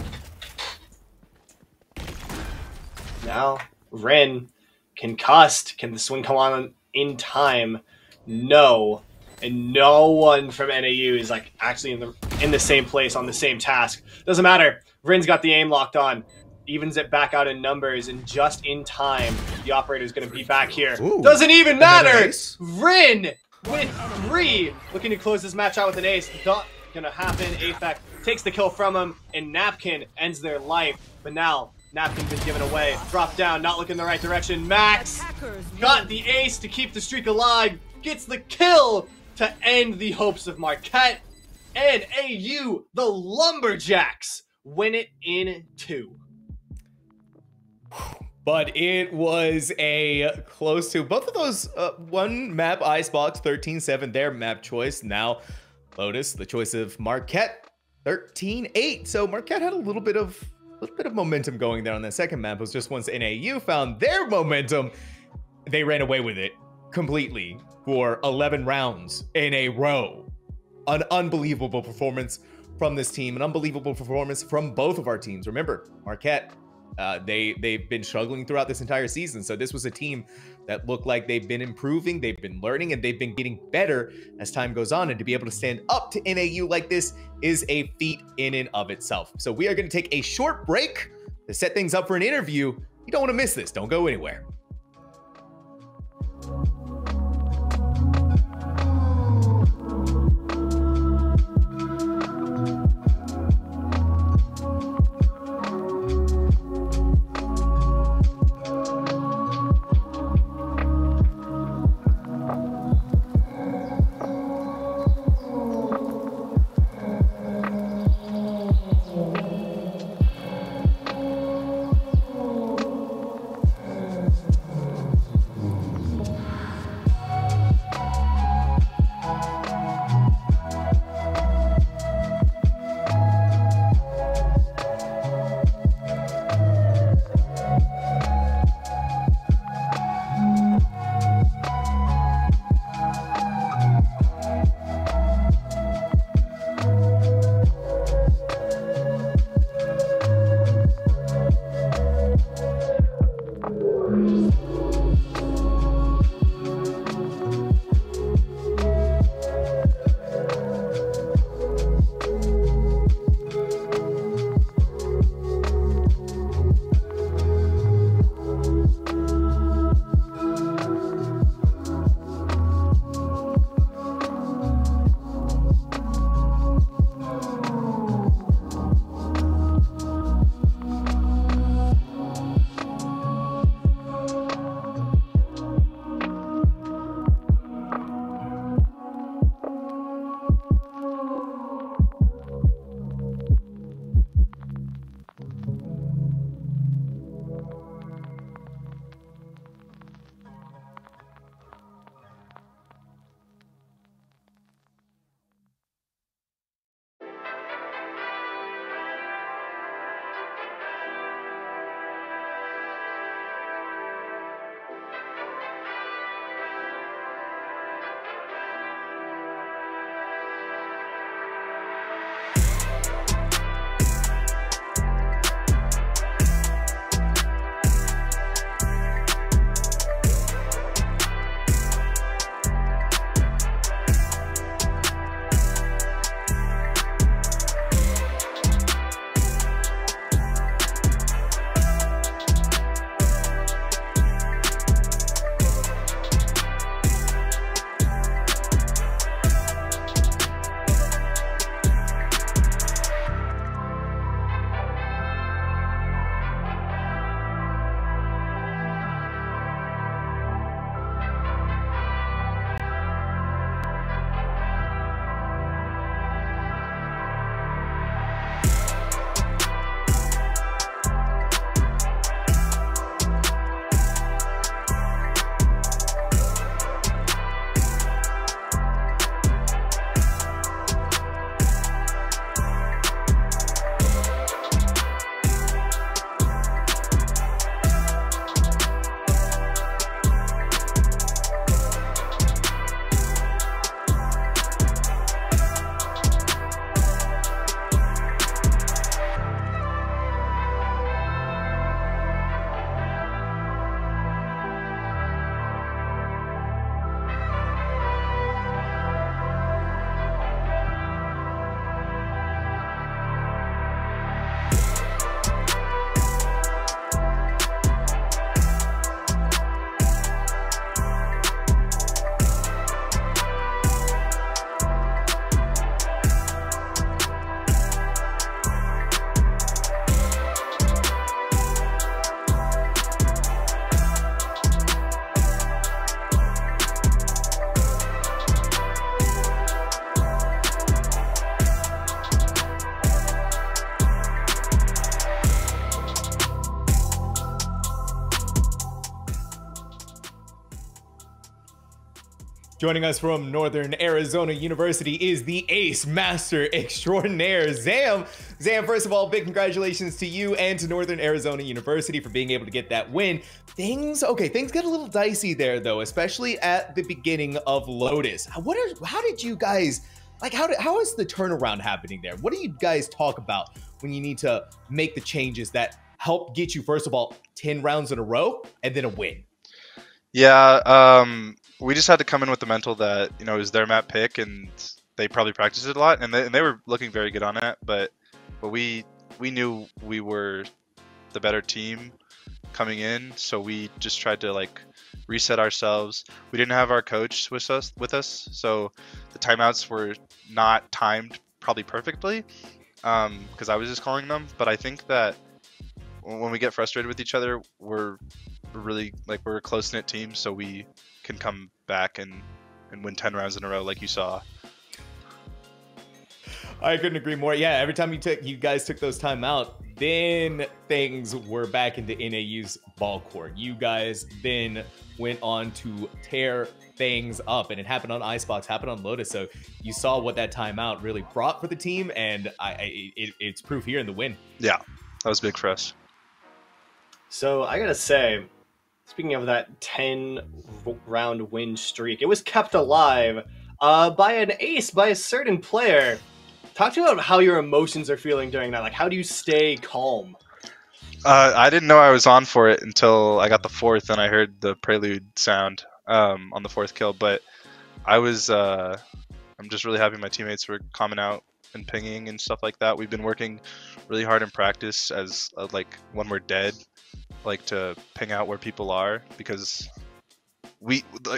Now, Ren concussed. Can the swing come on in time, no. And no one from NAU is like actually in the same place on the same task. Doesn't matter. Vrin's got the aim locked on. Evens it back out in numbers, and just in time, the operator is going to be back here. Ooh, doesn't even matter. Ace. Vrin with 3, looking to close this match out with an ace. Not going to happen. Afak takes the kill from him, and Napkin ends their life. But now Napkin's been given away. Drop down, not looking the right direction. Max got the ace to keep the streak alive. Gets the kill to end the hopes of Marquette. And AU, the Lumberjacks, win it in 2. But it was a close to both of those. One map, Icebox, 13-7, their map choice. Now, Lotus, the choice of Marquette, 13-8. So Marquette had a little bit of momentum going there on that second map. It was just once NAU found their momentum, they ran away with it completely for 11 rounds in a row. An unbelievable performance from this team, an unbelievable performance from both of our teams. Remember, Marquette, they've been struggling throughout this entire season. So this was a team that looked like they've been improving, they've been learning, and they've been getting better as time goes on. And to be able to stand up to NAU like this is a feat in and of itself. So we are going to take a short break to set things up for an interview. You don't want to miss this. Don't go anywhere. Joining us from Northern Arizona University is the Ace Master Extraordinaire, Zam. Zam, first of all, big congratulations to you and to Northern Arizona University for being able to get that win. Things get a little dicey there, though, especially at the beginning of Lotus. How did you guys, like, how is the turnaround happening there? What do you guys talk about when you need to make the changes that help get you, first of all, 10 rounds in a row and then a win? Yeah, we just had to come in with the mental that, you know, it was their map pick and they probably practiced it a lot, and they were looking very good on it, but we knew we were the better team coming in, so we just tried to like reset ourselves. We didn't have our coach with us, so the timeouts were not timed probably perfectly, because I was just calling them. But I think that when we get frustrated with each other, we're really, like, we're a close-knit team, so we can come back and win 10 rounds in a row like you saw. I couldn't agree more. Yeah, every time you guys took those timeout, then things were back into NAU's ball court. You guys then went on to tear things up, and it happened on Icebox, happened on Lotus. So you saw what that timeout really brought for the team, and it's proof here in the win. Yeah, that was big for us. So I gotta say, speaking of that 10-round win streak, it was kept alive by an ace, by a certain player. Talk to me about how your emotions are feeling during that. Like, how do you stay calm? I didn't know I was on for it until I got the fourth and I heard the prelude sound on the fourth kill. But I'm just really happy my teammates were coming out and pinging and stuff like that. We've been working really hard in practice as like when we're dead, like to ping out where people are, because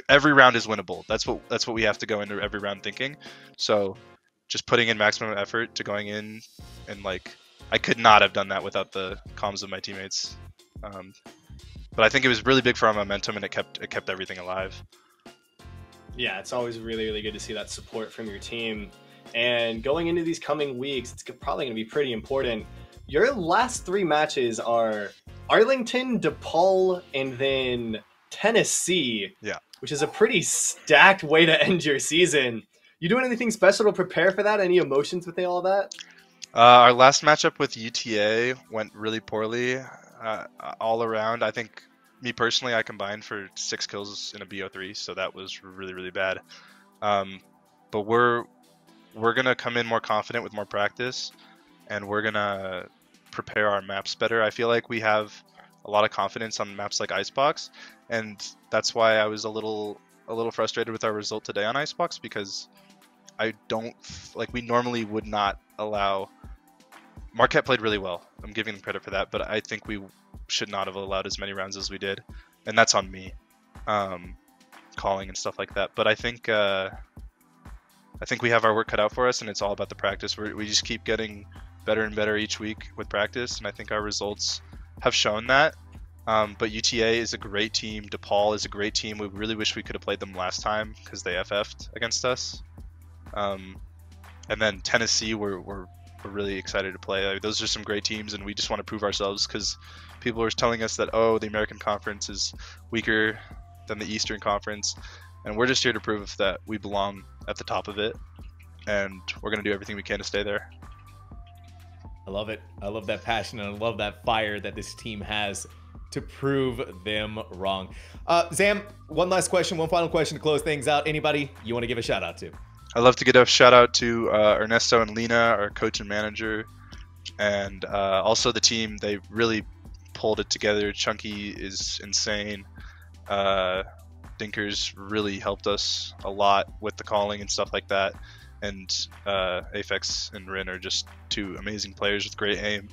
every round is winnable. That's what we have to go into every round thinking. So just putting in maximum effort to going in, and like I could not have done that without the comms of my teammates. But I think it was really big for our momentum, and it kept everything alive. Yeah, it's always really, really good to see that support from your team. And going into these coming weeks, it's probably going to be pretty important. Your last 3 matches are Arlington, DePaul, and then Tennessee. Yeah, which is a pretty stacked way to end your season. You doing anything special to prepare for that? Any emotions with all that? Our last matchup with UTA went really poorly all around. I think, me personally, I combined for 6 kills in a BO3, so that was really, really bad. But we're going to come in more confident with more practice, and we're going to prepare our maps better. I feel like we have a lot of confidence on maps like Icebox, and that's why I was a little frustrated with our result today on Icebox, because we normally would not allow. Marquette played really well. I'm giving them credit for that, but I think we should not have allowed as many rounds as we did, and that's on me, calling and stuff like that. But I think we have our work cut out for us, and it's all about the practice. We just keep getting better and better each week with practice, and I think our results have shown that. But UTA is a great team. DePaul is a great team. We really wish we could have played them last time because they FF'd against us. And then Tennessee, we're really excited to play. Those are some great teams, and we just want to prove ourselves, because people are telling us that, oh, the American Conference is weaker than the Eastern Conference, and we're just here to prove that we belong at the top of it, and we're going to do everything we can to stay there. I love it. I love that passion, and I love that fire that this team has to prove them wrong. Zam, one last question, one final question to close things out. Anybody you want to give a shout out to? I'd love to give a shout out to Ernesto and Lena, our coach and manager, and also the team. They really pulled it together. Chunky is insane. Dinkers really helped us a lot with the calling and stuff like that. And Aphex and Rin are just 2 amazing players with great aim.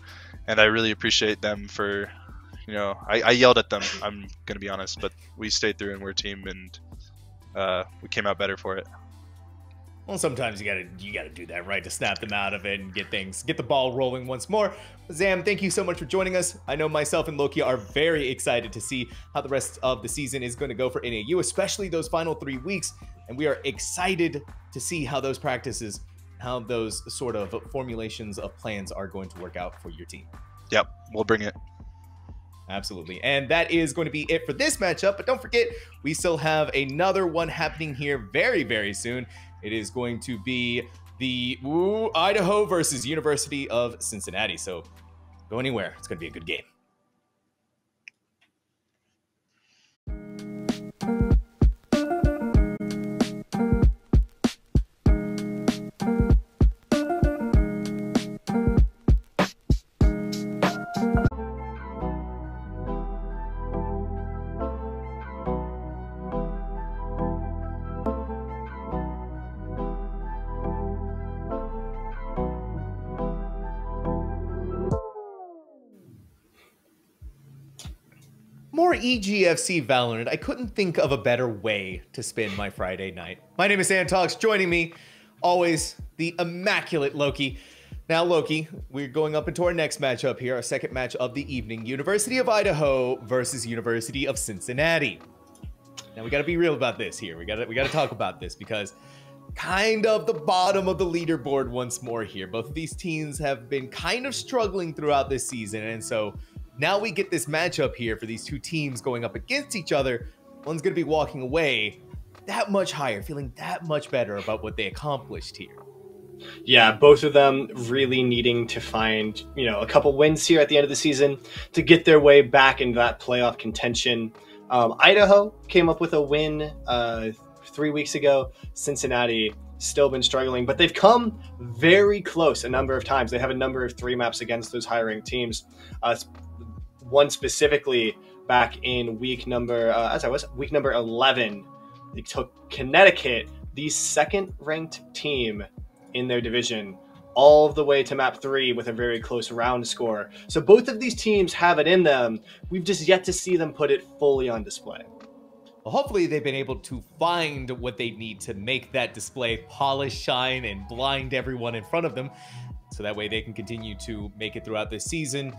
And I really appreciate them for, you know, I yelled at them, I'm going to be honest, but we stayed through and we're a team, and we came out better for it. Well, sometimes you gotta do that, right, to snap them out of it and get the ball rolling once more. Zam, thank you so much for joining us. I know myself and Loki are very excited to see how the rest of the season is going to go for NAU, especially those final 3 weeks, and we are excited to see how those practices, how those sort of formulations of plans are going to work out for your team. Yep, we'll bring it. Absolutely. And that is going to be it for this matchup. But don't forget, we still have another one happening here very, very soon. It is going to be the Idaho versus University of Cincinnati. So go anywhere. It's going to be a good game. More EGFC Valorant. I couldn't think of a better way to spend my Friday night. My name is Antox. Joining me, always, the immaculate Loki. Now, Loki, we're going up into our next matchup here, our second match of the evening. University of Idaho versus University of Cincinnati. Now, we got to be real about this here. We got to talk about this because kind of the bottom of the leaderboard once more here. Both of these teams have been kind of struggling throughout this season, and so now we get this matchup here for these two teams going up against each other. One's going to be walking away that much higher, feeling that much better about what they accomplished here. Yeah, both of them really needing to find, a couple wins here at the end of the season to get their way back into that playoff contention. Idaho came up with a win 3 weeks ago. Cincinnati still been struggling, but they've come very close a number of times. They have a number of 3 maps against those high-ranked teams. One specifically back in week number 11, they took Connecticut, the second-ranked team in their division, all the way to map 3 with a very close round score. So both of these teams have it in them. We've just yet to see them put it fully on display. Well, hopefully they've been able to find what they need to make that display polish, shine, and blind everyone in front of them. So that way they can continue to make it throughout this season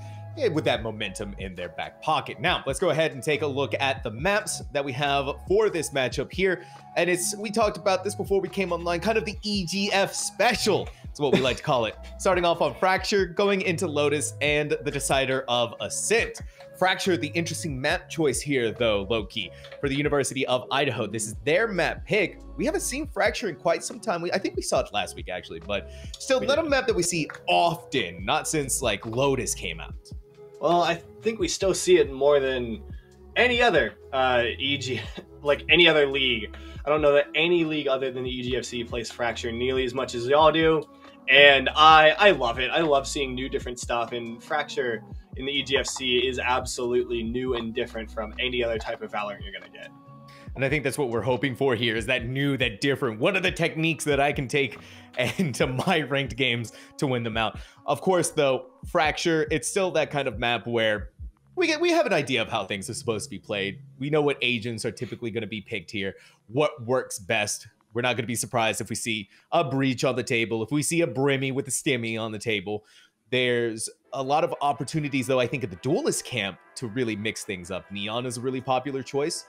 with that momentum in their back pocket. Now, let's go ahead and take a look at the maps that we have for this matchup here. And we talked about this before we came online, kind of the EGF special. That's what we like to call it. Starting off on Fracture, going into Lotus, and the decider of Ascent. Fracture, the interesting map choice here, though, Loki, for the University of Idaho. This is their map pick. We haven't seen Fracture in quite some time. I think we saw it last week, actually, but still not a map that we see often, not since, like, Lotus came out. Well, I think we still see it more than any other any other league. I don't know that any league other than the EGFC plays Fracture nearly as much as y'all do. And I love it. I love seeing new different stuff, and Fracture in the EGFC is absolutely new and different from any other type of Valorant you're going to get. And I think that's what we're hoping for here, is that new, that different. What are the techniques that I can take into my ranked games to win them out? Of course, though, Fracture, it's still that kind of map where we have an idea of how things are supposed to be played. We know what agents are typically going to be picked here, what works best. We're not going to be surprised if we see a Breach on the table, if we see a Brimmy with a Stimmy on the table. There's a lot of opportunities, though, I think, at the Duelist camp to really mix things up. Neon is a really popular choice.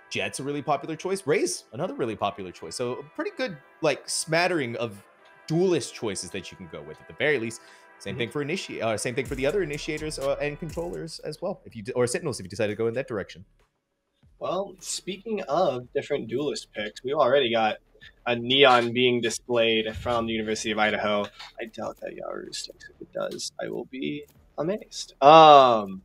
Jet's a really popular choice. Ray's another really popular choice. So a pretty good, smattering of Duelist choices that you can go with at the very least. Same thing for same thing for the other initiators and controllers as well, or Sentinels if you decide to go in that direction. Well, speaking of different Duelist picks, we already got a Neon being displayed from the University of Idaho. I doubt that Yaru sticks. If it does, I will be amazed. On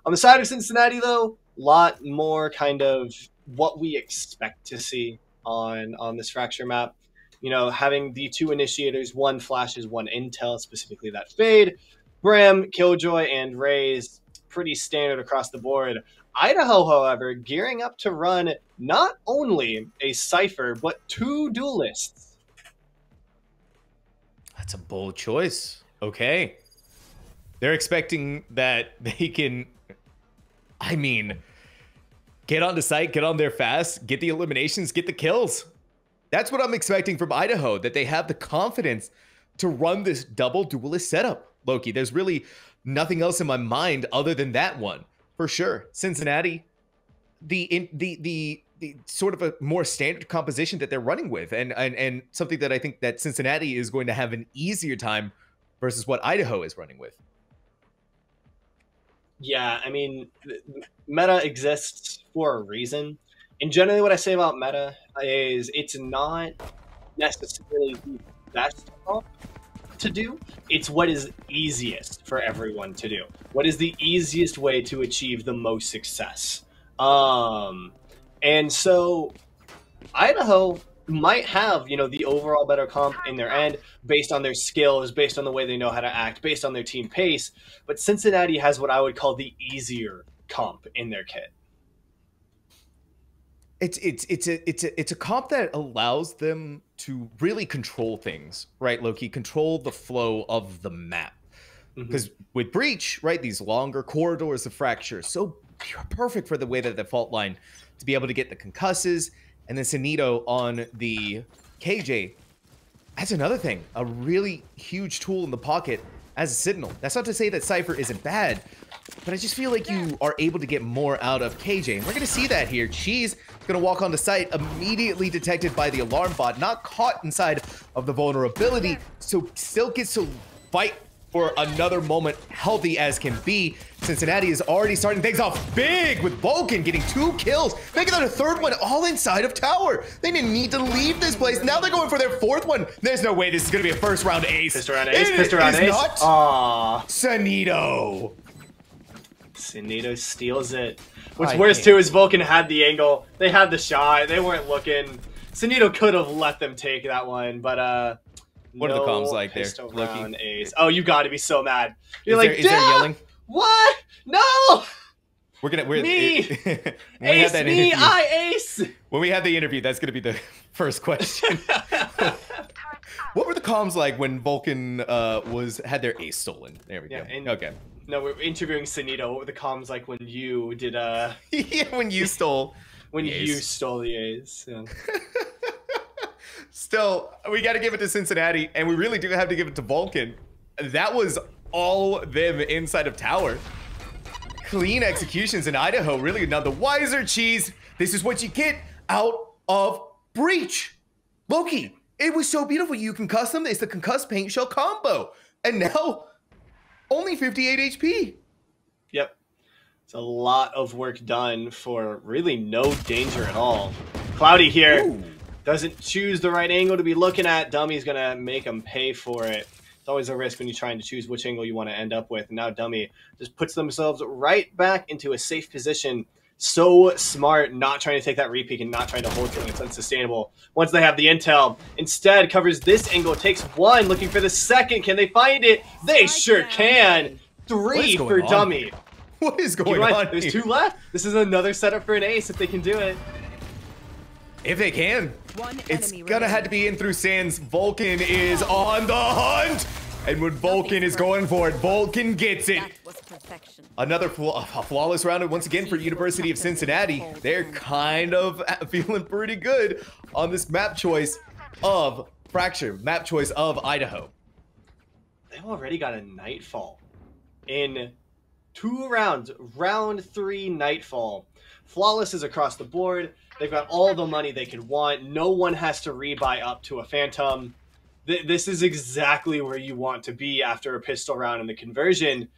the side of Cincinnati, though, a lot more kind of what we expect to see on this Fracture map. Having the 2 initiators, 1 flashes, 1 intel, specifically that Fade, Brim, Killjoy, and Raze, pretty standard across the board. Idaho, however, gearing up to run not only a Cypher, but 2 Duelists. That's a bold choice. Okay. They're expecting that they can, get onto site, get on there fast, get the eliminations, get the kills. That's what I'm expecting from Idaho, that they have the confidence to run this double Duelist setup, Loki. There's really nothing else in my mind other than that one, for sure. Cincinnati, the sort of a more standard composition that they're running with, and something that I think that Cincinnati is going to have an easier time versus what Idaho is running with. Yeah, I mean, meta exists for a reason. And generally, what I say about meta is it's not necessarily the best comp to do. It's what is easiest for everyone to do. What is the easiest way to achieve the most success? And so Idaho might have, the overall better comp in their end based on their skills, based on the way they know how to act, based on their team pace. But Cincinnati has what I would call the easier comp in their kit. It's a comp that allows them to really control things, right, Loki? Control the flow of the map. Because with Breach, right, these longer corridors of fracture, so perfect for the way that the fault line to be able to get the concusses, and then Sanito on the KJ. That's another thing, a really huge tool in the pocket as a Sentinel. That's not to say that Cypher isn't bad, but I just feel like you are able to get more out of KJ. And we're going to see that here. Cheese is going to walk on the site, immediately detected by the alarm bot, not caught inside of the vulnerability, so still gets to fight for another moment, healthy as can be. Cincinnati is already starting things off big with Vulcan getting 2 kills, making that a 3rd one all inside of tower. They didn't need to leave this place. Now they're going for their 4th one. There's no way this is going to be a first round ace. Pissed around ace, pissed around ace. Not. Aww. Sanito. Sanito steals it. What's worse too is Vulcan had the angle. They had the shot. They weren't looking. Sanito could have let them take that one, but what are the comms like there, Loki? Ace. Oh, you got to be so mad. You're is there yelling? What? No! We're me! Ace, me, I ace! When we have the interview, that's going to be the first question. What were the comms like when Vulcan had their ace stolen? There we go. Okay. No, we're interviewing Sanito. What were the comms like when you did yeah, when you stole you stole the ace. Yeah. Still, we got to give it to Cincinnati, and we really do have to give it to Vulcan. That was all them inside of tower. Clean executions in Idaho, really. Now the wiser Cheese, this is what you get out of Breach. Loki, it was so beautiful. You can custom, it's the concuss paint shell combo. And now, only 58 HP. Yep. It's a lot of work done for really no danger at all. Cloudy here. Ooh. Doesn't choose the right angle to be looking at. Dummy's going to make him pay for it. It's always a risk when you're trying to choose which angle you want to end up with. And now Dummy just puts themselves right back into a safe position. So smart, not trying to take that repeat and not trying to hold something that's unsustainable. Once they have the intel, instead covers this angle, takes 1, looking for the 2nd. Can they find it? They sure can. 3 for Dummy. What is going on? There's 2 left. This is another setup for an ace if they can do it. If they can. It's gonna have to be in through Sands. Vulcan is on the hunt! And when Vulcan is going for it, Vulcan gets it. Another flawless round once again for University of Cincinnati. They're kind of feeling pretty good on this map choice of Fracture, map choice of Idaho. They've already got a Nightfall in 2 rounds. Round 3 Nightfall. Flawless is across the board. They've got all the money they could want. No one has to rebuy up to a Phantom. This is exactly where you want to be after a pistol round in the conversion.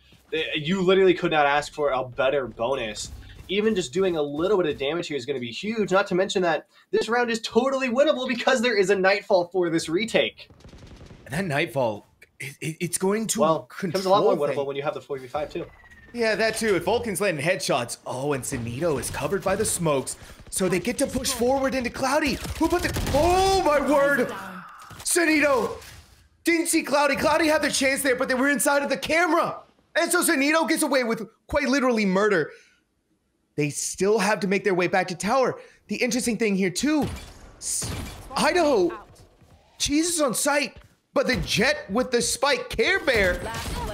You literally could not ask for a better bonus. Even just doing a little bit of damage here is going to be huge. Not to mention that this round is totally winnable because there is a Nightfall for this retake. And that Nightfall, it's going to control. Becomes a lot more winnable when you have the 4v5 too. Yeah, that too. If Vulcan's landing headshots. Oh, and Sanito is covered by the smokes. So they get to push forward into Cloudy. Who put the... Oh, my word! Sanito didn't see Cloudy. Cloudy had the chance there, but they were inside of the camera. And so Sanito gets away with quite literally murder. They still have to make their way back to tower. The interesting thing here, too, Idaho, Cheese is on site, but the Jet with the spike Care Bear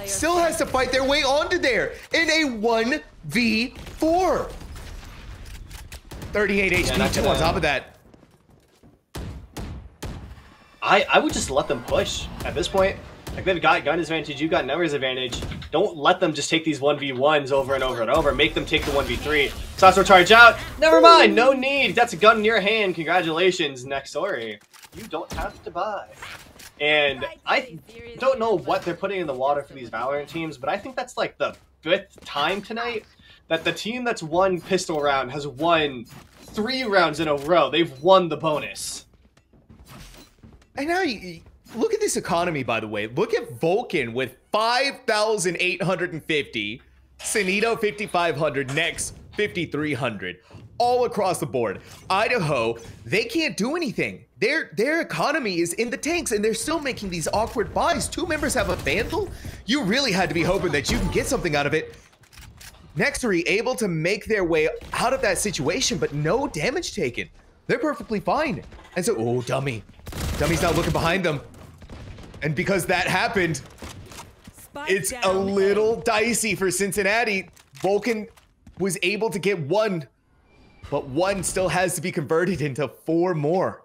still has to fight their way onto there in a 1v4. 38 HP too on top of that. I would just let them push at this point. Like, they've got gun advantage, you've got numbers advantage. Don't let them just take these 1v1s over and over and over. Make them take the 1v3. Sasso charge out. Never mind, no need. That's a gun in your hand. Congratulations, next story. You don't have to buy. And I don't know what they're putting in the water for these Valorant teams, but I think that's like the 5th time tonight that the team that's won pistol round has won 3 rounds in a row. They've won the bonus. And now you look at this economy, by the way. Look at Vulcan with 5,850, Sunito 5,500, Nex 5,300, all across the board. Idaho, they can't do anything. Their economy is in the tanks, and they're still making these awkward buys. 2 members have a Vandal. You really had to be hoping that you can get something out of it. Nextory able to make their way out of that situation, but no damage taken. They're perfectly fine. And so, oh, Dummy. Dummy's not looking behind them. And because that happened, it's a little dicey for Cincinnati. Vulcan was able to get 1, but 1 still has to be converted into 4 more.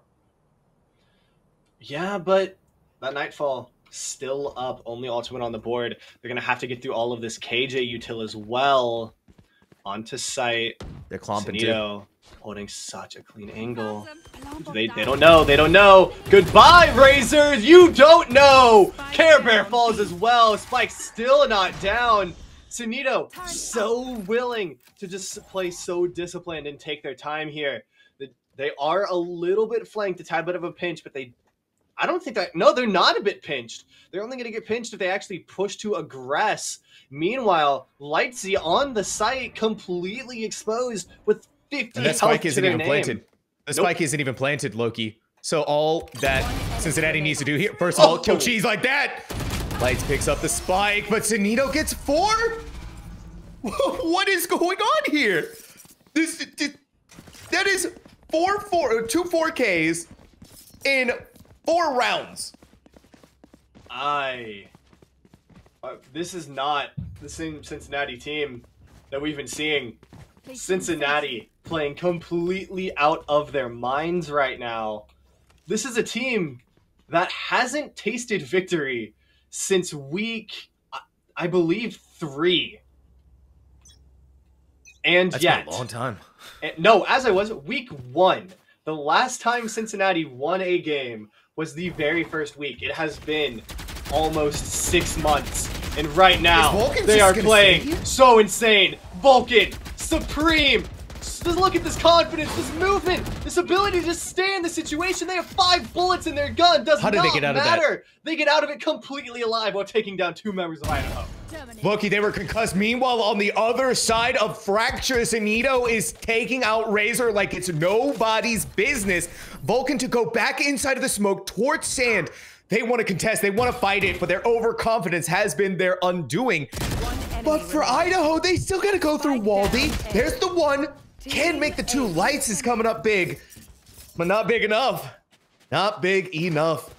Yeah, but that Nightfall still up, only ultimate on the board. They're going to have to get through all of this KJ util as well. Onto site. They're clomping too. Holding such a clean angle. They don't know. They don't know. Goodbye, Razors. You don't know. Care Bear falls as well. Spike's still not down. Sunito so willing to just play so disciplined and take their time here. They are a little bit flanked, a tad bit of a pinch, but I don't think that... No, they're not a bit pinched. They're only going to get pinched if they actually push to aggress. Meanwhile, Lightsy on the site, completely exposed with 50 and that spike isn't even planted. The spike isn't even planted, Loki. So all that Cincinnati needs to do here, first of all, kill Cheese like that. Lights picks up the spike, but Sunito gets 4? What is going on here? That is 2 4Ks in 4 rounds. This is not the same Cincinnati team that we've been seeing. Cincinnati playing completely out of their minds right now. This is a team that hasn't tasted victory since week, I believe, 3. And That's yet, been a long time. No, as I was, week 1. The last time Cincinnati won a game was the very first week. It has been almost 6 months. And right now, they are playing so insane. Vulcan, Supreme. Just look at this confidence, this movement, this ability to just stay in the situation. They have 5 bullets in their gun. Does not matter. They get out of it completely alive while taking down 2 members of Idaho. Loki, they were concussed. Meanwhile, on the other side of Fracture, Sunito is taking out Razor like it's nobody's business. Vulcan to go back inside of the smoke towards Sand. They want to contest, they want to fight it, but their overconfidence has been their undoing. But for Idaho, they still got to go through Waldy. There's the 1. Can make the 2. Lights is coming up big, but not big enough. Not big enough.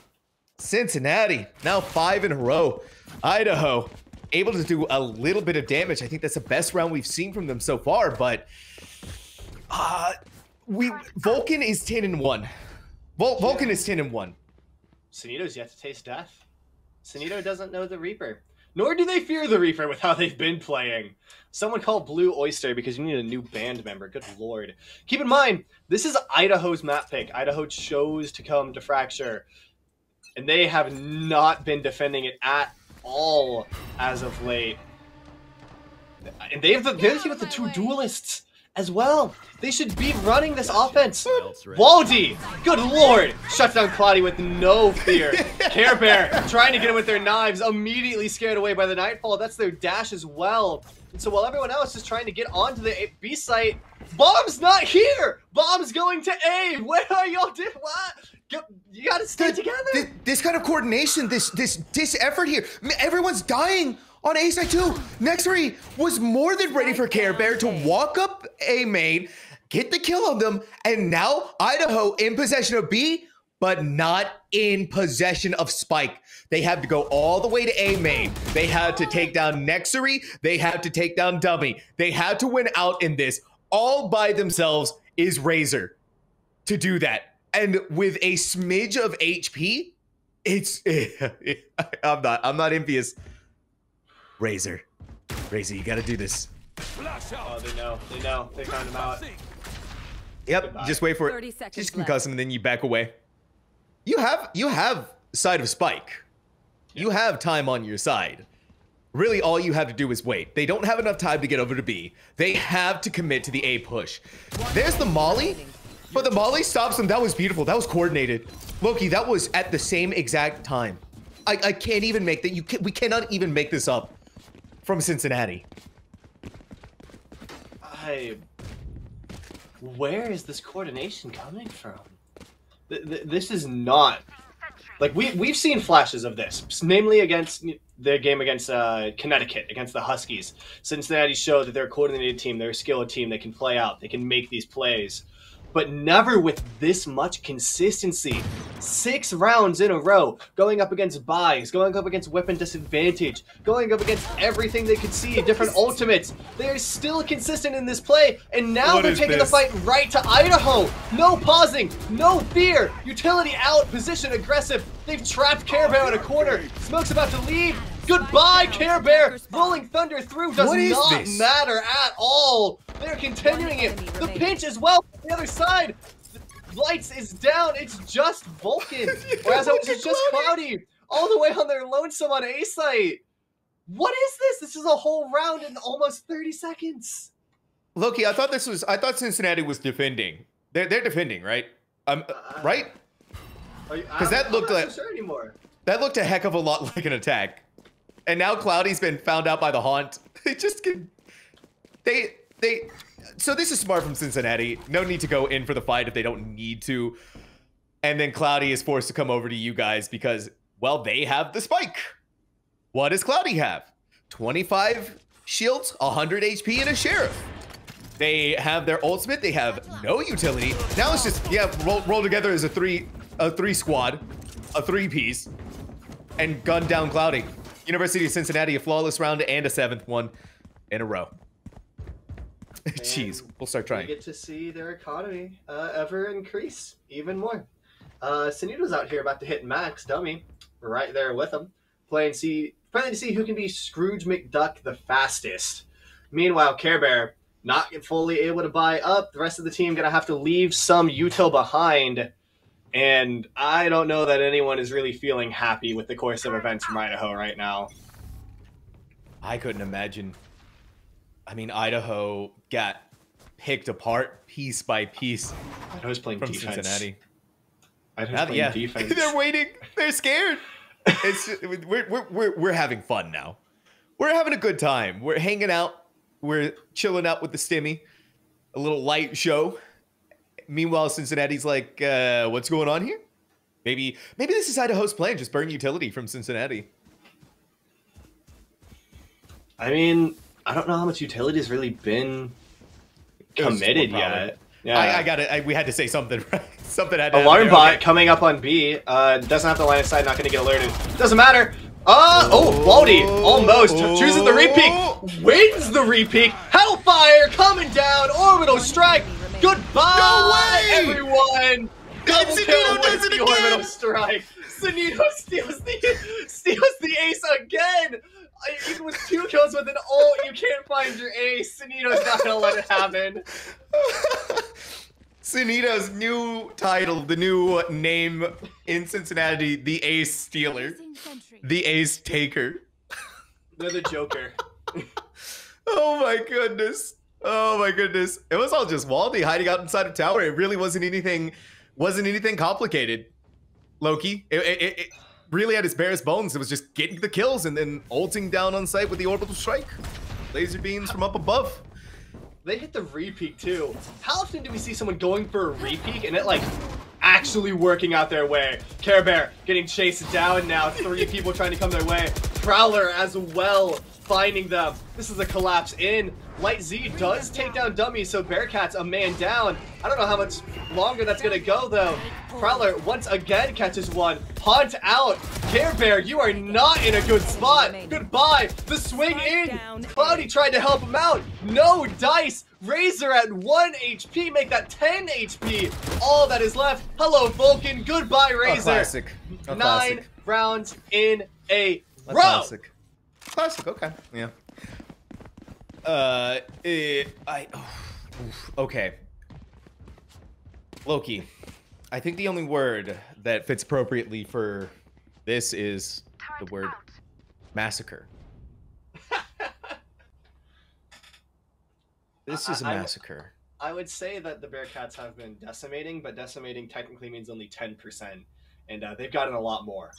Cincinnati, now 5 in a row. Idaho, able to do a little bit of damage. I think that's the best round we've seen from them so far, but Vulcan is 10-1. Vulcan is 10-1. Sunito's yet to taste death. Sunito doesn't know the Reaper. Nor do they fear the Reaper with how they've been playing. Someone called Blue Oyster because you need a new band member. Good lord. Keep in mind, this is Idaho's map pick. Idaho chose to come to Fracture. And they have not been defending it at all as of late. And they're the team with the 2 duelists as well. They should be running this offense. Waldy, good lord, shuts down Cloudy with no fear. Care Bear trying to get him with their knives, immediately scared away by the Nightfall. That's their dash as well. And so while everyone else is trying to get onto the B site, Bomb's not here. Bomb's going to A. Where are y'all doing? What? You gotta stay together. This kind of coordination, this effort here. Everyone's dying on A side too. Nextory was more than ready for Care Bear to walk up A main, get the kill on them, and now Idaho in possession of B, but not in possession of Spike. They had to go all the way to A main. They had to take down Nextory. They had to take down Dummy. They had to win out in this. All by themselves is Razor to do that. And with a smidge of HP, it's I'm not envious. Razor, you gotta do this. Oh, they know. They found him out. Yep, Goodbye. Just wait for it. Just concuss him and then you back away. You have side of Spike. You have time on your side. really all you have to do is wait. They don't have enough time to get over to B. They have to commit to the A push. There's the molly, but the molly stops them. That was beautiful. That was coordinated. Loki, that was at the same exact time. I can't even make that. We cannot even make this up from Cincinnati. Where is this coordination coming from? This is not like we've seen flashes of this, namely against their game against Connecticut, against the Huskies. Cincinnati showed that they're a coordinated team, they're a skilled team, they can play out, they can make these plays, but never with this much consistency. 6 rounds in a row, going up against buys, going up against weapon disadvantage, going up against everything they could see, different ultimates. They're still consistent in this play, and now they're taking the fight right to Idaho. No pausing, no fear. Utility out, position aggressive. They've trapped Care Bear in a corner. Smoke's about to leave. Goodbye, Care Bear. Rolling Thunder through does not matter at all. They're continuing it. The pinch as well on the other side. Lights is down. It's just Vulcan. Whereas it was just Cloudy. All the way on their lonesome on A site. What is this? This is a whole round in almost 30 seconds. Loki, I thought Cincinnati was defending. They're defending, right? Right? Because that looked like that looked a heck of a lot like an attack. And now Cloudy's been found out by the haunt. They just can. So this is smart from Cincinnati. No need to go in for the fight if they don't need to. And then Cloudy is forced to come over to you guys because, well, they have the spike. What does Cloudy have? 25 shields, 100 HP, and a sheriff. They have their ultimate. They have no utility. Now it's just, yeah, roll together as a three squad, a 3-piece, and gun down Cloudy. University of Cincinnati, a flawless round and a 7th one in a row. Jeez, we'll start trying. We get to see their economy ever increase even more. Sunito's out here about to hit max dummy, right there with him, playing to see who can be Scrooge McDuck the fastest. Meanwhile, Care Bear not fully able to buy up. The rest of the team gonna have to leave some util behind, and I don't know that anyone is really feeling happy with the course of events from Idaho right now. I couldn't imagine. I mean, Idaho got picked apart piece by piece. Idaho's playing from defense. Cincinnati. Idaho's playing defense. They're waiting. They're scared. We're having fun now. We're having a good time. We're hanging out. We're chilling out with the stimmy. A little light show. Meanwhile, Cincinnati's like, what's going on here? Maybe this is Idaho's plan. Just burn utility from Cincinnati. I mean, I don't know how much utility has really been committed yet. Yeah, I got it. We had to say something, right? Something had to happen. Alarm bot okay. coming up on B. Doesn't have the line of sight. Not going to get alerted. Doesn't matter. Waldy almost chooses the repeat. Wins the repeat. Hellfire coming down. Orbital strike. Goodbye, everyone. Double kill with the orbital strike. Sunito steals the ace again. Even with 2 kills with an ult, you can't find your ace. Sunito's not gonna let it happen. Sunito's new title, the new name in Cincinnati, the Ace Stealer. The Ace Taker. They're the Joker. Oh my goodness. Oh my goodness. It was all just Waldy hiding out inside of tower. It really wasn't anything complicated. Loki. It really at its barest bones. It was just getting the kills and then ulting down on site with the orbital strike. Laser beams from up above. They hit the repeat too. How often do we see someone going for a repeat and it like actually working out their way? Care Bear getting chased down now. 3 people trying to come their way. Prowler as well finding them. This is a collapse in. Light Z does take down Dummy, so Bearcat's a man down. I don't know how much longer that's gonna go though. Prowler once again catches one. Haunt out. Care Bear, you are not in a good spot. Goodbye. The swing in. Cloudy tried to help him out. No dice. Razor at 1 HP. Make that 10 HP. All that is left. Hello, Vulcan. Goodbye, Razor. A classic. 9 rounds in a row. Classic. Okay. Yeah. Okay. Loki, I think the only word that fits appropriately for this is the word massacre. This is a massacre. I would say that the Bearcats have been decimating, but decimating technically means only 10%, and they've gotten a lot more.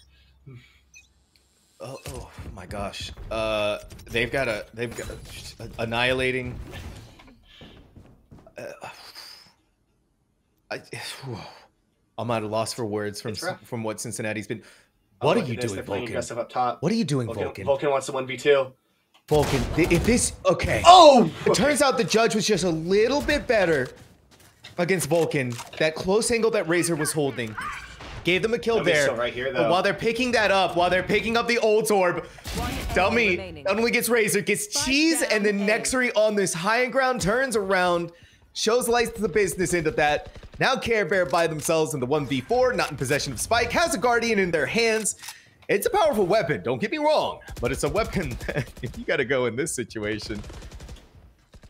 Oh my gosh. They've got annihilating. I'm at a loss for words from what Cincinnati's been. What are you doing, Vulcan? Aggressive up top. What are you doing, Vulcan? Vulcan wants a 1v2. Vulcan, if this okay. Oh! It turns out the judge was just a little bit better against Vulcan. That close angle that Razor was holding gave them a kill there. Right here, but while they're picking that up, while they're picking up the ult orb, Dummy not only gets Razor, gets Cheese, and then Nexury on this high ground turns around, shows lights to the business into that. Now Care Bear by themselves in the 1v4, not in possession of Spike, has a Guardian in their hands. It's a powerful weapon, don't get me wrong, but it's a weapon that you gotta go in this situation.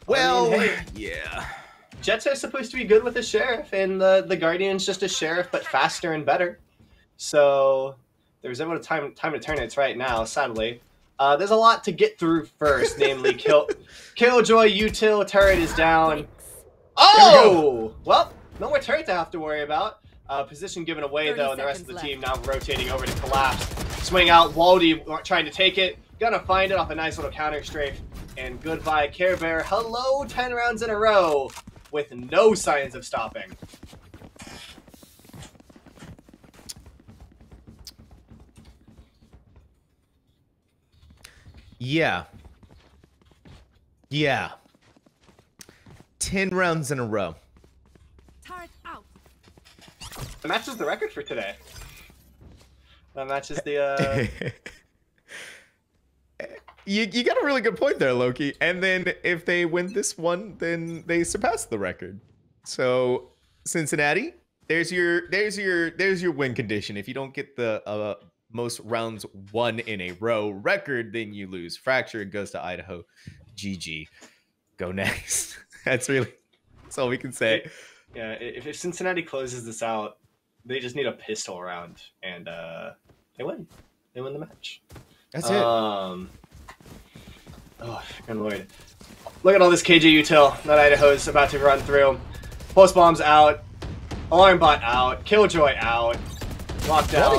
Well, I mean, hey, yeah. Jets are supposed to be good with the Sheriff, and the Guardian's just a Sheriff, but faster and better. So there's a bit of time to turn it right now, sadly. There's a lot to get through first, namely Killjoy, Util, turret is down. Oh! Well, no more turret to have to worry about. Position given away, though, and the rest of the team now rotating over to Collapse. Swing out, Waldy trying to take it. Gonna find it off a nice little counter strafe. And goodbye, Care Bear. Hello, 10 rounds in a row with no signs of stopping. Yeah. 10 rounds in a row. Turret out. That matches the record for today. That matches the, You got a really good point there, Loki. And then if they win this one, then they surpass the record. So Cincinnati, there's your win condition. If you don't get the most rounds won in a row record, then you lose. Fracture goes to Idaho. GG. Go next. That's all we can say. Yeah, if Cincinnati closes this out, they just need a pistol round, and they win. They win the match. That's it. Oh, good lord. Look at all this KJ util that Idaho's about to run through. Pulse bombs out. Alarm bot out. Killjoy out. Lockdown.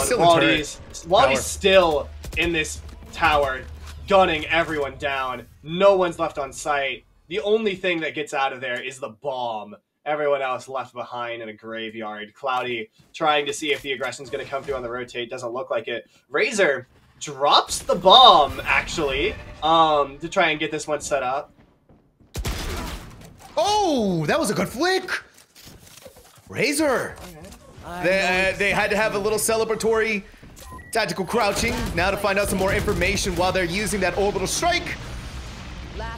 Waldy's still in this tower, gunning everyone down. No one's left on site. The only thing that gets out of there is the bomb. Everyone else left behind in a graveyard. Cloudy trying to see if the aggression's going to come through on the rotate. Doesn't look like it. Razor drops the bomb, actually, to try and get this one set up. Oh, that was a good flick. Razor. They had to have a little celebratory tactical crouching now to find out some more information while they're using that orbital strike.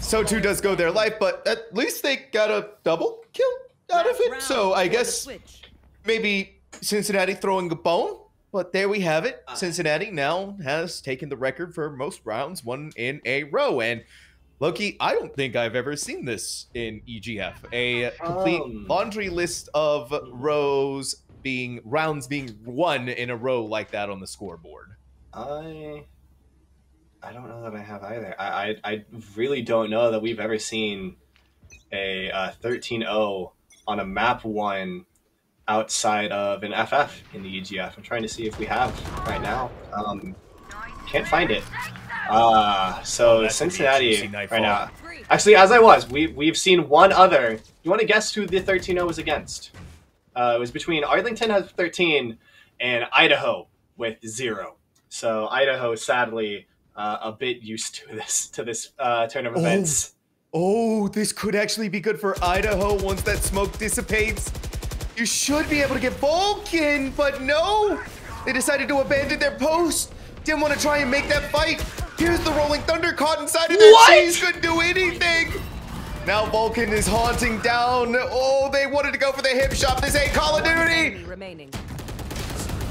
So too does go their life, but at least they got a double kill out of it. So I guess maybe Cincinnati throwing a bone, but there we have it. Cincinnati now has taken the record for most rounds won in a row. And Loki, I don't think I've ever seen this in EGF. A complete laundry list of rounds being won in a row like that on the scoreboard. I don't know that I have either. I really don't know that we've ever seen a 13-0 on a map 1 outside of an FF in the EGF. I'm trying to see if we have right now. Can't find it. So Cincinnati right now. Actually, as I was, we've seen one other. You want to guess who the 13-0 was against? It was between Arlington has 13 and Idaho with 0. So Idaho, sadly, a bit used to this turn of events. Oh, this could actually be good for Idaho once that smoke dissipates. You should be able to get Vulcan, but no! They decided to abandon their post. Didn't want to try and make that fight. Here's the Rolling Thunder caught inside of their cheese. Couldn't do anything. Now Vulcan is haunting down. Oh, they wanted to go for the hip shot. This ain't Call of Duty.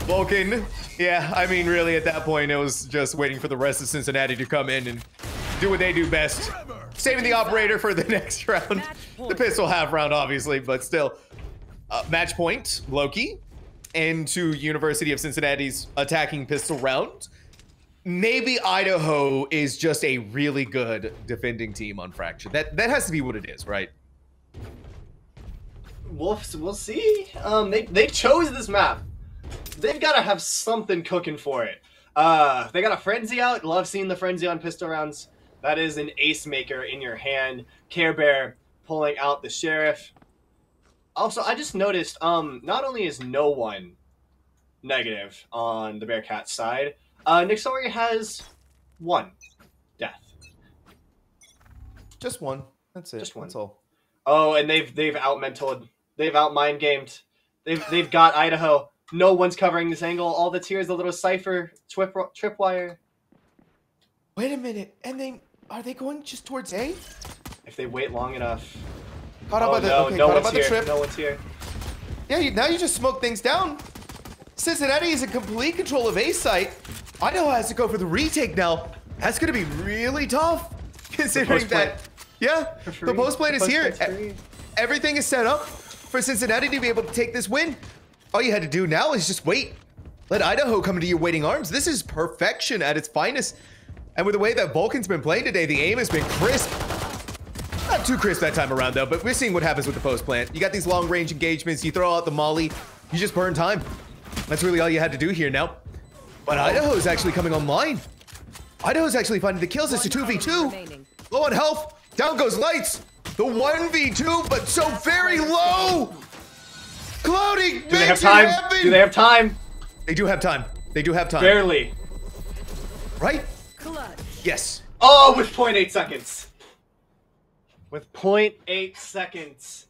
Vulcan. Yeah, I mean, really, at that point, it was just waiting for the rest of Cincinnati to come in and do what they do best. Saving the operator for the next round. The pistol half round, obviously, but still. Match point, Loki, into University of Cincinnati's attacking pistol round. Maybe Idaho is just a really good defending team on Fracture. That has to be what it is, right? we'll see. They chose this map. They've got to have something cooking for it. They got a Frenzy out. Love seeing the Frenzy on pistol rounds. That is an ace maker in your hand. Care Bear pulling out the Sheriff. Also, I just noticed, not only is no one negative on the Bearcat side, Nick Sawyer has 1 death. Just 1. That's it. Just 1. That's all. Oh, and they've out-mentaled. They've out-mind-gamed. They've got Idaho. No one's covering this angle. All that's here is the little Cypher tripwire. Wait a minute. And are they going just towards A? If they wait long enough. Caught up by the, no, okay, no caught up one's by the here. trip. No one's here. Yeah, now you just smoke things down. Cincinnati is in complete control of A site. Idaho has to go for the retake now. That's going to be really tough, considering that. Yeah, the post plane is here. Everything is set up for Cincinnati to be able to take this win. All you had to do now is just wait. Let Idaho come into your waiting arms. This is perfection at its finest. And with the way that Vulcan's been playing today, the aim has been crisp. Not too crisp that time around, though, but we're seeing what happens with the post plant. You got these long-range engagements. You throw out the molly. You just burn time. That's really all you had to do here now. But Idaho's actually coming online. Idaho's actually finding the kills. It's a 2v2. Low on health. Down goes Lights. The 1v2, but so very low. Cloudy, do they have time? Do they have time? They do have time. They do have time. Barely. Right? Clutch. Yes. Oh, with 0.8 seconds. With 0.8 seconds.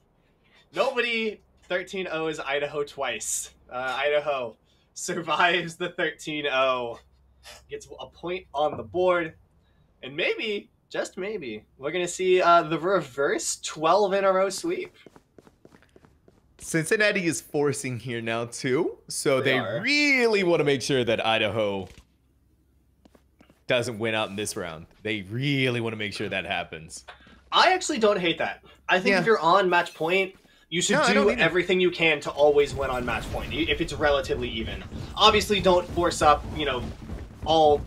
Nobody 13-0s Idaho twice. Idaho survives the 13-0. Gets a point on the board. And maybe, just maybe, we're going to see the reverse 12-in-a-row sweep. Cincinnati is forcing here now, too. So they really want to make sure that Idaho doesn't win out in this round. They really want to make sure that happens. I actually don't hate that. I think if you're on match point, you should do everything you can to always win on match point, if it's relatively even. Obviously, don't force up, all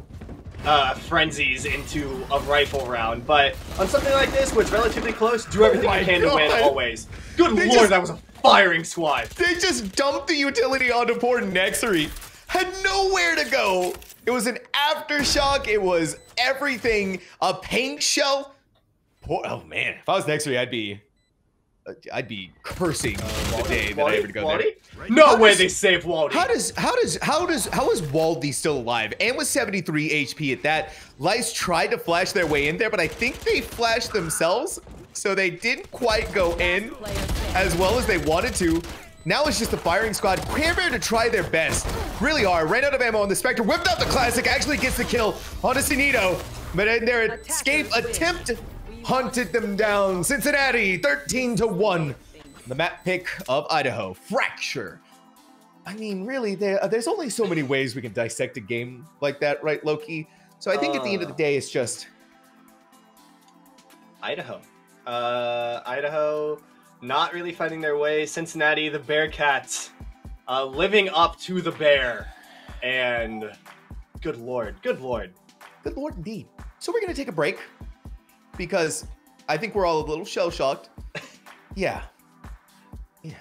frenzies into a rifle round, but on something like this, where it's relatively close, do everything you can to win always. Good lord, that was a firing squad. They just dumped the utility onto poor Nexery. Had nowhere to go. It was an aftershock. It was everything. A paint shell. Oh man, if I was Nexery, I'd be cursing the day that I ever go there. No way they saved Waldy. How is Waldy still alive? And with 73 HP at that, Lice tried to flash their way in there, but I think they flashed themselves, so they didn't quite go in as well as they wanted to. Now it's just the firing squad. Care Bear to try their best. Really are. Ran out of ammo on the Spectre. Whipped out the Classic. Actually gets the kill on a Sinito. But in their escape attempt, hunted them down. Cincinnati, 13-1. The map pick of Idaho. Fracture. I mean, really, there's only so many ways we can dissect a game like that, right, Loki? So I think at the end of the day, it's just... Idaho. Idaho not really fighting their way. Cincinnati, the Bearcats, living up to the bear. And good lord, good lord. Good lord indeed. So we're going to take a break because I think we're all a little shell-shocked. Yeah. Yeah.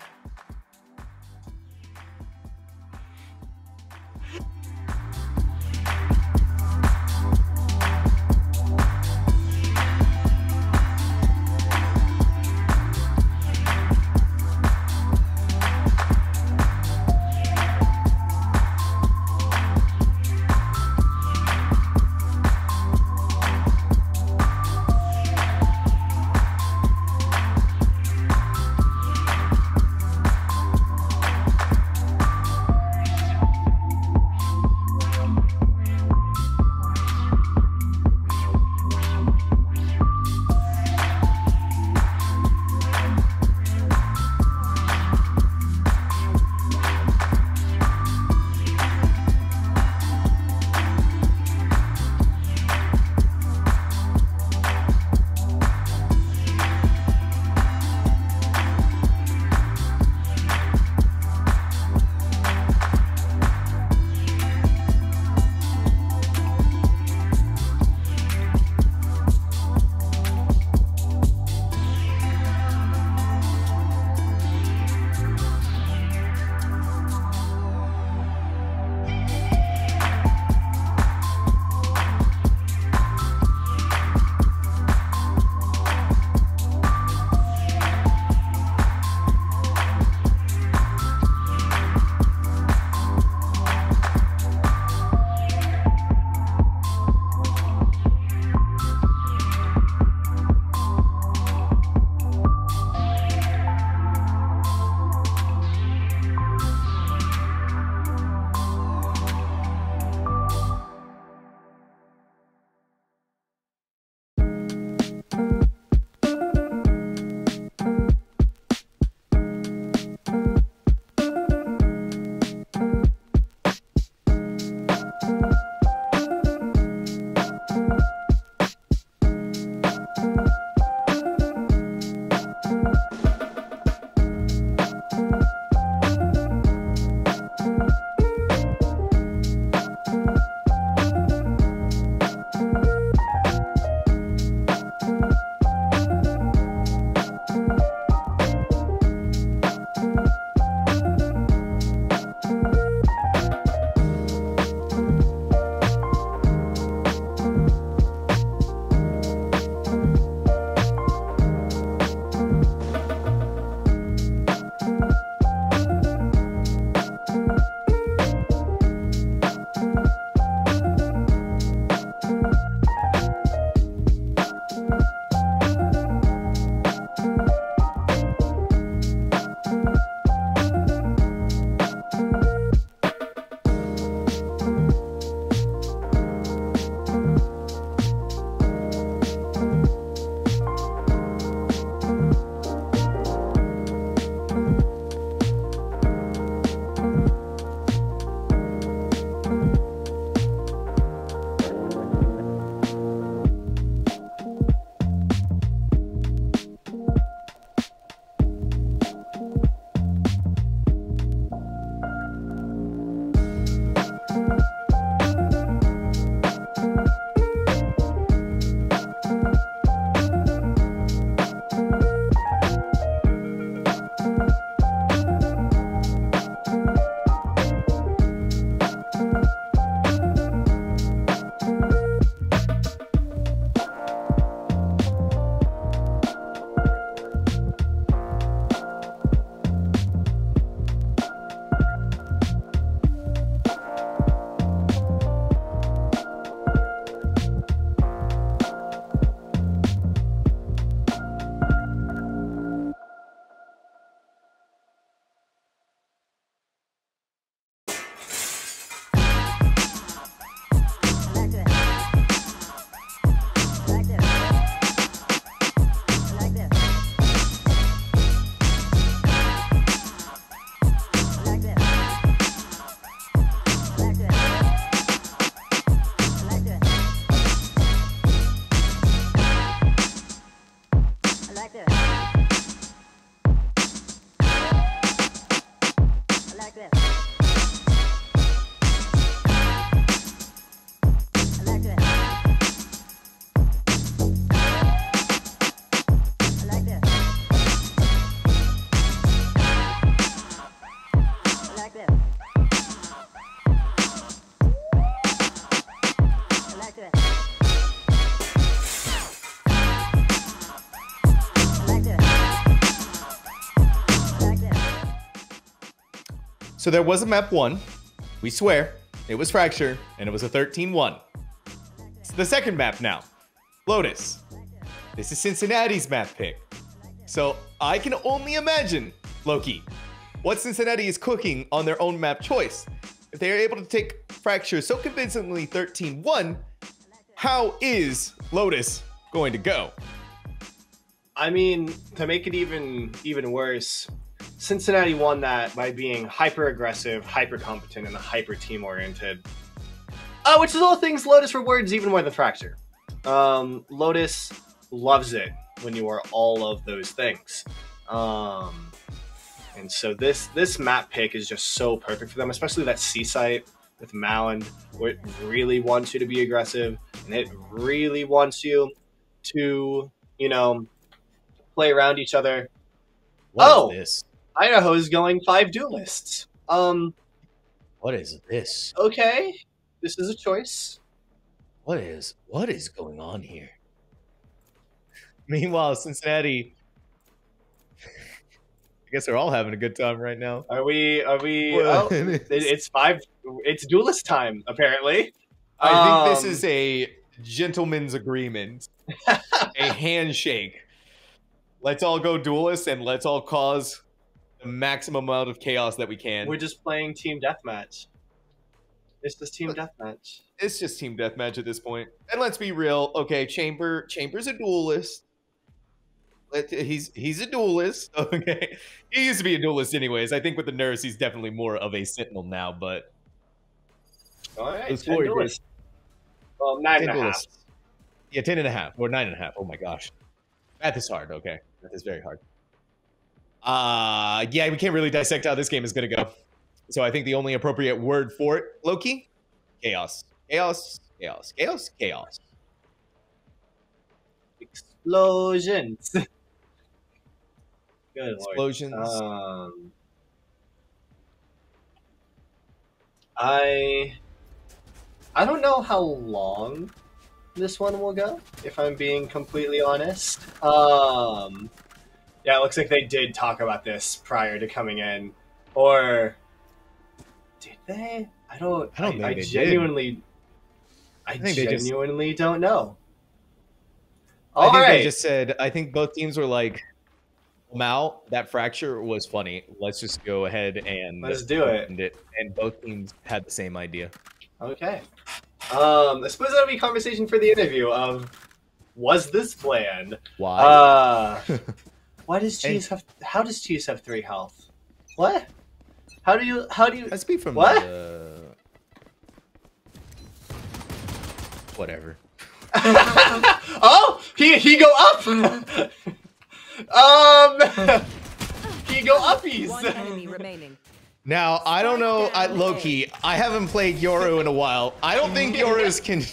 So there was a map 1. We swear. It was Fracture, and it was a 13-1. It's the second map now. Lotus. This is Cincinnati's map pick. So I can only imagine, Loki, what Cincinnati is cooking on their own map choice. If they are able to take Fracture so convincingly 13-1, how is Lotus going to go? I mean, to make it even worse, Cincinnati won that by being hyper aggressive, hyper competent, and hyper team oriented. Which is all things Lotus rewards even more than Fracture. Lotus loves it when you are all of those things. And so this map pick is just so perfect for them, especially that C site with Mound, where it really wants you to be aggressive, and it really wants you to, you know, play around each other. What is this? Idaho's going 5 duelists. What is this? Okay, this is a choice. What is going on here? Meanwhile, Cincinnati, I guess they're all having a good time right now. Are we? Well, Oh, it's 5. It's duelist time, apparently. I think this is a gentleman's agreement, a handshake. Let's all go duelist and let's all cause the maximum amount of chaos that we can. We're just playing team deathmatch. It's just team deathmatch. It's just team deathmatch at this point. And let's be real. Okay, Chamber's a duelist. He's a duelist. Okay, he used to be a duelist anyways. I think with the nerfs, he's definitely more of a sentinel now. But all right, those 10 duelists. Well, 9.5. Yeah, 10.5 or 9.5. Oh my gosh, math is hard. Okay, math is very hard. Yeah, we can't really dissect how this game is gonna go. So I think the only appropriate word for it, Loki, chaos, chaos, chaos, chaos, chaos. Explosions. Good Explosions. Lord. I don't know how long this one will go, if I'm being completely honest. Yeah, it looks like they did talk about this prior to coming in, or did they? I don't think they genuinely don't know. I think they just said, I think both teams were like, Mal, that Fracture was funny. Let's just go ahead and let's do it. And both teams had the same idea. Okay. I suppose that'll be a conversation for the interview of, was this planned? Why? Why does Cheese have? How does Cheese have 3 health? What? How do you? I speak from what? Whatever. Oh, he go up. He go uppies. One enemy remaining. Now I don't know. Low-key, I haven't played Yoru in a while. I don't think Yorus can.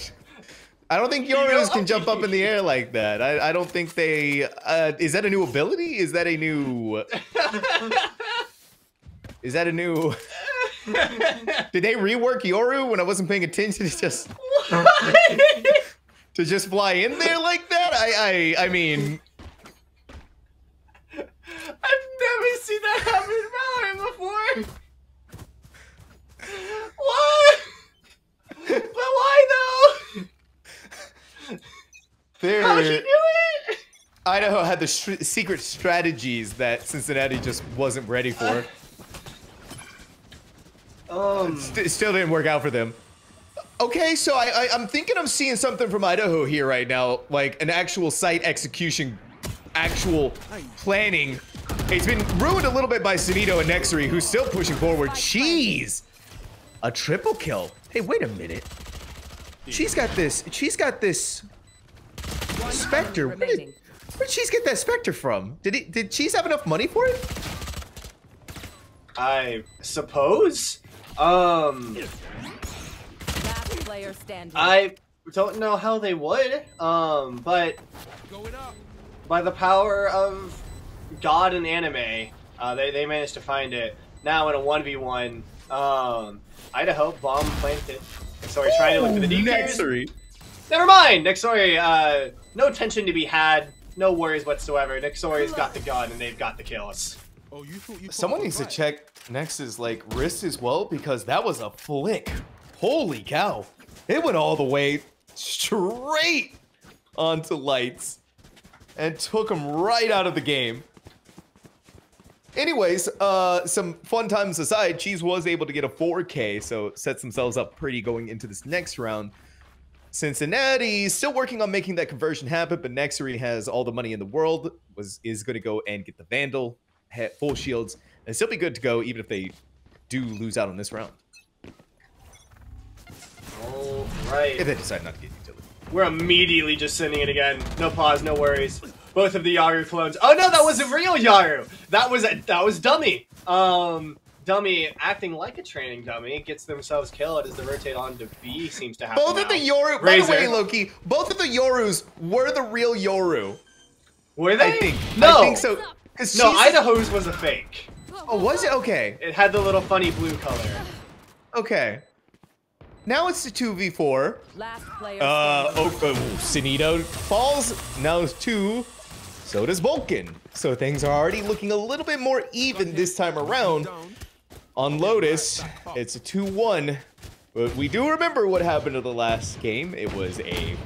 I don't think Yorus can jump up in the air like that. I don't think they. Is that a new ability? Is that a new? Is that a new? Did they rework Yoru when I wasn't paying attention to just to just fly in there like that? I mean, I've never seen that happen in Valorant before. What? But why though? How'd you do it? Idaho had the secret strategies that Cincinnati just wasn't ready for. Still didn't work out for them. Okay, so I'm thinking I'm seeing something from Idaho here right now, like an actual site execution, actual planning. It's been ruined a little bit by Sunito and Nexary, who's still pushing forward. Jeez, a triple kill. Hey, wait a minute. She's got this Spectre. Where did Cheese get that Spectre from? Did Cheese have enough money for it? I suppose. Last player standing. I don't know how they would, but by the power of God and anime, they managed to find it. Now in a 1v1, Idaho bomb planted. Sorry, trying to look for the DQs. Nexary. Never mind, Nexori. No tension to be had. No worries whatsoever. Nexori's got the gun and they've got the kills. Someone needs to check Nex's like wrist as well, because that was a flick. Holy cow. It went all the way straight onto Lights and took him right out of the game. Anyways, some fun times aside, Cheese was able to get a 4K, so sets themselves up pretty going into this next round. Cincinnati still working on making that conversion happen, but Nexery has all the money in the world, is going to go and get the Vandal, full shields, and still be good to go even if they do lose out on this round. All right. If they decide not to get utility. We're immediately just sending it again. No pause, no worries. Both of the Yaru clones. Oh no, that wasn't real Yaru. That was Dummy. Dummy acting like a training dummy gets themselves killed as the rotate on to B seems to happen. Both of the Yoru, by the way, Loki, both of the Yorus were the real Yoru. Were they? I think. No. I think so. No, Idaho's was a fake. Oh, was it? Okay. It had the little funny blue color. Okay. Now it's the 2v4. Last player Sinito falls. Now it's 2. So does Vulcan. So things are already looking a little bit more even this time around. On Lotus, it's a 2-1. But we do remember what happened to the last game. It was a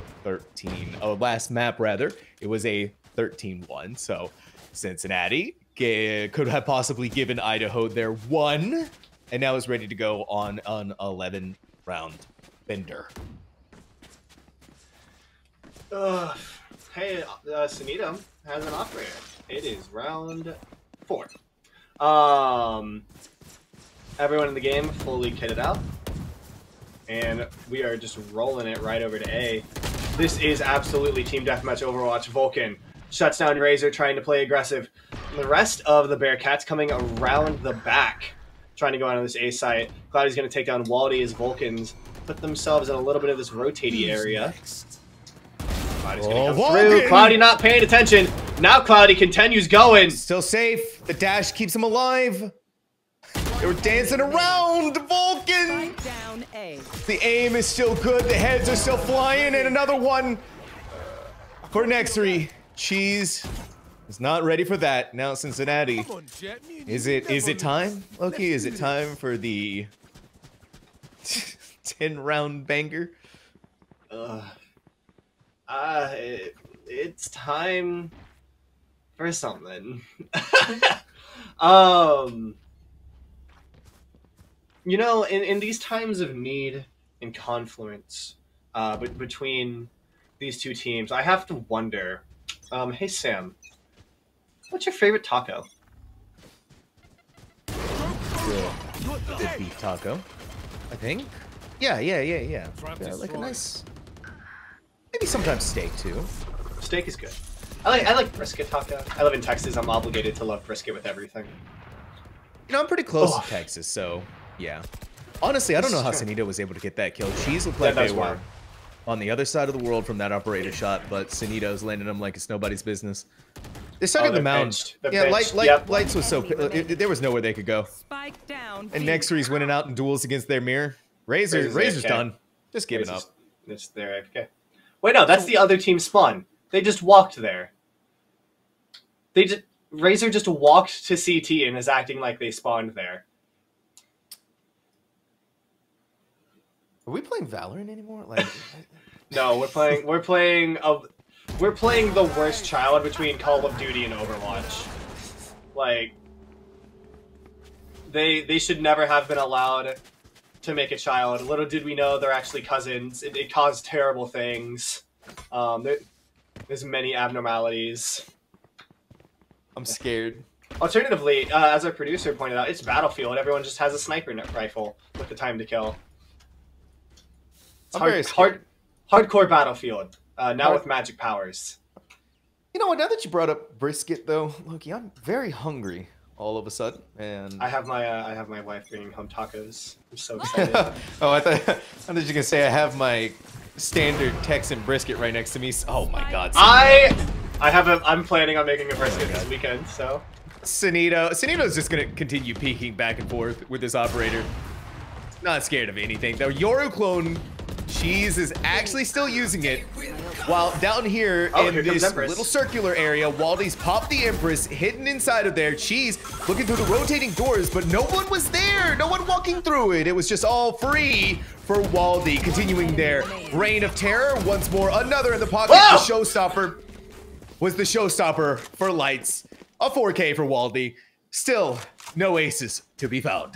last map rather. It was a 13-1. So Cincinnati could have possibly given Idaho their 1. And now is ready to go on an 11-round bender. Hey, Sunito has an operator. It is round 4. Everyone in the game fully kitted out. And we are just rolling it right over to A. This is absolutely Team Deathmatch Overwatch. Vulcan shuts down Razor, trying to play aggressive. The rest of the Bearcats coming around the back, trying to go on this A site. Cloudy's going to take down Waldy as Vulcans put themselves in a little bit of this rotating area. Cloudy's going to come through. Cloudy not paying attention. Now Cloudy continues going. Still safe. The dash keeps him alive. They were dancing around Vulcan. Down A. The aim is still good. The heads are still flying. And another one for Nexery. Cheese is not ready for that. Now Cincinnati. Is it time? Loki, is it time for the 10-round banger? It's time for something. You know, in these times of need and confluence between these two teams, I have to wonder, hey Sam, what's your favorite taco? The beef taco, I think. Yeah. Like a nice, maybe sometimes steak too. Steak is good. I like brisket taco. I live in Texas. I'm obligated to love brisket with everything. You know, I'm pretty close to Texas, so yeah. Honestly, I don't know how Sunito was able to get that kill. Cheese looked like they were on the other side of the world from that operator shot, but Sunito's landing them like it's nobody's business. They're starting the mound. Yeah, Lights was so... there was nowhere they could go. Spike down. And Nexery's winning out in duels against their mirror. Razor's done. Just giving up. It's their AFK. Wait, no, that's the other team's spawn. They just walked there. Razor just walked to CT and is acting like they spawned there. Are we playing Valorant anymore? Like, no, we're playing the worst child between Call of Duty and Overwatch. Like, they should never have been allowed to make a child. Little did we know they're actually cousins. It caused terrible things. There's many abnormalities. I'm scared. Alternatively, as our producer pointed out, it's Battlefield. Everyone just has a sniper rifle with the time to kill. It's hardcore Battlefield. Now with magic powers. You know what? Now that you brought up brisket, though, Loki, I'm very hungry all of a sudden, and I have my wife bringing home tacos. I'm so excited. Oh, I thought you were gonna say I have my standard Texan brisket right next to me. Oh my God! I'm planning on making a brisket this weekend. So Sunito's just gonna continue peeking back and forth with this operator. Not scared of anything. The Yoru clone Cheese is actually still using it. While down here in here comes this Empress. little circular area, Waldy's popped the Empress, hidden inside of there. Cheese looking through the rotating doors, but no one was there. No one walking through it. It was just all free for Waldy, continuing their reign of terror. Once more, another in the pocket. Whoa! The showstopper was the showstopper for Lights. A 4K for Waldy. Still, no aces to be found.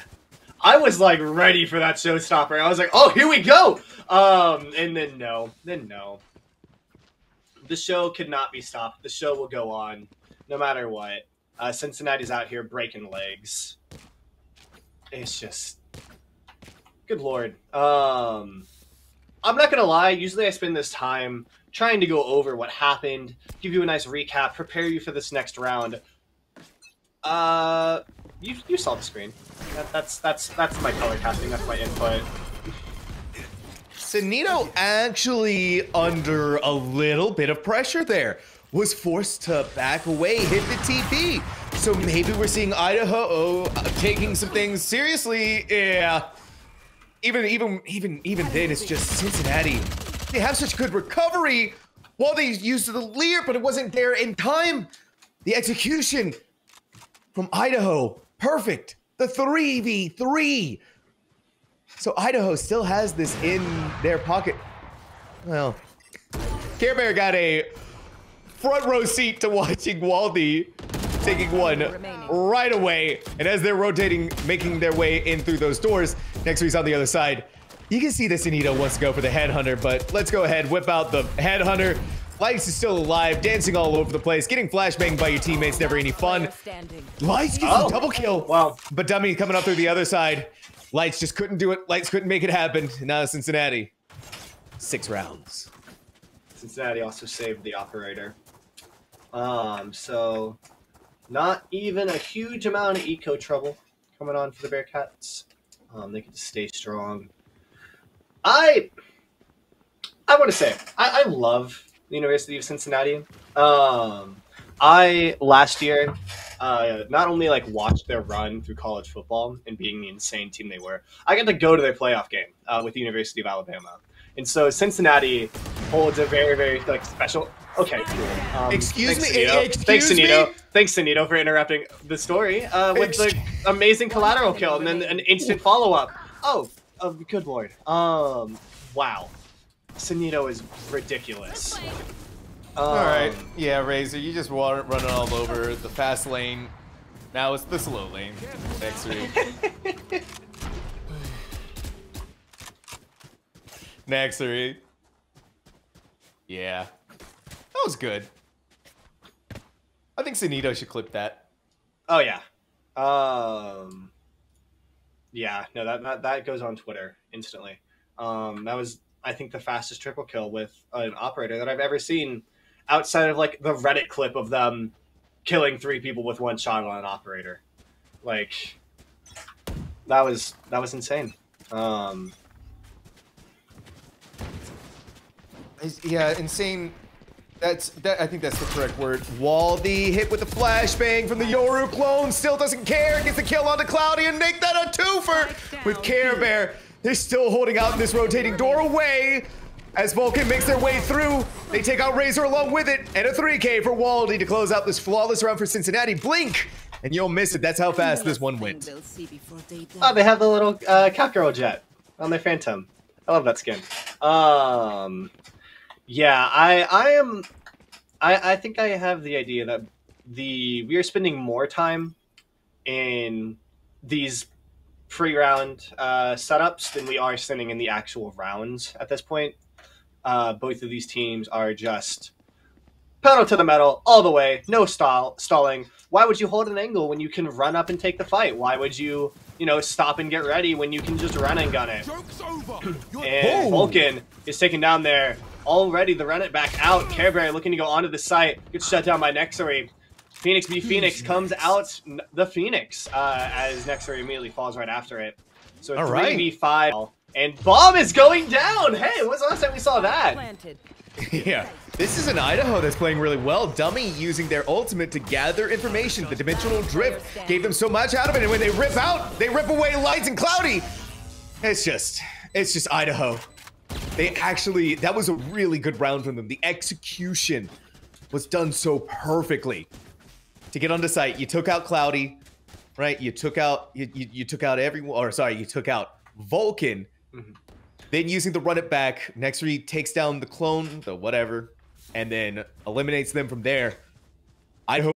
I was like ready for that showstopper. I was like, oh, here we go. And then no. The show could not be stopped. The show will go on no matter what. Cincinnati's out here breaking legs. It's just, good Lord. I'm not going to lie. Usually I spend this time trying to go over what happened, give you a nice recap, prepare you for this next round. You saw the screen. That's my color casting. That's my input. Sanito actually under a little bit of pressure there. Was forced to back away, hit the TP. So maybe we're seeing Idaho taking some things seriously. Yeah. Even then, it's just Cincinnati. They have such good recovery while they used the Lear, but it wasn't there in time. The execution from Idaho, perfect. The 3v3. So Idaho still has this in their pocket. Well, Care Bear got a front row seat to watching Waldy taking one right away. And as they're rotating, making their way in through those doors, next week's on the other side. You can see that Sanito wants to go for the Headhunter, but let's go ahead, whip out the Headhunter. Lights is still alive, dancing all over the place, getting flashbanged by your teammates, never any fun. Lights gets a double kill. Wow. But Dummy coming up through the other side. Lights just couldn't do it. Lights couldn't make it happen. Now Cincinnati. 6 rounds. Cincinnati also saved the operator. So not even a huge amount of eco trouble coming on for the Bearcats. They can stay strong. I want to say I love the University of Cincinnati. I last year not only like watched their run through college football and being the insane team they were, I got to go to their playoff game with the University of Alabama, and so Cincinnati holds a very, very like special. Okay, cool. Excuse thanks, me. Sanito. Excuse Thanks, Sanito. me? Thanks, Sanito, for interrupting the story with the amazing collateral kill and then an instant follow-up. Oh, good Lord. Wow. Sanito is ridiculous. All right. Yeah, Razor, you just running all over the fast lane. Now it's the slow lane. Next three. Next three. Yeah. That was good. I think Sanito should clip that. Oh, yeah. Yeah, no, that goes on Twitter instantly. That was, I think, the fastest triple kill with an operator that I've ever seen outside of, like, the Reddit clip of them killing 3 people with 1 shot on an operator. Like, that was insane. Yeah, insane. I think that's the correct word. Waldy hit with the flashbang from the Yoru clone. Still doesn't care. Gets the kill onto Cloudy and make that a 2-fer with Care Bear. They're still holding out in this rotating doorway. As Vulcan makes their way through, they take out Razor along with it. And a 3K for Waldy to close out this flawless round for Cincinnati. Blink, and you'll miss it. That's how fast this one went. Oh, they have the little Catgirl jet on their Phantom. I love that skin. Yeah, I think I have the idea that we are spending more time in these pre-round setups than we are spending in the actual rounds at this point. Both of these teams are just pedal to the metal all the way, no stalling. Why would you hold an angle when you can run up and take the fight? Why would you, stop and get ready when you can just run and gun it? And Vulcan is taken down there. Already the run it back out. Care Bear looking to go onto the site. Gets shut down by Nexary. Phoenix v Phoenix comes out the Phoenix as Nexary immediately falls right after it. So 3v5. And Bomb is going down! Hey, when was the last time we saw that? Yeah, this is an Idaho that's playing really well. Dummy using their ultimate to gather information. The dimensional drift gave them so much out of it, and when they rip out, they rip away Lights and Cloudy. It's just Idaho. That was a really good round from them. The execution was done so perfectly. To get onto site, you took out Cloudy, right? You took out you took out everyone, or sorry, you took out Vulcan. Mhm. Then using the run it back, next read takes down the clone, the whatever, and then eliminates them from there. Idaho